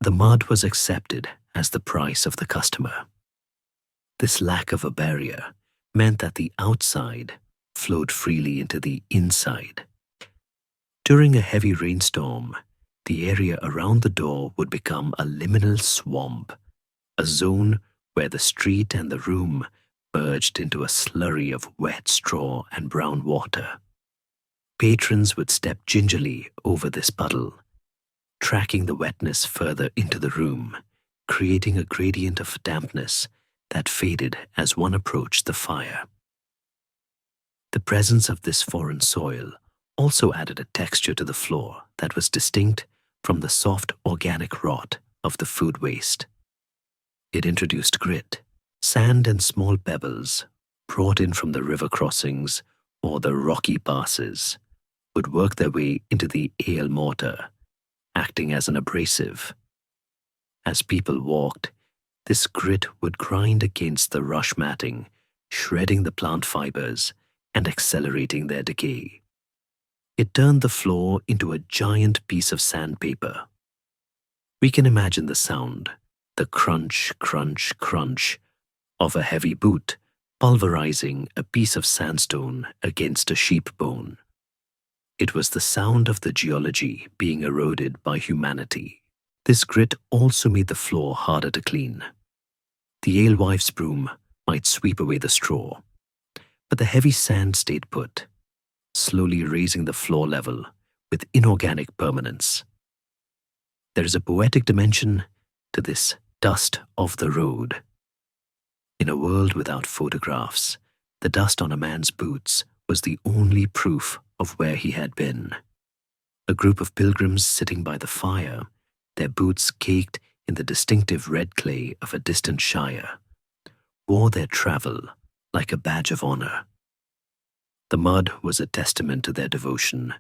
The mud was accepted as the price of the customer. This lack of a barrier meant that the outside flowed freely into the inside. During a heavy rainstorm, the area around the door would become a liminal swamp, a zone where the street and the room merged into a slurry of wet straw and brown water. Patrons would step gingerly over this puddle, tracking the wetness further into the room, creating a gradient of dampness that faded as one approached the fire. The presence of this foreign soil also added a texture to the floor that was distinct from the soft organic rot of the food waste. It introduced grit, sand and small pebbles brought in from the river crossings or the rocky passes would work their way into the ale mortar, acting as an abrasive. As people walked, this grit would grind against the rush matting, shredding the plant fibers and accelerating their decay. It turned the floor into a giant piece of sandpaper. We can imagine the sound, the crunch, crunch, crunch of a heavy boot pulverizing a piece of sandstone against a sheep bone. It was the sound of the geology being eroded by humanity. This grit also made the floor harder to clean. The alewife's broom might sweep away the straw, but the heavy sand stayed put, slowly raising the floor level with inorganic permanence. There is a poetic dimension to this dust of the road. In a world without photographs, the dust on a man's boots was the only proof of where he had been. A group of pilgrims sitting by the fire, their boots caked in the distinctive red clay of a distant shire, wore their travel like a badge of honor. The mud was a testament to their devotion,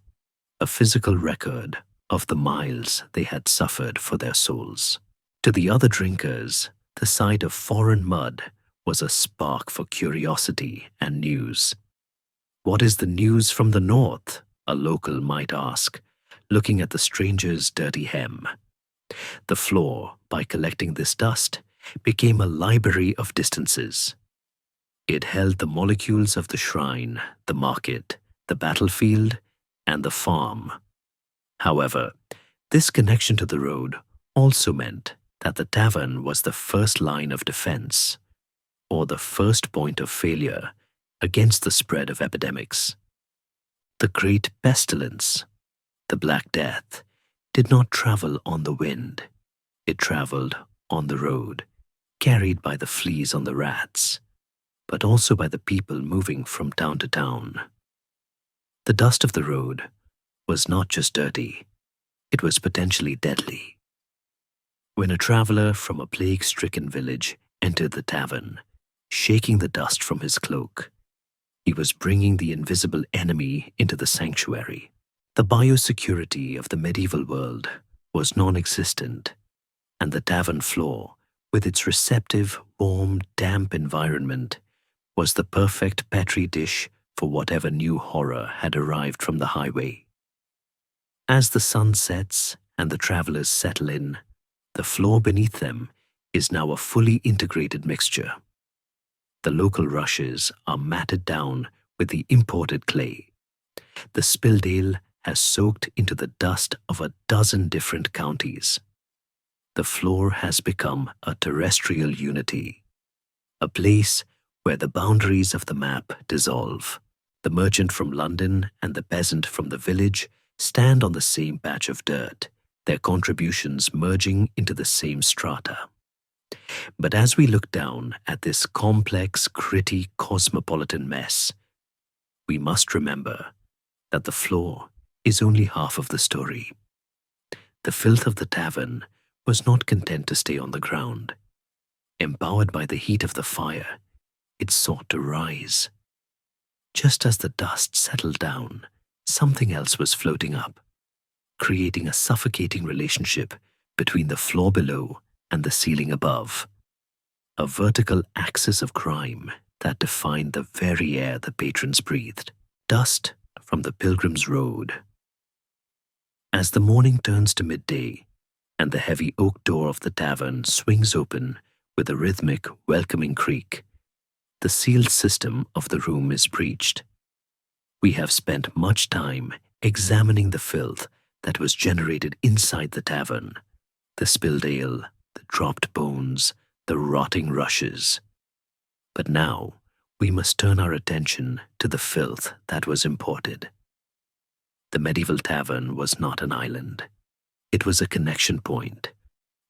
a physical record of the miles they had suffered for their souls. To the other drinkers, the sight of foreign mud was a spark for curiosity and news. "What is the news from the north?" a local might ask, looking at the stranger's dirty hem. The floor, by collecting this dust, became a library of distances. It held the molecules of the shrine, the market, the battlefield, and the farm. However, this connection to the road also meant that the tavern was the first line of defense, or the first point of failure against the spread of epidemics. The great pestilence, the Black Death, did not travel on the wind. It traveled on the road, carried by the fleas on the rats, but also by the people moving from town to town. The dust of the road was not just dirty, it was potentially deadly. When a traveler from a plague-stricken village entered the tavern, shaking the dust from his cloak, he was bringing the invisible enemy into the sanctuary. The biosecurity of the medieval world was non-existent, and the tavern floor, with its receptive, warm, damp environment, was the perfect petri dish for whatever new horror had arrived from the highway. As the sun sets and the travelers settle in, the floor beneath them is now a fully integrated mixture. The local rushes are matted down with the imported clay. The spilled ale has soaked into the dust of a dozen different counties. The floor has become a terrestrial unity, a place where the boundaries of the map dissolve. The merchant from London and the peasant from the village stand on the same patch of dirt, their contributions merging into the same strata. But as we look down at this complex, gritty, cosmopolitan mess, we must remember that the floor is only half of the story. The filth of the tavern was not content to stay on the ground. Empowered by the heat of the fire, it sought to rise. Just as the dust settled down, something else was floating up, creating a suffocating relationship between the floor below and the ceiling above, a vertical axis of crime that defined the very air the patrons breathed, dust from the pilgrim's road. As the morning turns to midday, and the heavy oak door of the tavern swings open with a rhythmic, welcoming creak, the sealed system of the room is breached. We have spent much time examining the filth that was generated inside the tavern, the spilled ale, the dropped bones, the rotting rushes. But now we must turn our attention to the filth that was imported. The medieval tavern was not an island. It was a connection point,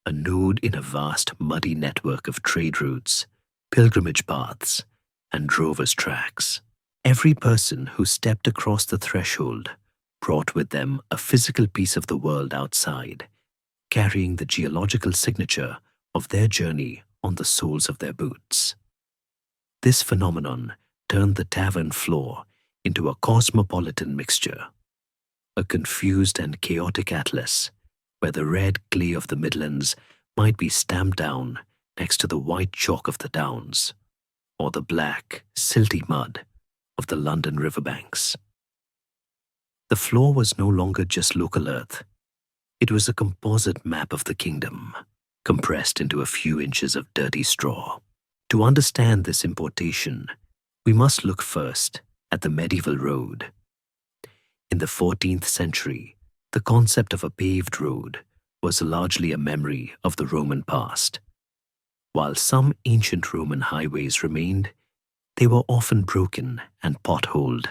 a node in a vast muddy network of trade routes, pilgrimage paths, and drovers' tracks. Every person who stepped across the threshold brought with them a physical piece of the world outside, carrying the geological signature of their journey on the soles of their boots. This phenomenon turned the tavern floor into a cosmopolitan mixture, a confused and chaotic atlas where the red clay of the Midlands might be stamped down next to the white chalk of the Downs, or the black, silty mud of the London riverbanks. The floor was no longer just local earth. It was a composite map of the kingdom, compressed into a few inches of dirty straw. To understand this importation, we must look first at the medieval road. In the 14th century, the concept of a paved road was largely a memory of the Roman past. While some ancient Roman highways remained, they were often broken and potholed,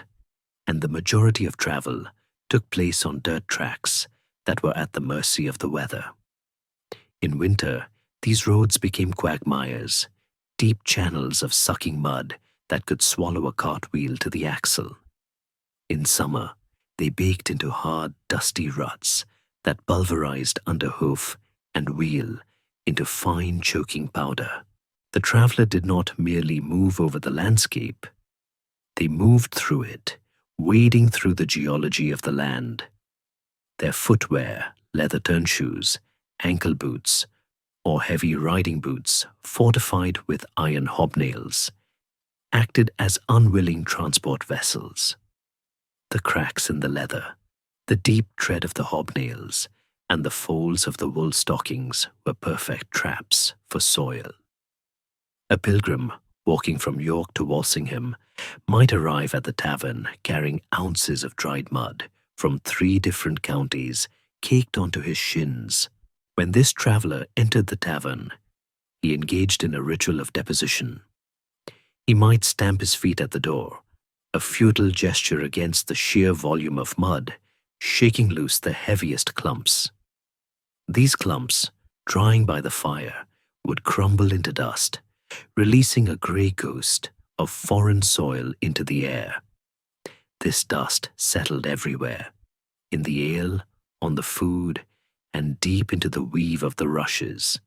and the majority of travel took place on dirt tracks that were at the mercy of the weather. In winter, these roads became quagmires, deep channels of sucking mud that could swallow a cartwheel to the axle. In summer, They baked into hard, dusty ruts that pulverized under hoof and wheel into fine choking powder. The traveler did not merely move over the landscape. They moved through it, wading through the geology of the land. Their footwear, leather turnshoes, ankle boots, or heavy riding boots fortified with iron hobnails, acted as unwilling transport vessels. The cracks in the leather, the deep tread of the hobnails, and the folds of the wool stockings were perfect traps for soil. A pilgrim walking from York to Walsingham might arrive at the tavern carrying ounces of dried mud from 3 different counties caked onto his shins. When this traveler entered the tavern, he engaged in a ritual of deposition. He might stamp his feet at the door, a futile gesture against the sheer volume of mud, shaking loose the heaviest clumps. These clumps, drying by the fire, would crumble into dust, releasing a grey ghost of foreign soil into the air. This dust settled everywhere, in the ale, on the food, and deep into the weave of the rushes.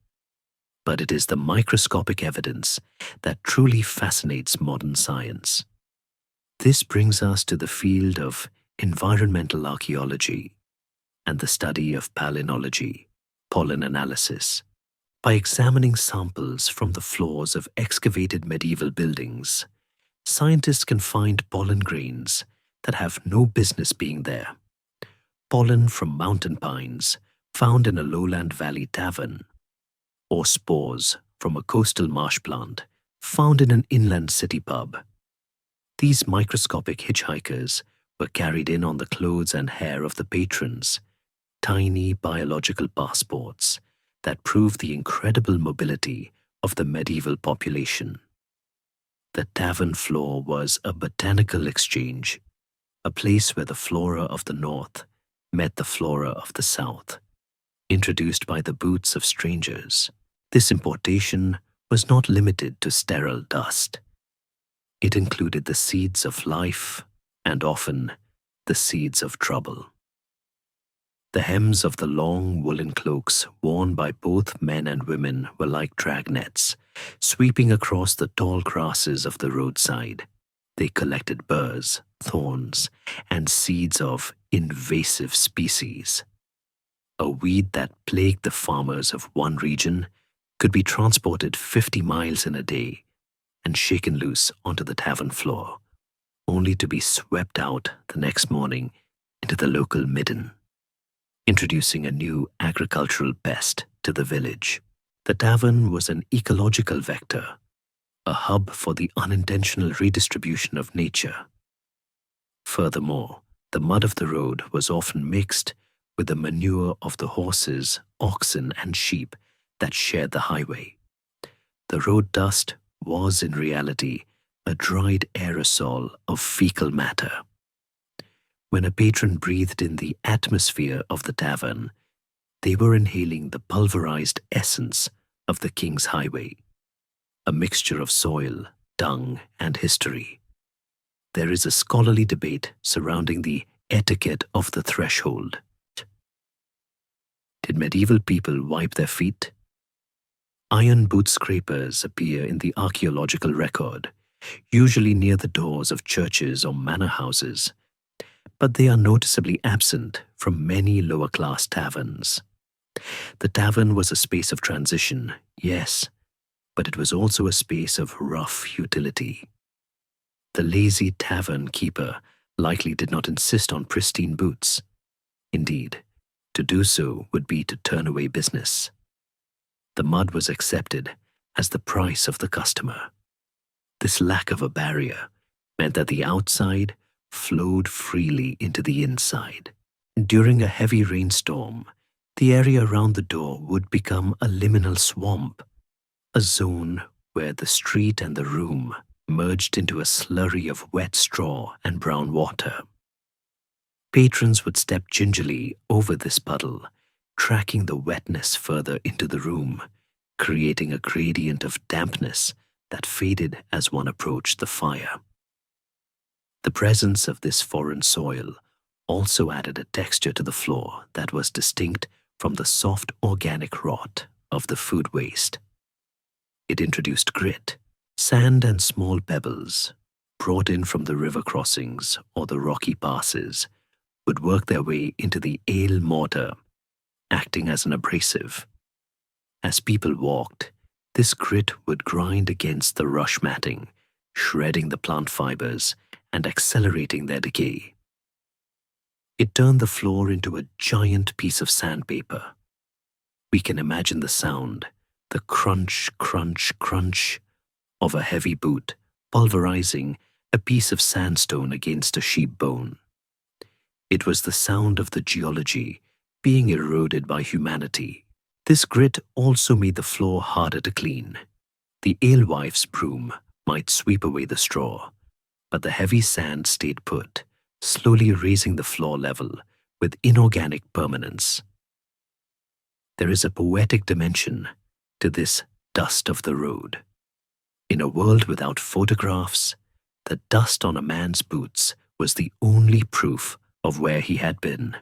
But it is the microscopic evidence that truly fascinates modern science. This brings us to the field of environmental archaeology and the study of palynology, pollen analysis. By examining samples from the floors of excavated medieval buildings, scientists can find pollen grains that have no business being there. Pollen from mountain pines found in a lowland valley tavern, or spores from a coastal marsh plant found in an inland city pub. These microscopic hitchhikers were carried in on the clothes and hair of the patrons, tiny biological passports that prove the incredible mobility of the medieval population. The tavern floor was a botanical exchange, a place where the flora of the north met the flora of the south, introduced by the boots of strangers. This importation was not limited to sterile dust. It included the seeds of life and often the seeds of trouble. The hems of the long woolen cloaks worn by both men and women were like dragnets, sweeping across the tall grasses of the roadside. They collected burrs, thorns, and seeds of invasive species. A weed that plagued the farmers of one region could be transported 50 miles in a day and shaken loose onto the tavern floor, only to be swept out the next morning into the local midden, introducing a new agricultural pest to the village. The tavern was an ecological vector, a hub for the unintentional redistribution of nature. Furthermore, the mud of the road was often mixed with the manure of the horses, oxen, and sheep that shared the highway. The road dust was in reality a dried aerosol of fecal matter. When a patron breathed in the atmosphere of the tavern, they were inhaling the pulverized essence of the king's highway, a mixture of soil, dung, and history. There is a scholarly debate surrounding the etiquette of the threshold. Did medieval people wipe their feet? Iron boot scrapers appear in the archaeological record, usually near the doors of churches or manor houses, but they are noticeably absent from many lower-class taverns. The tavern was a space of transition, yes, but it was also a space of rough utility. The lazy tavern keeper likely did not insist on pristine boots. Indeed, to do so would be to turn away business. The mud was accepted as the price of the customer. This lack of a barrier meant that the outside flowed freely into the inside. During a heavy rainstorm, the area around the door would become a liminal swamp, a zone where the street and the room merged into a slurry of wet straw and brown water. Patrons would step gingerly over this puddle, tracking the wetness further into the room, creating a gradient of dampness that faded as one approached the fire. The presence of this foreign soil also added a texture to the floor that was distinct from the soft organic rot of the food waste. It introduced grit. Sand and small pebbles, brought in from the river crossings or the rocky passes, would work their way into the ale mortar, acting as an abrasive. As people walked, this grit would grind against the rush matting, shredding the plant fibers and accelerating their decay. It turned the floor into a giant piece of sandpaper. We can imagine the sound, the crunch, crunch, crunch of a heavy boot pulverizing a piece of sandstone against a sheep bone. It was the sound of the geology being eroded by humanity. This grit also made the floor harder to clean. The alewife's broom might sweep away the straw, but the heavy sand stayed put, slowly raising the floor level with inorganic permanence. There is a poetic dimension to this dust of the road. In a world without photographs, the dust on a man's boots was the only proof of where he had been.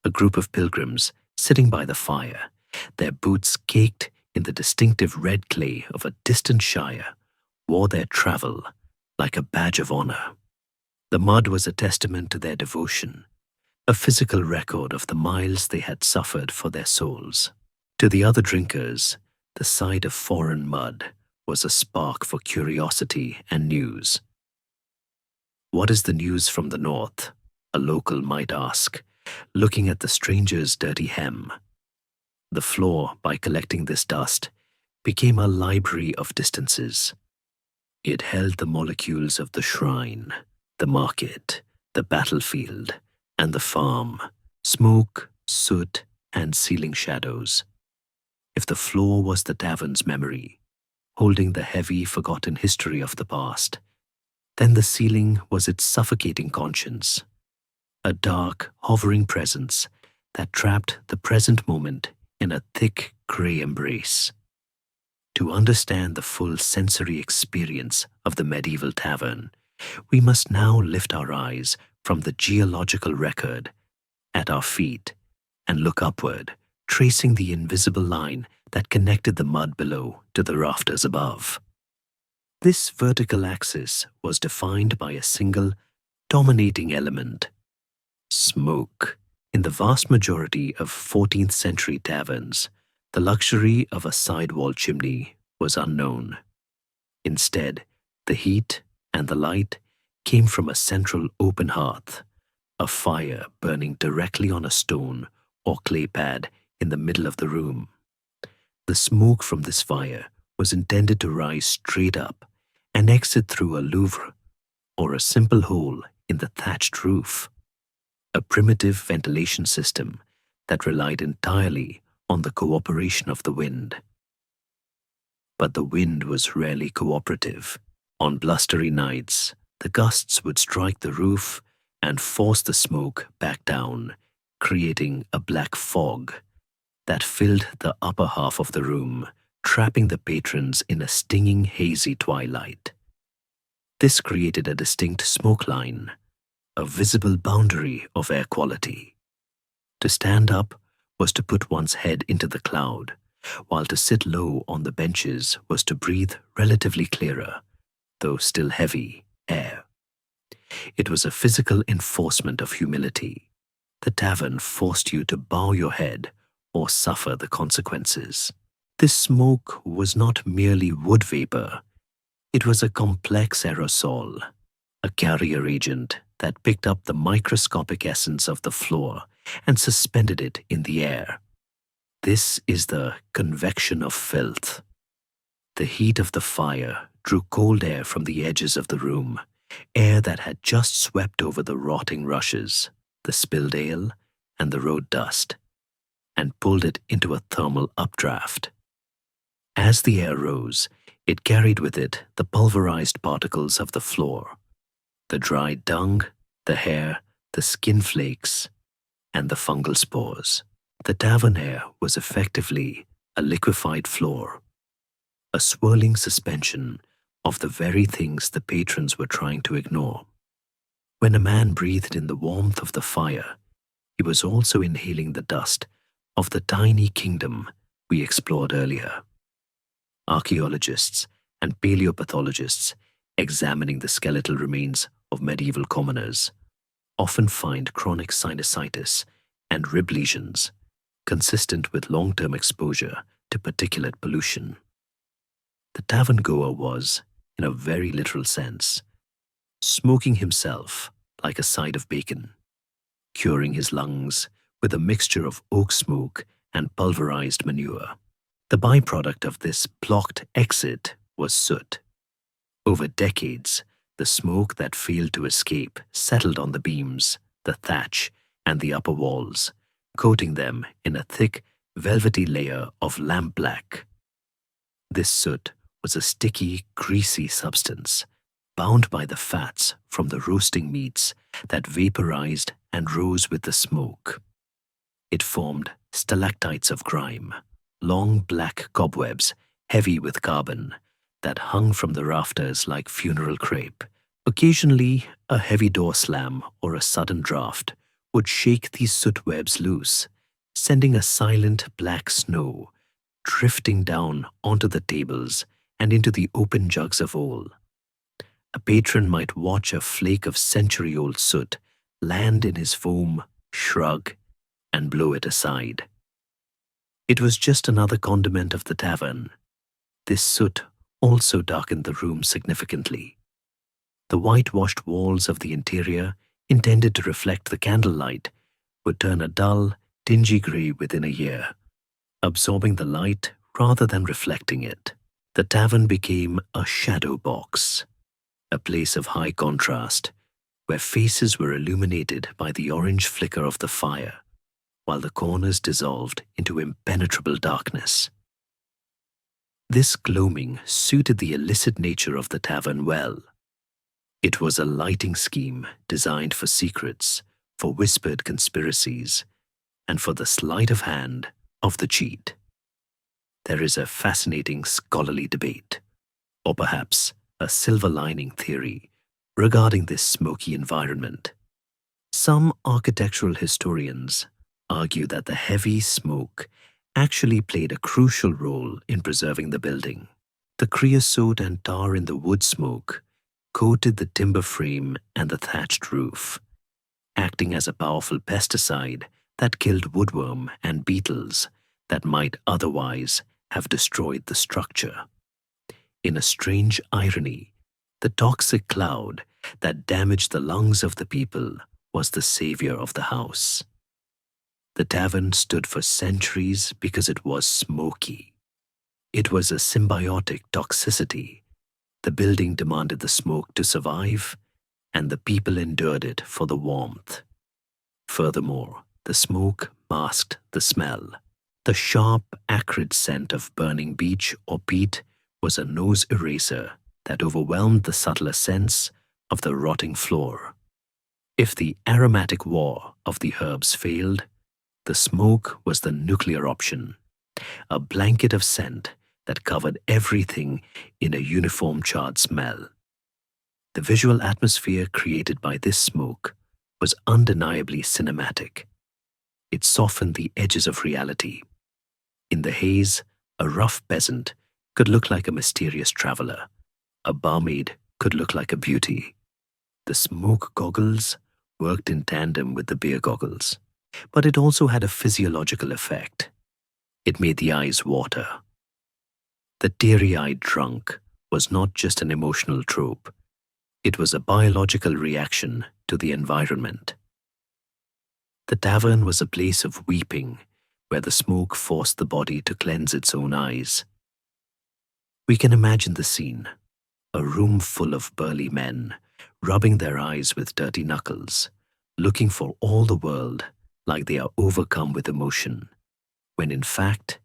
A group of pilgrims sitting by the fire, their boots caked in the distinctive red clay of a distant shire, wore their travel like a badge of honor. The mud was a testament to their devotion, a physical record of the miles they had suffered for their souls. To the other drinkers, the sight of foreign mud was a spark for curiosity and news. "What is the news from the north?" a local might ask, looking at the stranger's dirty hem. The floor, by collecting this dust, became a library of distances. It held the molecules of the shrine, the market, the battlefield, and the farm, smoke, soot, and ceiling shadows. If the floor was the tavern's memory, holding the heavy, forgotten history of the past, then the ceiling was its suffocating conscience, a dark, hovering presence that trapped the present moment in a thick, grey embrace. To understand the full sensory experience of the medieval tavern, we must now lift our eyes from the geological record at our feet and look upward, tracing the invisible line that connected the mud below to the rafters above. This vertical axis was defined by a single, dominating element: smoke. In the vast majority of 14th century taverns, the luxury of a sidewall chimney was unknown. Instead, the heat and the light came from a central open hearth, a fire burning directly on a stone or clay pad in the middle of the room. The smoke from this fire was intended to rise straight up and exit through a louvre or a simple hole in the thatched roof, a primitive ventilation system that relied entirely on the cooperation of the wind. But the wind was rarely cooperative. On blustery nights, the gusts would strike the roof and force the smoke back down, creating a black fog that filled the upper half of the room, trapping the patrons in a stinging, hazy twilight. This created a distinct smoke line, a visible boundary of air quality. To stand up was to put one's head into the cloud, while to sit low on the benches was to breathe relatively clearer, though still heavy, air. It was a physical enforcement of humility. The tavern forced you to bow your head or suffer the consequences. This smoke was not merely wood vapor. It was a complex aerosol, a carrier agent that picked up the microscopic essence of the floor and suspended it in the air. This is the convection of filth. The heat of the fire drew cold air from the edges of the room, air that had just swept over the rotting rushes, the spilled ale, and the road dust, and pulled it into a thermal updraft. As the air rose, it carried with it the pulverized particles of the floor, the dried dung, the hair, the skin flakes, and the fungal spores. The tavern air was effectively a liquefied floor, a swirling suspension of the very things the patrons were trying to ignore. When a man breathed in the warmth of the fire, he was also inhaling the dust of the tiny kingdom we explored earlier. Archaeologists and paleopathologists examining the skeletal remains of medieval commoners often find chronic sinusitis and rib lesions consistent with long-term exposure to particulate pollution. The tavern goer was, in a very literal sense, smoking himself like a side of bacon, curing his lungs with a mixture of oak smoke and pulverized manure. The byproduct of this blocked exit was soot. Over decades, the smoke that failed to escape settled on the beams, the thatch, and the upper walls, coating them in a thick, velvety layer of lampblack. This soot was a sticky, greasy substance, bound by the fats from the roasting meats that vaporized and rose with the smoke. It formed stalactites of grime, long black cobwebs heavy with carbon that hung from the rafters like funeral crepe. Occasionally, a heavy door slam or a sudden draft would shake these soot webs loose, sending a silent black snow drifting down onto the tables and into the open jugs of ale. A patron might watch a flake of century-old soot land in his foam, shrug, and blow it aside. It was just another condiment of the tavern. This soot also darkened the room significantly. The whitewashed walls of the interior, intended to reflect the candlelight, would turn a dull, dingy grey within a year, absorbing the light rather than reflecting it. The tavern became a shadow box, a place of high contrast, where faces were illuminated by the orange flicker of the fire, while the corners dissolved into impenetrable darkness. This gloaming suited the illicit nature of the tavern well. It was a lighting scheme designed for secrets, for whispered conspiracies, and for the sleight of hand of the cheat. There is a fascinating scholarly debate, or perhaps a silver lining theory, regarding this smoky environment. Some architectural historians argue that the heavy smoke actually played a crucial role in preserving the building. The creosote and tar in the wood smoke coated the timber frame and the thatched roof, acting as a powerful pesticide that killed woodworm and beetles that might otherwise have destroyed the structure. In a strange irony, the toxic cloud that damaged the lungs of the people was the savior of the house. The tavern stood for centuries because it was smoky. It was a symbiotic toxicity. The building demanded the smoke to survive, and the people endured it for the warmth. Furthermore, the smoke masked the smell. The sharp, acrid scent of burning beech or peat was a nose eraser that overwhelmed the subtler sense of the rotting floor. If the aromatic war of the herbs failed, the smoke was the nuclear option, a blanket of scent that covered everything in a uniform charred smell. The visual atmosphere created by this smoke was undeniably cinematic. It softened the edges of reality. In the haze, a rough peasant could look like a mysterious traveler. A barmaid could look like a beauty. The smoke goggles worked in tandem with the beer goggles, but it also had a physiological effect. It made the eyes water. The teary-eyed drunk was not just an emotional trope. It was a biological reaction to the environment. The tavern was a place of weeping, where the smoke forced the body to cleanse its own eyes. We can imagine the scene, a room full of burly men, rubbing their eyes with dirty knuckles, looking for all the world like they are overcome with emotion, when in fact,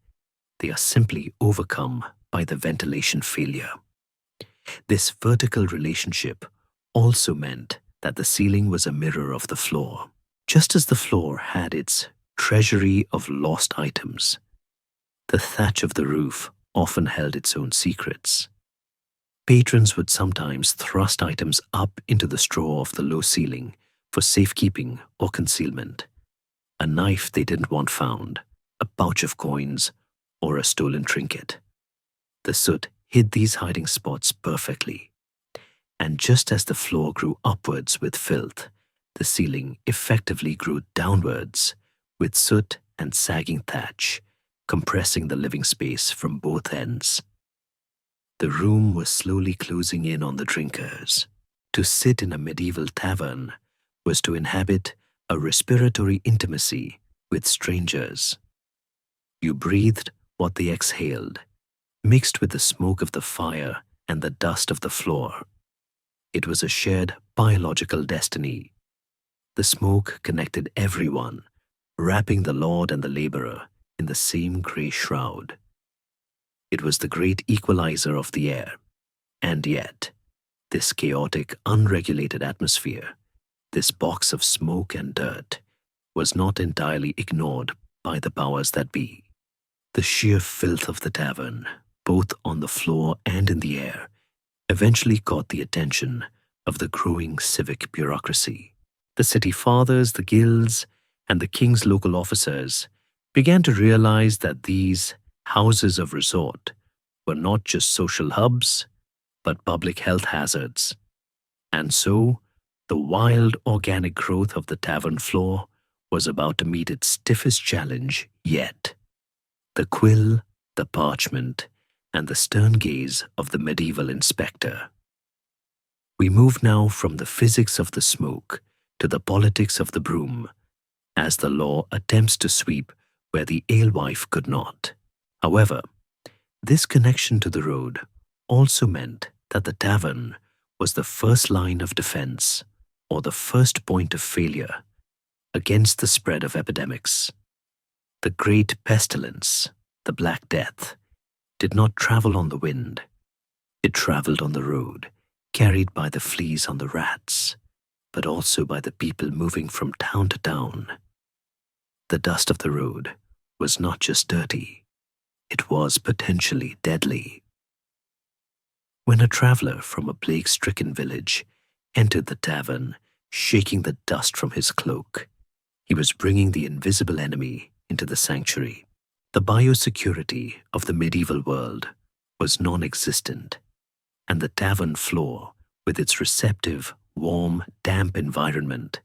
they are simply overcome by the ventilation failure. This vertical relationship also meant that the ceiling was a mirror of the floor. Just as the floor had its treasury of lost items, the thatch of the roof often held its own secrets. Patrons would sometimes thrust items up into the straw of the low ceiling for safekeeping or concealment. A knife they didn't want found, a pouch of coins, or a stolen trinket. The soot hid these hiding spots perfectly. And just as the floor grew upwards with filth, the ceiling effectively grew downwards with soot and sagging thatch, compressing the living space from both ends. The room was slowly closing in on the drinkers. To sit in a medieval tavern was to inhabit a respiratory intimacy with strangers. You breathed what they exhaled, mixed with the smoke of the fire and the dust of the floor. It was a shared biological destiny. The smoke connected everyone, wrapping the lord and the laborer in the same grey shroud. It was the great equalizer of the air. And yet, this chaotic, unregulated atmosphere, this box of smoke and dirt, was not entirely ignored by the powers that be. The sheer filth of the tavern, both on the floor and in the air, eventually caught the attention of the growing civic bureaucracy. The city fathers, the guilds, and the king's local officers began to realize that these houses of resort were not just social hubs, but public health hazards. And so, the wild organic growth of the tavern floor was about to meet its stiffest challenge yet. The quill, the parchment, and the stern gaze of the medieval inspector. We move now from the physics of the smoke to the politics of the broom, as the law attempts to sweep where the alewife could not. However, this connection to the road also meant that the tavern was the first line of defense, or the first point of failure, against the spread of epidemics. The great pestilence, the Black Death, did not travel on the wind. It traveled on the road, carried by the fleas on the rats, but also by the people moving from town to town. The dust of the road was not just dirty, it was potentially deadly. When a traveler from a plague-stricken village entered the tavern, shaking the dust from his cloak, he was bringing the invisible enemy into the sanctuary. The biosecurity of the medieval world was non-existent, and the tavern floor, with its receptive, warm, damp environment,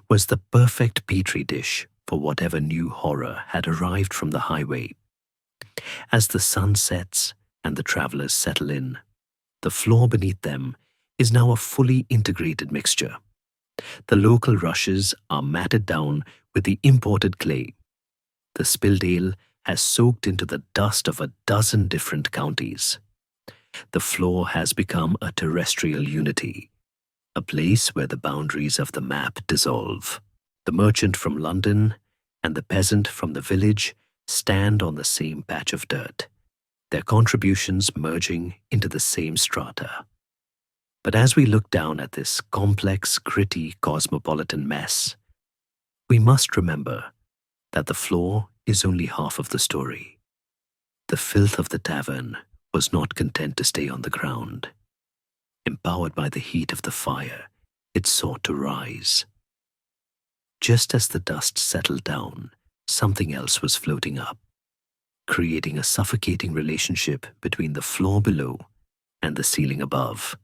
was the perfect petri dish for whatever new horror had arrived from the highway. As the sun sets and the travelers settle in, the floor beneath them is now a fully integrated mixture. The local rushes are matted down with the imported clay. The spilled ale has soaked into the dust of a dozen different counties. The floor has become a terrestrial unity, a place where the boundaries of the map dissolve. The merchant from London and the peasant from the village stand on the same patch of dirt, their contributions merging into the same strata. But as we look down at this complex, gritty, cosmopolitan mess, we must remember that the floor is only half of the story. The filth of the tavern was not content to stay on the ground. Empowered by the heat of the fire, it sought to rise. Just as the dust settled down, something else was floating up, creating a suffocating relationship between the floor below and the ceiling above.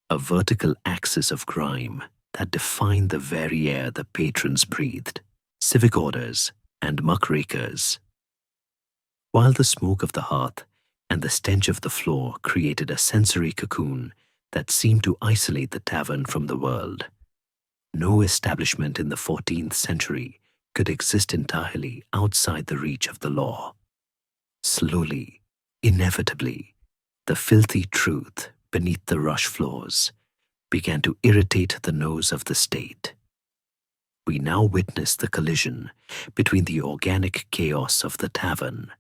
A vertical axis of grime that defined the very air the patrons breathed, civic orders and muckrakers. While the smoke of the hearth and the stench of the floor created a sensory cocoon that seemed to isolate the tavern from the world, no establishment in the 14th century could exist entirely outside the reach of the law. Slowly, inevitably, the filthy truth beneath the rush floors began to irritate the nose of the state. We now witness the collision between the organic chaos of the tavern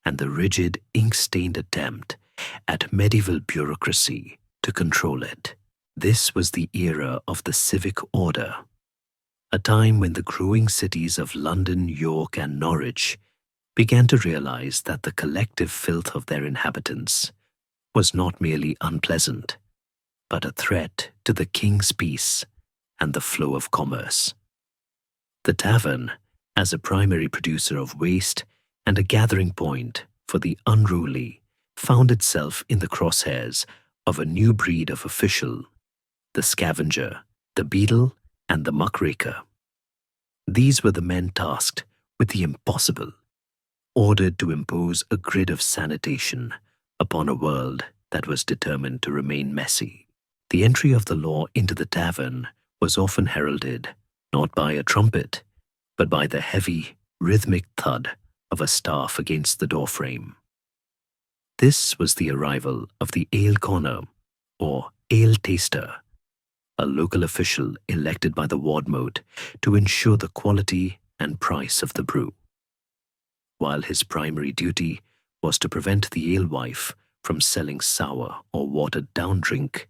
and the rigid, ink-stained attempt at medieval bureaucracy to control it. This was the era of the civic order, a time when the growing cities of London, York, and Norwich began to realize that the collective filth of their inhabitants was not merely unpleasant, but a threat to the king's peace and the flow of commerce. The tavern, as a primary producer of waste and a gathering point for the unruly, found itself in the crosshairs of a new breed of official, the scavenger, the beadle, and the muckraker. These were the men tasked with the impossible, ordered to impose a grid of sanitation upon a world that was determined to remain messy. The entry of the law into the tavern was often heralded not by a trumpet, but by the heavy, rhythmic thud of a staff against the doorframe. This was the arrival of the ale corner, or ale taster, a local official elected by the ward mote to ensure the quality and price of the brew. While his primary duty was to prevent the alewife from selling sour or watered-down drink,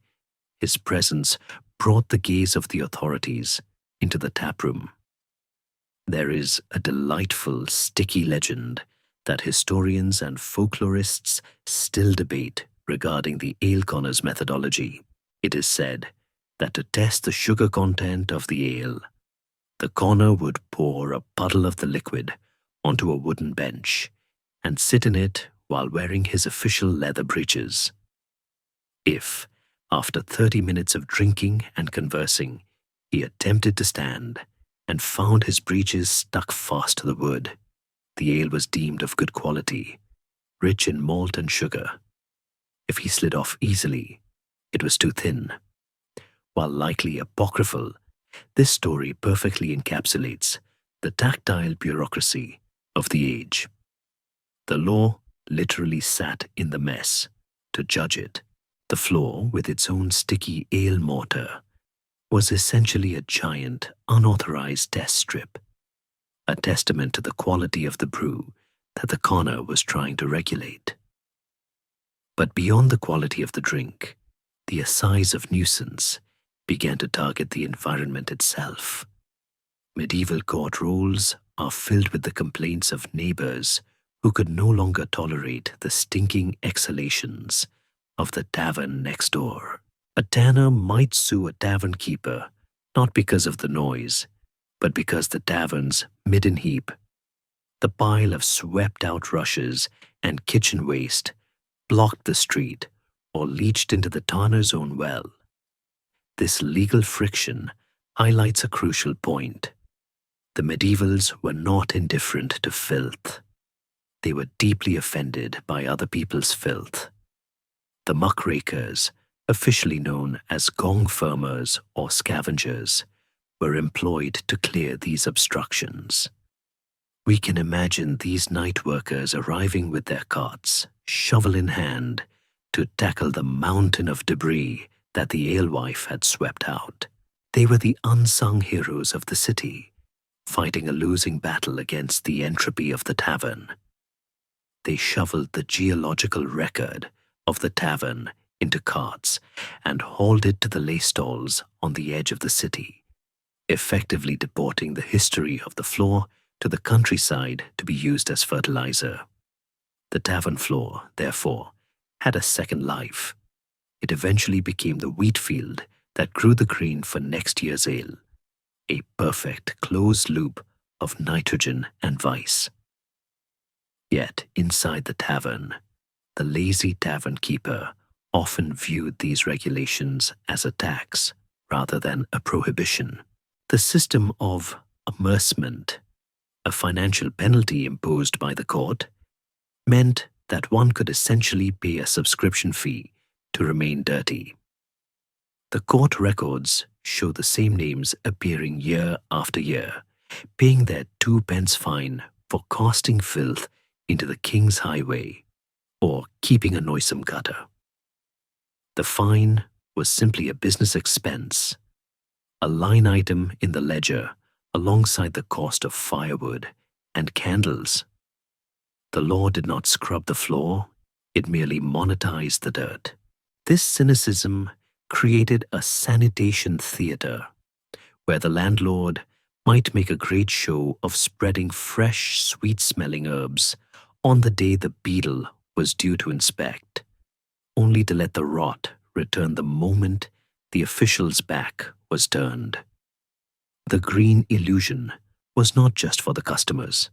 his presence brought the gaze of the authorities into the taproom. There is a delightful, sticky legend that historians and folklorists still debate regarding the ale corner's methodology. It is said that to test the sugar content of the ale, the corner would pour a puddle of the liquid onto a wooden bench and sit in it while wearing his official leather breeches. If, after 30 minutes of drinking and conversing, he attempted to stand and found his breeches stuck fast to the wood, the ale was deemed of good quality, rich in malt and sugar. If he slid off easily, it was too thin. While likely apocryphal, this story perfectly encapsulates the tactile bureaucracy of the age. The law literally sat in the mess to judge it. The floor, with its own sticky ale mortar, was essentially a giant, unauthorized test strip, a testament to the quality of the brew that the corner was trying to regulate. But beyond the quality of the drink, the assize of nuisance began to target the environment itself. Medieval court rolls are filled with the complaints of neighbors who could no longer tolerate the stinking exhalations of the tavern next door. A tanner might sue a tavern keeper not because of the noise, but because the tavern's midden heap, the pile of swept-out rushes and kitchen waste, blocked the street or leached into the tanner's own well. This legal friction highlights a crucial point. The medievals were not indifferent to filth. They were deeply offended by other people's filth. The muckrakers, officially known as gong firmers or scavengers, were employed to clear these obstructions. We can imagine these night workers arriving with their carts, shovel in hand, to tackle the mountain of debris that the alewife had swept out. They were the unsung heroes of the city, fighting a losing battle against the entropy of the tavern. They shoveled the geological record of the tavern into carts and hauled it to the lay stalls on the edge of the city, effectively deporting the history of the floor to the countryside to be used as fertilizer. The tavern floor, therefore, had a second life. It eventually became the wheat field that grew the grain for next year's ale, a perfect closed loop of nitrogen and vice. Yet inside the tavern, the lazy tavern keeper often viewed these regulations as a tax rather than a prohibition. The system of amercement, a financial penalty imposed by the court, meant that one could essentially pay a subscription fee to remain dirty. The court records show the same names appearing year after year, paying their 2p fine for casting filth into the king's highway or keeping a noisome gutter. The fine was simply a business expense, a line item in the ledger alongside the cost of firewood and candles. The law did not scrub the floor, it merely monetized the dirt. This cynicism created a sanitation theater, where the landlord might make a great show of spreading fresh, sweet-smelling herbs on the day the beadle was due to inspect, only to let the rot return the moment the official's back was turned. The green illusion was not just for the customers.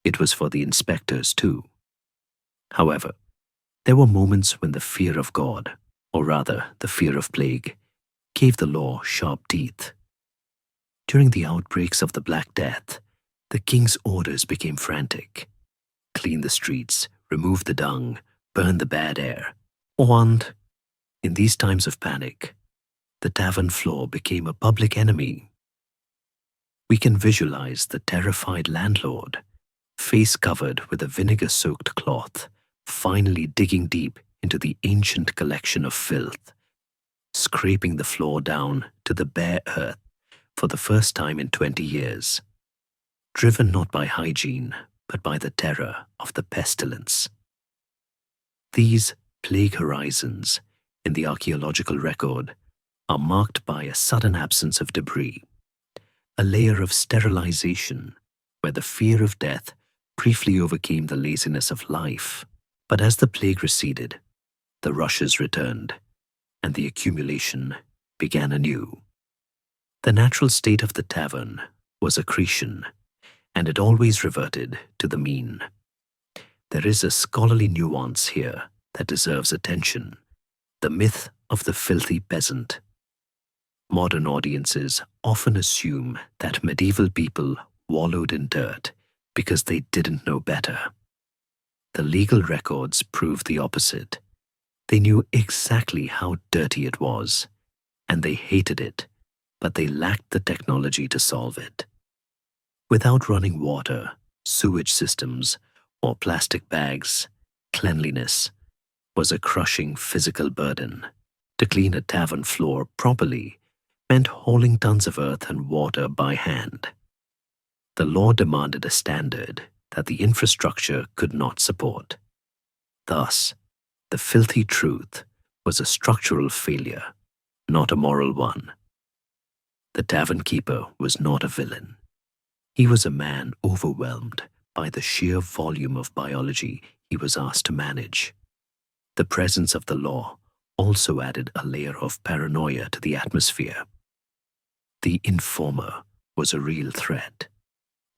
It was for the inspectors too. However, there were moments when the fear of God, or rather the fear of plague, gave the law sharp teeth. During the outbreaks of the Black Death, the king's orders became frantic. Clean the streets, remove the dung, burn the bad air. And, in these times of panic, the tavern floor became a public enemy. We can visualize the terrified landlord, face covered with a vinegar-soaked cloth, finally digging deep into the ancient collection of filth, scraping the floor down to the bare earth for the first time in 20 years, driven not by hygiene, but by the terror of the pestilence. These plague horizons in the archaeological record are marked by a sudden absence of debris, a layer of sterilization where the fear of death briefly overcame the laziness of life. But as the plague receded, the rushes returned, and the accumulation began anew. The natural state of the tavern was accretion, and it always reverted to the mean. There is a scholarly nuance here that deserves attention: the myth of the filthy peasant. Modern audiences often assume that medieval people wallowed in dirt because they didn't know better. The legal records prove the opposite. They knew exactly how dirty it was, and they hated it, but they lacked the technology to solve it. Without running water, sewage systems, or plastic bags, cleanliness was a crushing physical burden. To clean a tavern floor properly meant hauling tons of earth and water by hand. The law demanded a standard that the infrastructure could not support. Thus, the filthy truth was a structural failure, not a moral one. The tavern keeper was not a villain. He was a man overwhelmed by the sheer volume of biology he was asked to manage. The presence of the law also added a layer of paranoia to the atmosphere. The informer was a real threat.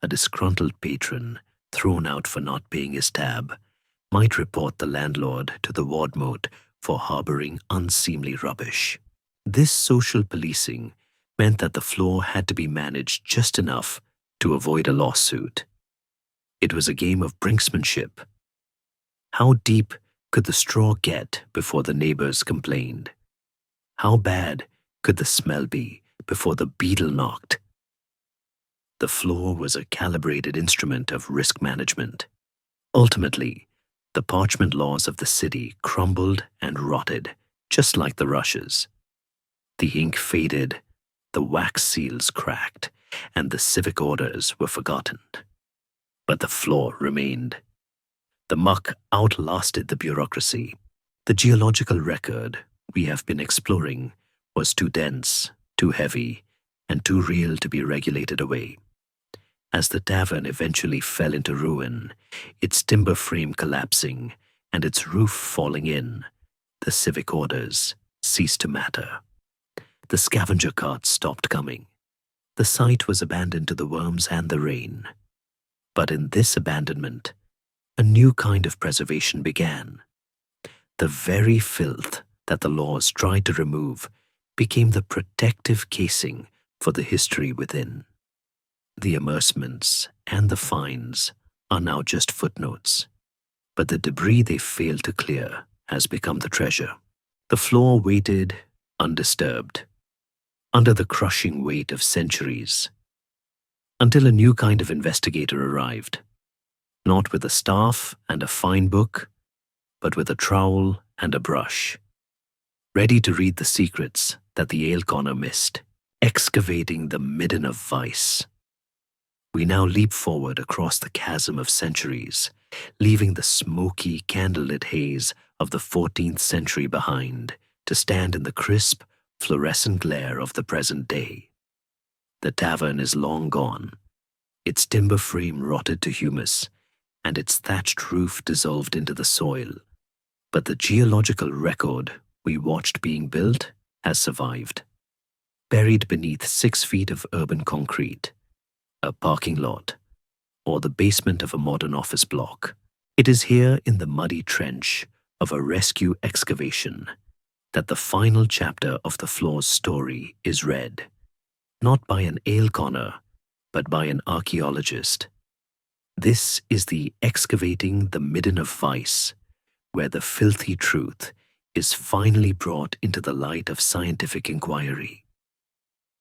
A disgruntled patron, thrown out for not paying his tab, might report the landlord to the ward moat for harboring unseemly rubbish. This social policing meant that the floor had to be managed just enough to avoid a lawsuit. It was a game of brinksmanship. How deep could the straw get before the neighbors complained? How bad could the smell be before the beetle knocked? The floor was a calibrated instrument of risk management. Ultimately, the parchment laws of the city crumbled and rotted, just like the rushes. The ink faded, the wax seals cracked, and the civic orders were forgotten. But the floor remained. The muck outlasted the bureaucracy. The geological record we have been exploring was too dense, too heavy, and too real to be regulated away. As the tavern eventually fell into ruin, its timber frame collapsing and its roof falling in, the civic orders ceased to matter. The scavenger carts stopped coming. The site was abandoned to the worms and the rain. But in this abandonment, a new kind of preservation began. The very filth that the laws tried to remove became the protective casing for the history within. The amercements and the fines are now just footnotes, but the debris they failed to clear has become the treasure. The floor waited undisturbed, under the crushing weight of centuries, until a new kind of investigator arrived, not with a staff and a fine book, but with a trowel and a brush, ready to read the secrets that the ale corner missed, excavating the midden of vice. We now leap forward across the chasm of centuries, leaving the smoky, candlelit haze of the 14th century behind to stand in the crisp, fluorescent glare of the present day. The tavern is long gone, its timber frame rotted to humus, and its thatched roof dissolved into the soil. But the geological record we watched being built has survived. Buried beneath 6 feet of urban concrete, a parking lot, or the basement of a modern office block, it is here in the muddy trench of a rescue excavation that the final chapter of the floor's story is read, not by an ale conner, but by an archaeologist. This is the Excavating the Midden of Vice, where the filthy truth is finally brought into the light of scientific inquiry.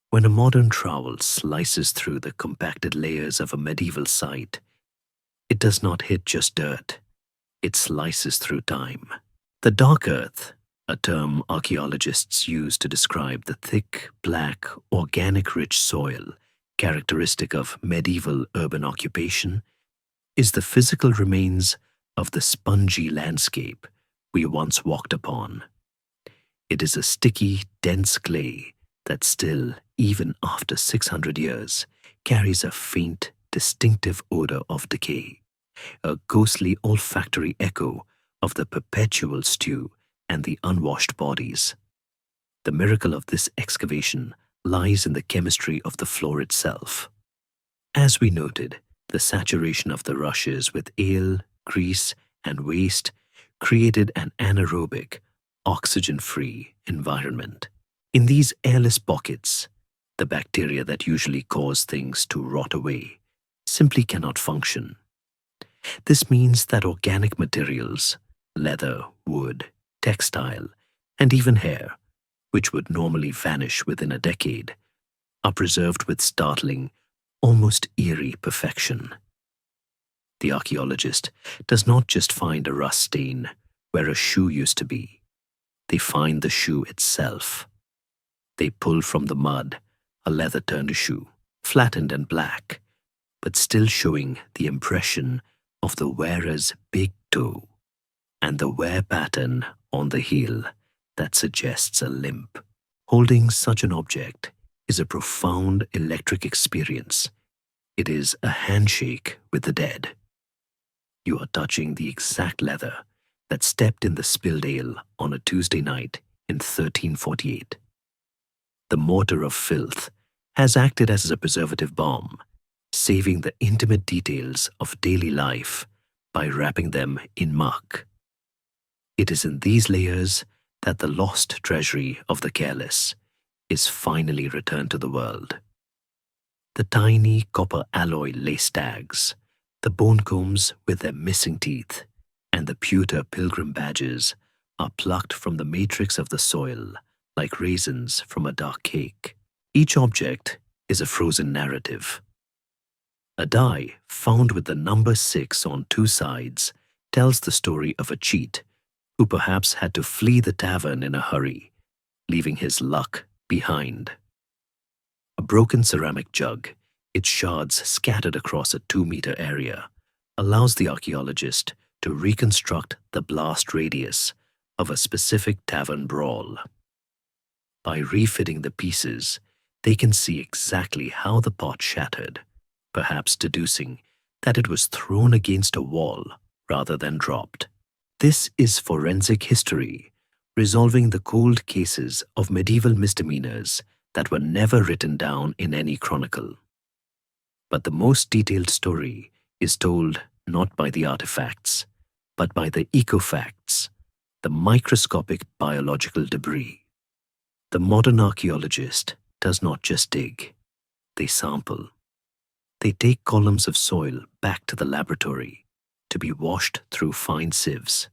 When a modern trowel slices through the compacted layers of a medieval site, it does not hit just dirt, it slices through time. The dark earth, a term archaeologists use to describe the thick, black, organic-rich soil characteristic of medieval urban occupation, is the physical remains of the spongy landscape we once walked upon. It is a sticky, dense clay that still, even after 600 years, carries a faint, distinctive odor of decay, a ghostly olfactory echo of the perpetual stew and the unwashed bodies. The miracle of this excavation lies in the chemistry of the floor itself. As we noted, the saturation of the rushes with ale, grease, and waste created an anaerobic, oxygen-free environment. In these airless pockets, the bacteria that usually cause things to rot away simply cannot function. This means that organic materials, leather, wood, textile, and even hair, which would normally vanish within a decade, are preserved with startling, almost eerie perfection. The archaeologist does not just find a rust stain where a shoe used to be. They find the shoe itself. They pull from the mud a leather-turned shoe, flattened and black, but still showing the impression of the wearer's big toe and the wear pattern on the heel that suggests a limp. Holding such an object is a profound electric experience. It is a handshake with the dead. You are touching the exact leather that stepped in the spilled ale on a Tuesday night in 1348. The mortar of filth has acted as a preservative balm, saving the intimate details of daily life by wrapping them in muck. It is in these layers that the lost treasury of the careless is finally returned to the world. The tiny copper alloy lace tags, the bone combs with their missing teeth, and the pewter pilgrim badges are plucked from the matrix of the soil like raisins from a dark cake. Each object is a frozen narrative. A die found with the number 6 on 2 sides tells the story of a cheat who perhaps had to flee the tavern in a hurry, leaving his luck behind. A broken ceramic jug, its shards scattered across a 2-meter area, allows the archaeologist to reconstruct the blast radius of a specific tavern brawl. By refitting the pieces, they can see exactly how the pot shattered, perhaps deducing that it was thrown against a wall rather than dropped. This is forensic history, resolving the cold cases of medieval misdemeanors that were never written down in any chronicle. But the most detailed story is told not by the artifacts, but by the ecofacts, the microscopic biological debris. The modern archaeologist does not just dig, they sample. They take columns of soil back to the laboratory to be washed through fine sieves,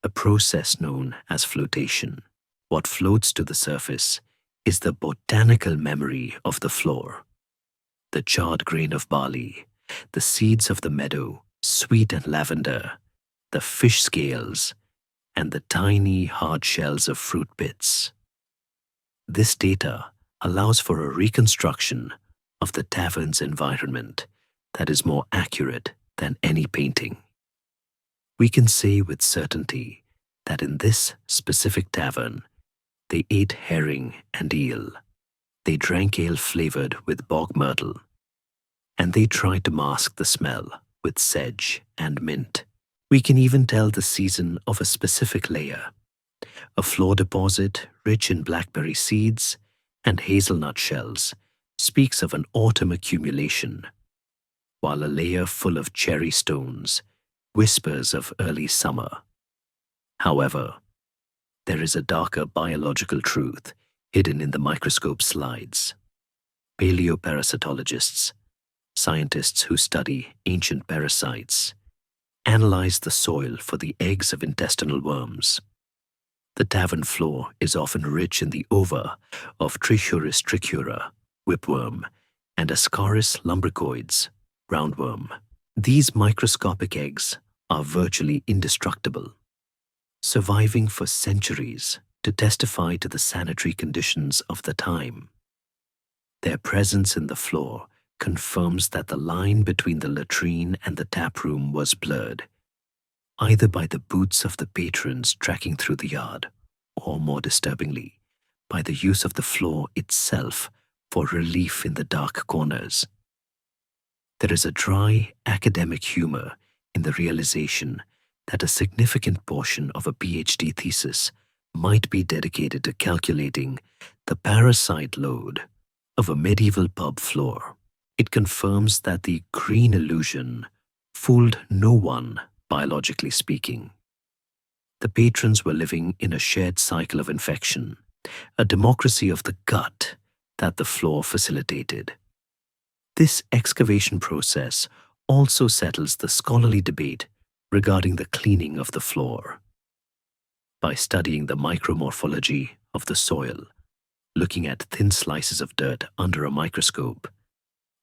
a process known as flotation. What floats to the surface is the botanical memory of the floor. The charred grain of barley, the seeds of the meadow, sweet and lavender, the fish scales, and the tiny hard shells of fruit pits. This data allows for a reconstruction of the tavern's environment that is more accurate than any painting. We can say with certainty that in this specific tavern, they ate herring and eel, they drank ale flavored with bog myrtle, and they tried to mask the smell with sedge and mint. We can even tell the season of a specific layer. A floor deposit rich in blackberry seeds and hazelnut shells speaks of an autumn accumulation, while a layer full of cherry stones whispers of early summer. However, there is a darker biological truth hidden in the microscope slides. Paleoparasitologists, scientists who study ancient parasites, analyze the soil for the eggs of intestinal worms. The tavern floor is often rich in the ova of Trichuris tricura, whipworm, and Ascaris lumbricoides, roundworm. These microscopic eggs are virtually indestructible, surviving for centuries to testify to the sanitary conditions of the time. Their presence in the floor confirms that the line between the latrine and the tap room was blurred, either by the boots of the patrons tracking through the yard, or more disturbingly, by the use of the floor itself for relief in the dark corners. There is a dry academic humor in the realization that a significant portion of a PhD thesis might be dedicated to calculating the parasite load of a medieval pub floor. It confirms that the green illusion fooled no one, biologically speaking. The patrons were living in a shared cycle of infection, a democracy of the gut that the floor facilitated. This excavation process also settles the scholarly debate regarding the cleaning of the floor. By studying the micromorphology of the soil, looking at thin slices of dirt under a microscope,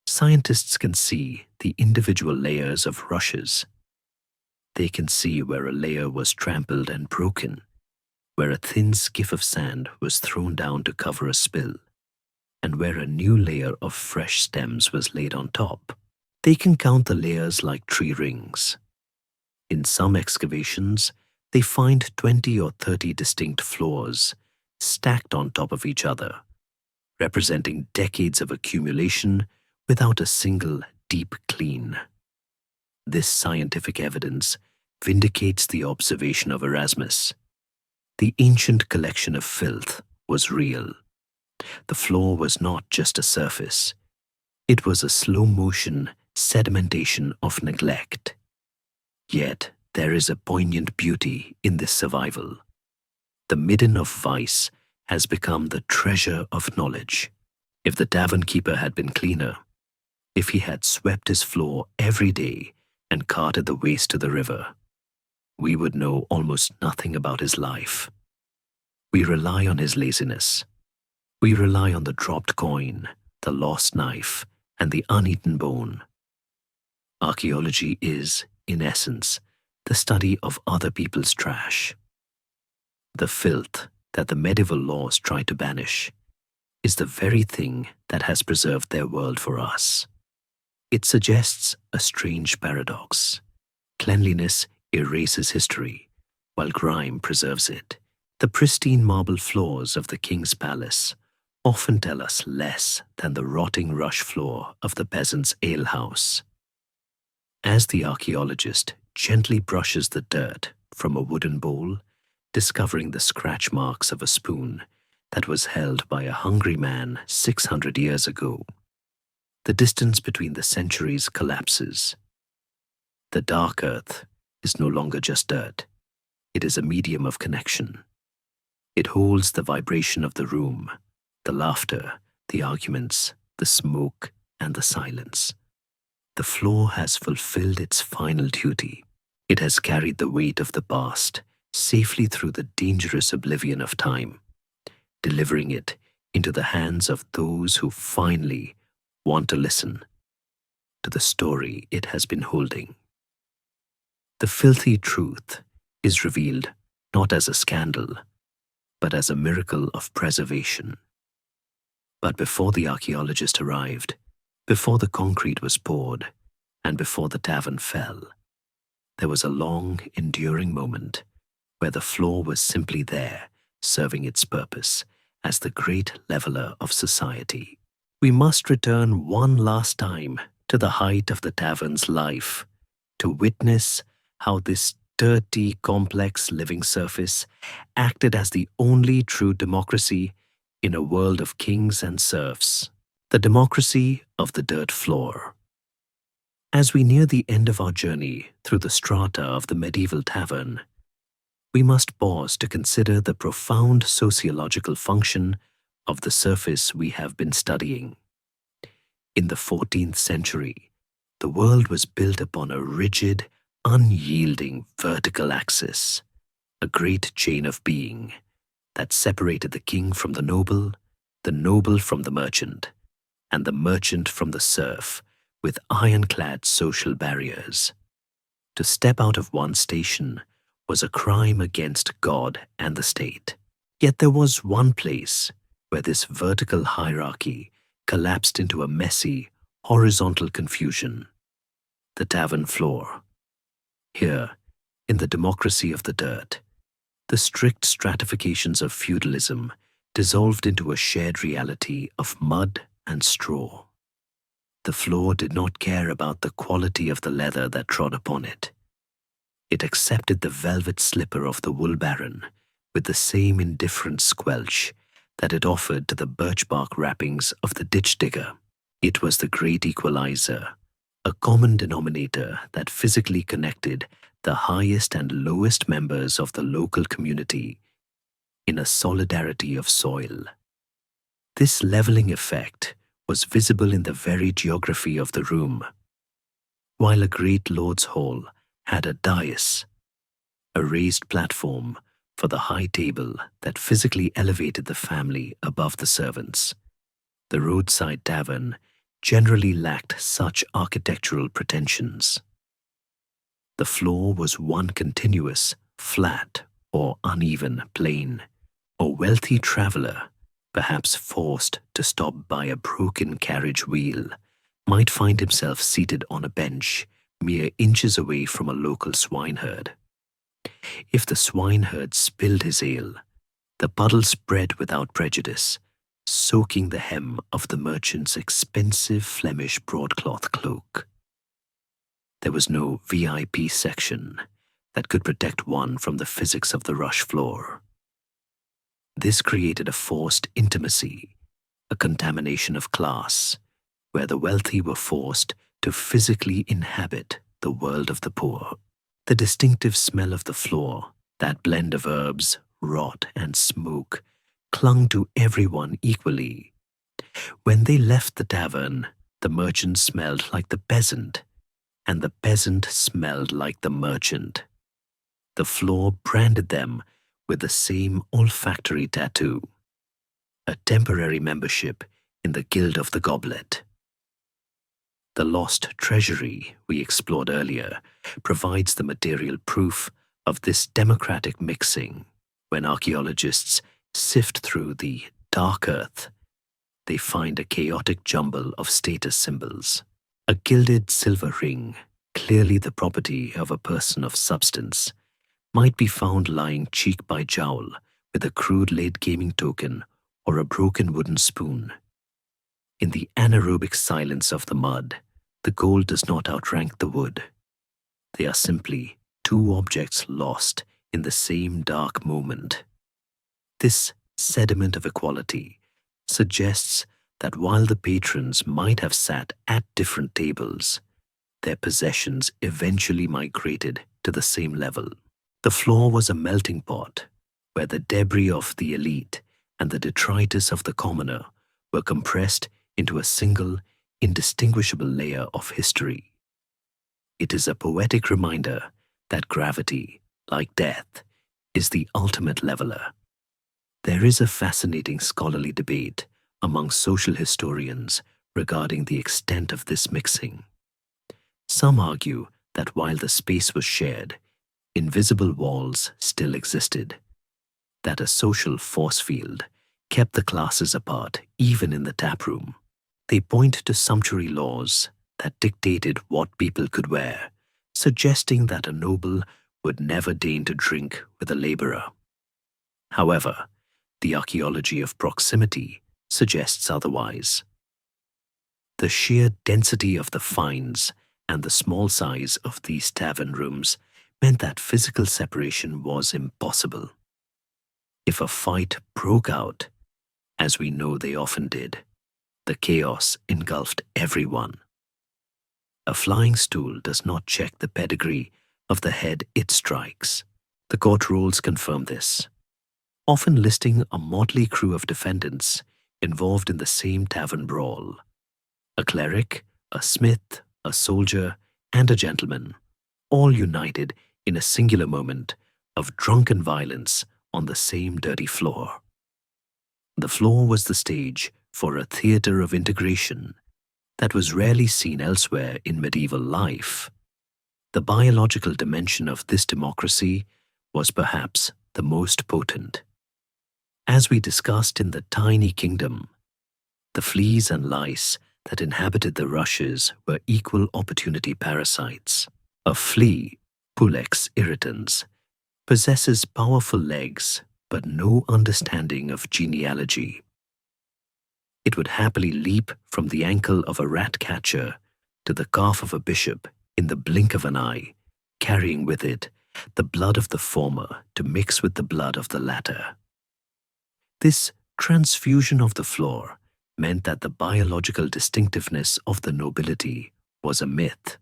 scientists can see the individual layers of rushes. They can see where a layer was trampled and broken, where a thin skiff of sand was thrown down to cover a spill, and where a new layer of fresh stems was laid on top. They can count the layers like tree rings. In some excavations, they find 20 or 30 distinct floors stacked on top of each other, representing decades of accumulation without a single deep clean. This scientific evidence vindicates the observation of Erasmus. The ancient collection of filth was real. The floor was not just a surface. It was a slow-motion sedimentation of neglect. Yet there is a poignant beauty in this survival. The midden of vice has become the treasure of knowledge. If the tavern keeper had been cleaner, if he had swept his floor every day and carted the waste to the river, we would know almost nothing about his life. We rely on his laziness. We rely on the dropped coin, the lost knife, and the uneaten bone. Archaeology is, in essence, the study of other people's trash. The filth that the medieval laws try to banish is the very thing that has preserved their world for us. It suggests a strange paradox. Cleanliness erases history, while grime preserves it. The pristine marble floors of the king's palace often tell us less than the rotting rush floor of the peasant's alehouse. As the archaeologist gently brushes the dirt from a wooden bowl, discovering the scratch marks of a spoon that was held by a hungry man 600 years ago, the distance between the centuries collapses. The dark earth is no longer just dirt. It is a medium of connection. It holds the vibration of the room, the laughter, the arguments, the smoke, and the silence. The floor has fulfilled its final duty. It has carried the weight of the past safely through the dangerous oblivion of time, delivering it into the hands of those who finally want to listen to the story it has been holding. The filthy truth is revealed not as a scandal, but as a miracle of preservation. But before the archaeologist arrived, before the concrete was poured, and before the tavern fell, there was a long, enduring moment where the floor was simply there, serving its purpose as the great leveler of society. We must return one last time to the height of the tavern's life to witness how this dirty, complex living surface acted as the only true democracy in a world of kings and serfs, the democracy of the dirt floor. As we near the end of our journey through the strata of the medieval tavern, we must pause to consider the profound sociological function of the surface we have been studying. In the 14th century, the world was built upon a rigid, unyielding vertical axis, a great chain of being that separated the king from the noble from the merchant, and the merchant from the serf, with ironclad social barriers. To step out of one station was a crime against God and the state. Yet there was one place where this vertical hierarchy collapsed into a messy, horizontal confusion: the tavern floor. Here, in the democracy of the dirt, the strict stratifications of feudalism dissolved into a shared reality of mud and straw. The floor did not care about the quality of the leather that trod upon it. It accepted the velvet slipper of the wool baron with the same indifferent squelch that it offered to the birch bark wrappings of the ditch digger. It was the great equalizer, a common denominator that physically connected the highest and lowest members of the local community in a solidarity of soil. This leveling effect was visible in the very geography of the room. While a great lord's hall had a dais, a raised platform for the high table that physically elevated the family above the servants, the roadside tavern generally lacked such architectural pretensions. The floor was one continuous, flat or uneven plane. A wealthy traveler, perhaps forced to stop by a broken carriage wheel, might find himself seated on a bench mere inches away from a local swineherd. If the swineherd spilled his ale, the puddle spread without prejudice, soaking the hem of the merchant's expensive Flemish broadcloth cloak. There was no VIP section that could protect one from the physics of the rush floor. This created a forced intimacy, a contamination of class, where the wealthy were forced to physically inhabit the world of the poor. The distinctive smell of the floor, that blend of herbs, rot, and smoke, clung to everyone equally. When they left the tavern, the merchant smelled like the peasant, and the peasant smelled like the merchant. The floor branded them with the same olfactory tattoo, a temporary membership in the Guild of the Goblet. The lost treasury we explored earlier provides the material proof of this democratic mixing. When archaeologists sift through the dark earth, they find a chaotic jumble of status symbols. A gilded silver ring, clearly the property of a person of substance, might be found lying cheek by jowl with a crude laid gaming token or a broken wooden spoon. In the anaerobic silence of the mud, the gold does not outrank the wood. They are simply two objects lost in the same dark moment. This sediment of equality suggests that while the patrons might have sat at different tables, their possessions eventually migrated to the same level. The floor was a melting pot where the debris of the elite and the detritus of the commoner were compressed into a single, indistinguishable layer of history. It is a poetic reminder that gravity, like death, is the ultimate leveler. There is a fascinating scholarly debate among social historians regarding the extent of this mixing. Some argue that while the space was shared, invisible walls still existed, that a social force field kept the classes apart even in the taproom. They point to sumptuary laws that dictated what people could wear, suggesting that a noble would never deign to drink with a laborer. However, the archaeology of proximity suggests otherwise. The sheer density of the finds and the small size of these tavern rooms meant that physical separation was impossible. If a fight broke out, as we know they often did, the chaos engulfed everyone. A flying stool does not check the pedigree of the head it strikes. The court rules confirm this, often listing a motley crew of defendants involved in the same tavern brawl. A cleric, a smith, a soldier, and a gentleman, all united in a singular moment of drunken violence on the same dirty floor. The floor was the stage for a theater of integration that was rarely seen elsewhere in medieval life. The biological dimension of this democracy was perhaps the most potent. As we discussed in the tiny kingdom, the fleas and lice that inhabited the rushes were equal opportunity parasites. A flea, Pulex irritans, possesses powerful legs but no understanding of genealogy. It would happily leap from the ankle of a rat catcher to the calf of a bishop in the blink of an eye, carrying with it the blood of the former to mix with the blood of the latter. This transfusion of the floor meant that the biological distinctiveness of the nobility was a myth.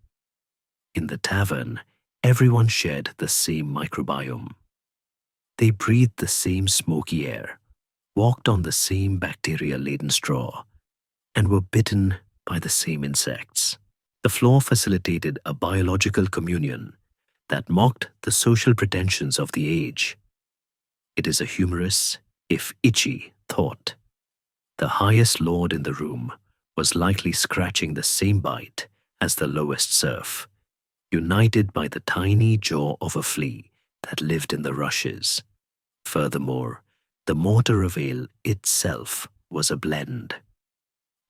In the tavern, everyone shared the same microbiome. They breathed the same smoky air, walked on the same bacteria-laden straw, and were bitten by the same insects. The floor facilitated a biological communion that mocked the social pretensions of the age. It is a humorous, if itchy, thought. The highest lord in the room was likely scratching the same bite as the lowest serf, united by the tiny jaw of a flea that lived in the rushes. Furthermore, the mortar of ale itself was a blend.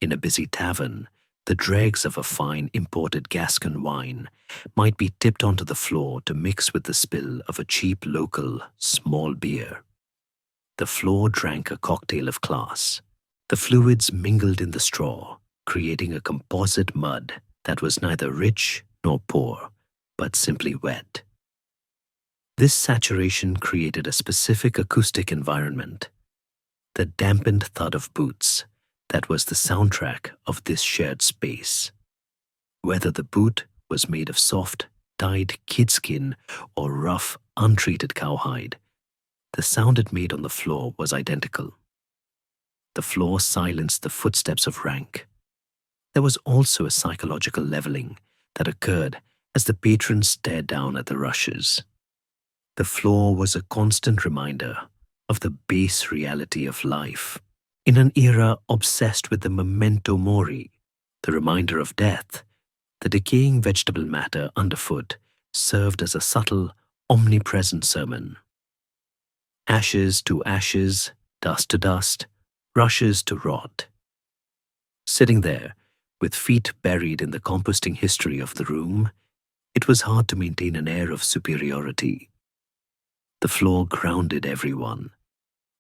In a busy tavern, the dregs of a fine imported Gascon wine might be tipped onto the floor to mix with the spill of a cheap local small beer. The floor drank a cocktail of class. The fluids mingled in the straw, creating a composite mud that was neither rich nor poor, but simply wet. This saturation created a specific acoustic environment. The dampened thud of boots that was the soundtrack of this shared space. Whether the boot was made of soft, dyed kidskin or rough, untreated cowhide, the sound it made on the floor was identical. The floor silenced the footsteps of rank. There was also a psychological leveling that occurred as the patrons stared down at the rushes. The floor was a constant reminder of the base reality of life. In an era obsessed with the memento mori, the reminder of death, the decaying vegetable matter underfoot served as a subtle, omnipresent sermon. Ashes to ashes, dust to dust, rushes to rot. Sitting there, with feet buried in the composting history of the room, it was hard to maintain an air of superiority. The floor grounded everyone,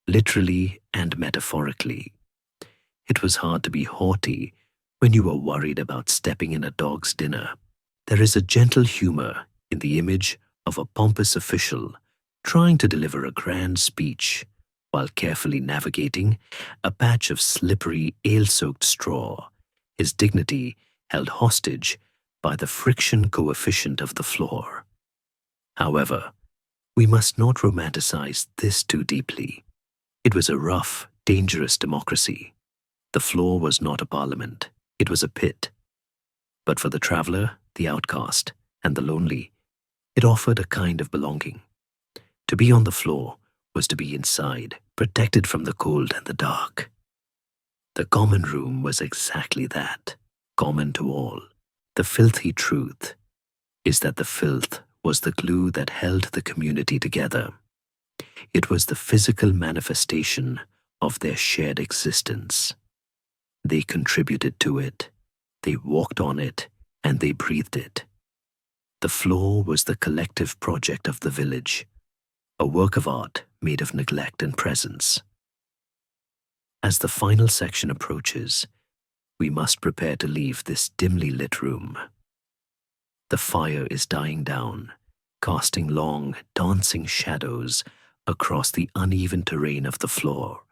literally and metaphorically. It was hard to be haughty when you were worried about stepping in a dog's dinner. There is a gentle humor in the image of a pompous official trying to deliver a grand speech while carefully navigating a patch of slippery, ale-soaked straw, his dignity held hostage by the friction coefficient of the floor. However, we must not romanticize this too deeply. It was a rough, dangerous democracy. The floor was not a parliament, it was a pit. But for the traveler, the outcast, and the lonely, it offered a kind of belonging. To be on the floor was to be inside, protected from the cold and the dark. The common room was exactly that, common to all. The filthy truth is that the filth was the glue that held the community together. It was the physical manifestation of their shared existence. They contributed to it, they walked on it, and they breathed it. The floor was the collective project of the village, a work of art made of neglect and presence. As the final section approaches, we must prepare to leave this dimly lit room. The fire is dying down, casting long, dancing shadows across the uneven terrain of the floor.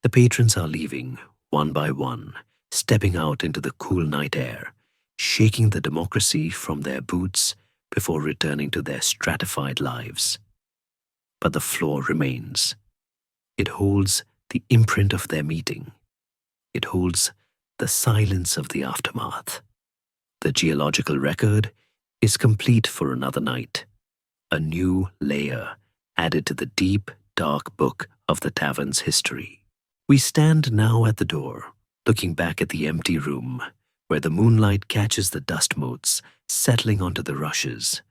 The patrons are leaving, one by one, stepping out into the cool night air, shaking the democracy from their boots before returning to their stratified lives. But the floor remains. It holds the imprint of their meeting. It holds the silence of the aftermath. The geological record is complete for another night, a new layer added to the deep, dark book of the tavern's history. We stand now at the door, looking back at the empty room, where the moonlight catches the dust motes settling onto the rushes,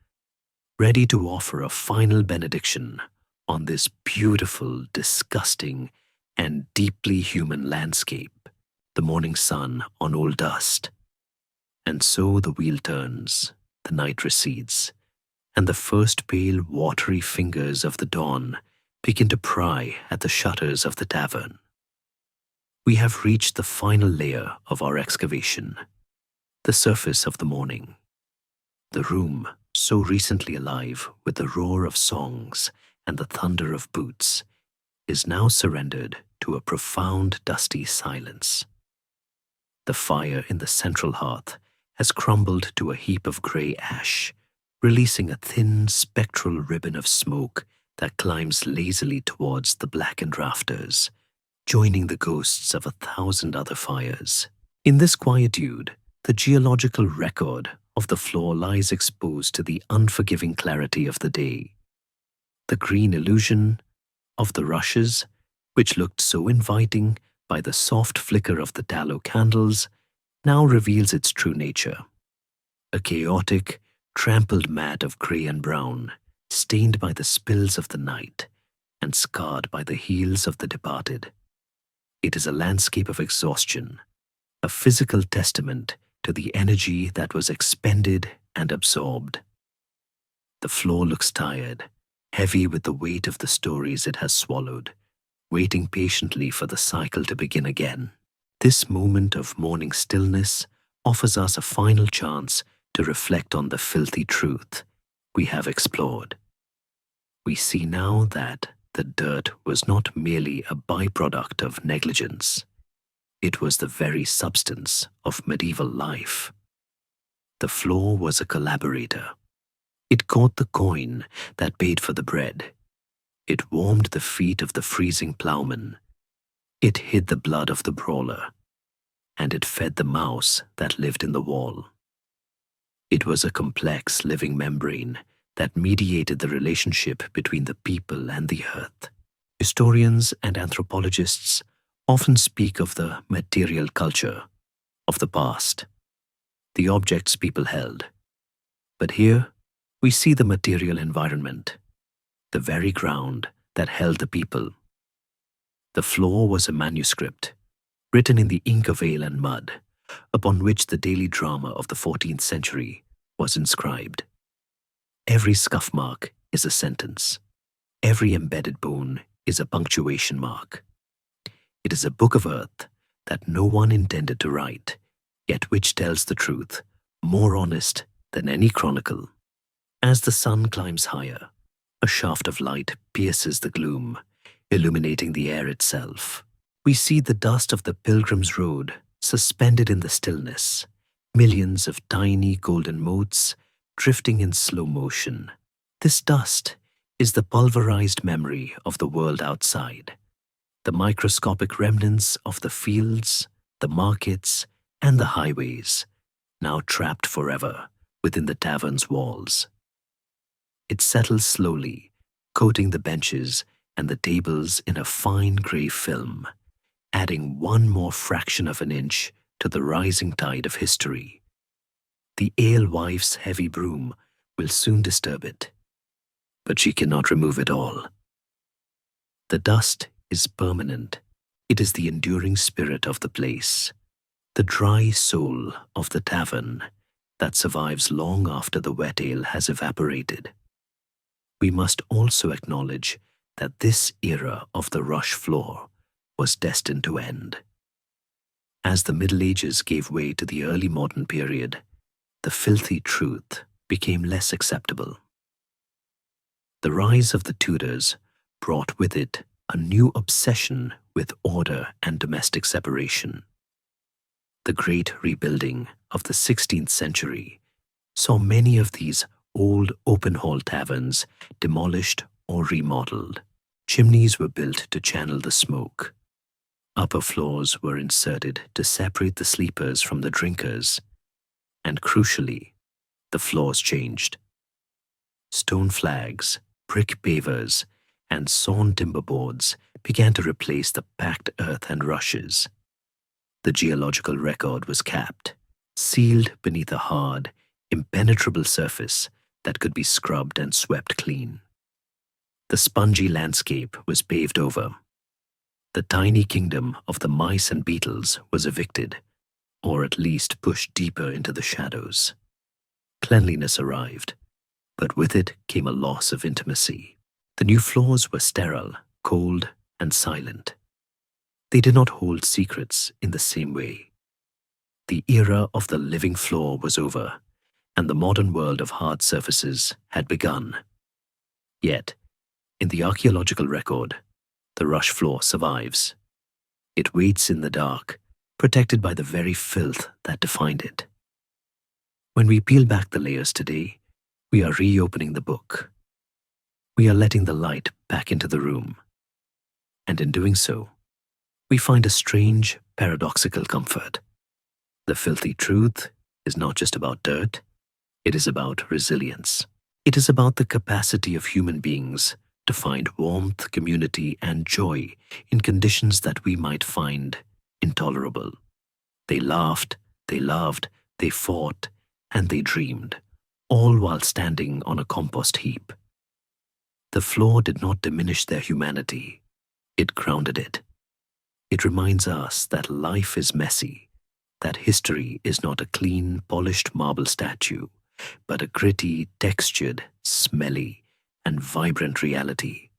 ready to offer a final benediction on this beautiful, disgusting, and deeply human landscape, the morning sun on old dust. And so the wheel turns, the night recedes, and the first pale, watery fingers of the dawn begin to pry at the shutters of the tavern. We have reached the final layer of our excavation, the surface of the morning. The room, so recently alive with the roar of songs and the thunder of boots, is now surrendered to a profound, dusty silence. The fire in the central hearth has crumbled to a heap of grey ash, releasing a thin, spectral ribbon of smoke that climbs lazily towards the blackened rafters, joining the ghosts of 1,000 other fires. In this quietude, the geological record of the floor lies exposed to the unforgiving clarity of the day. The green illusion of the rushes, which looked so inviting by the soft flicker of the tallow candles, now reveals its true nature. A chaotic, trampled mat of grey and brown, stained by the spills of the night and scarred by the heels of the departed. It is a landscape of exhaustion, a physical testament to the energy that was expended and absorbed. The floor looks tired, heavy with the weight of the stories it has swallowed, waiting patiently for the cycle to begin again. This moment of morning stillness offers us a final chance to reflect on the filthy truth we have explored. We see now that the dirt was not merely a byproduct of negligence. It was the very substance of medieval life. The floor was a collaborator. It caught the coin that paid for the bread. It warmed the feet of the freezing ploughman. It hid the blood of the brawler. And it fed the mouse that lived in the wall. It was a complex living membrane that mediated the relationship between the people and the earth. Historians and anthropologists often speak of the material culture of the past, the objects people held. But here, we see the material environment, the very ground that held the people. The floor was a manuscript, written in the ink of ale and mud, upon which the daily drama of the 14th century was inscribed. Every scuff mark is a sentence. Every embedded bone is a punctuation mark. It is a book of earth that no one intended to write, yet which tells the truth, more honest than any chronicle. As the sun climbs higher, a shaft of light pierces the gloom, illuminating the air itself. We see the dust of the pilgrim's road suspended in the stillness, millions of tiny golden motes drifting in slow motion. This dust is the pulverized memory of the world outside, the microscopic remnants of the fields, the markets, and the highways, now trapped forever within the tavern's walls. It settles slowly, coating the benches and the tables in a fine grey film, adding one more fraction of an inch to the rising tide of history. The alewife's heavy broom will soon disturb it, but she cannot remove it all. The dust is permanent. It is the enduring spirit of the place, the dry soul of the tavern that survives long after the wet ale has evaporated. We must also acknowledge that this era of the rush floor was destined to end. As the Middle Ages gave way to the early modern period, the filthy truth became less acceptable. The rise of the Tudors brought with it a new obsession with order and domestic separation. The great rebuilding of the 16th century saw many of these old open-hall taverns demolished or remodeled. Chimneys were built to channel the smoke. Upper floors were inserted to separate the sleepers from the drinkers. And crucially, the floors changed. Stone flags, brick pavers, and sawn timber boards began to replace the packed earth and rushes. The geological record was capped, sealed beneath a hard, impenetrable surface that could be scrubbed and swept clean. The spongy landscape was paved over. The tiny kingdom of the mice and beetles was evicted, or at least pushed deeper into the shadows. Cleanliness arrived, but with it came a loss of intimacy. The new floors were sterile, cold, and silent. They did not hold secrets in the same way. The era of the living floor was over, and the modern world of hard surfaces had begun. Yet, in the archaeological record, the rush floor survives. It waits in the dark, protected by the very filth that defined it. When we peel back the layers today, we are reopening the book. We are letting the light back into the room. And in doing so, we find a strange, paradoxical comfort. The filthy truth is not just about dirt, it is about resilience. It is about the capacity of human beings to find warmth, community, and joy in conditions that we might find intolerable. They laughed, they loved, they fought, and they dreamed, all while standing on a compost heap. The floor did not diminish their humanity, it grounded it. It reminds us that life is messy, that history is not a clean, polished marble statue, but a gritty, textured, smelly, and vibrant reality.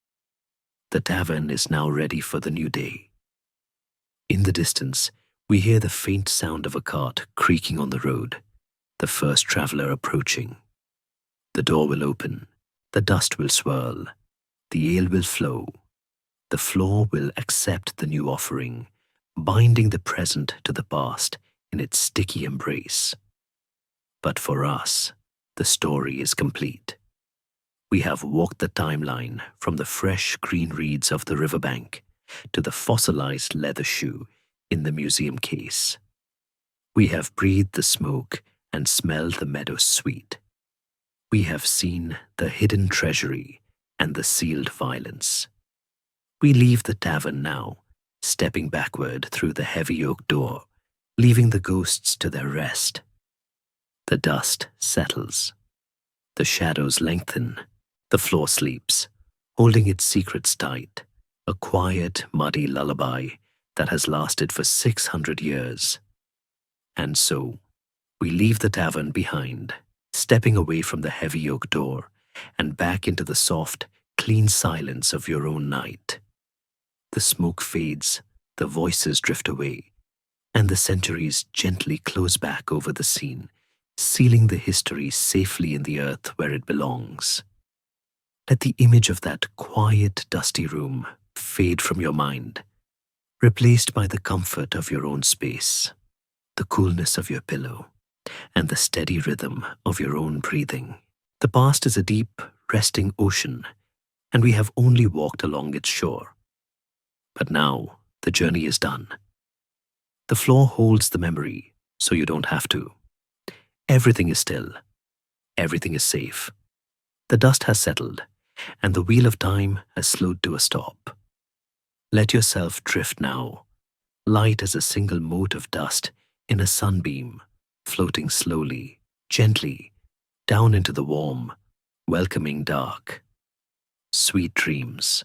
The tavern is now ready for the new day. In the distance, we hear the faint sound of a cart creaking on the road, the first traveler approaching. The door will open, the dust will swirl, the ale will flow, the floor will accept the new offering, binding the present to the past in its sticky embrace. But for us, the story is complete. We have walked the timeline from the fresh green reeds of the riverbank to the fossilized leather shoe in the museum case. We have breathed the smoke and smelled the meadow sweet. We have seen the hidden treasury and the sealed violence. We leave the tavern now, stepping backward through the heavy oak door, leaving the ghosts to their rest. The dust settles. The shadows lengthen. The floor sleeps, holding its secrets tight, a quiet, muddy lullaby that has lasted for 600 years. And so, we leave the tavern behind, stepping away from the heavy oak door and back into the soft, clean silence of your own night. The smoke fades, the voices drift away, and the centuries gently close back over the scene, sealing the history safely in the earth where it belongs. Let the image of that quiet, dusty room fade from your mind, replaced by the comfort of your own space, the coolness of your pillow, and the steady rhythm of your own breathing. The past is a deep, resting ocean, and we have only walked along its shore. But now, the journey is done. The floor holds the memory, so you don't have to. Everything is still. Everything is safe. The dust has settled, and the wheel of time has slowed to a stop. Let yourself drift now, light as a single mote of dust in a sunbeam, floating slowly, gently, down into the warm, welcoming dark. Sweet dreams.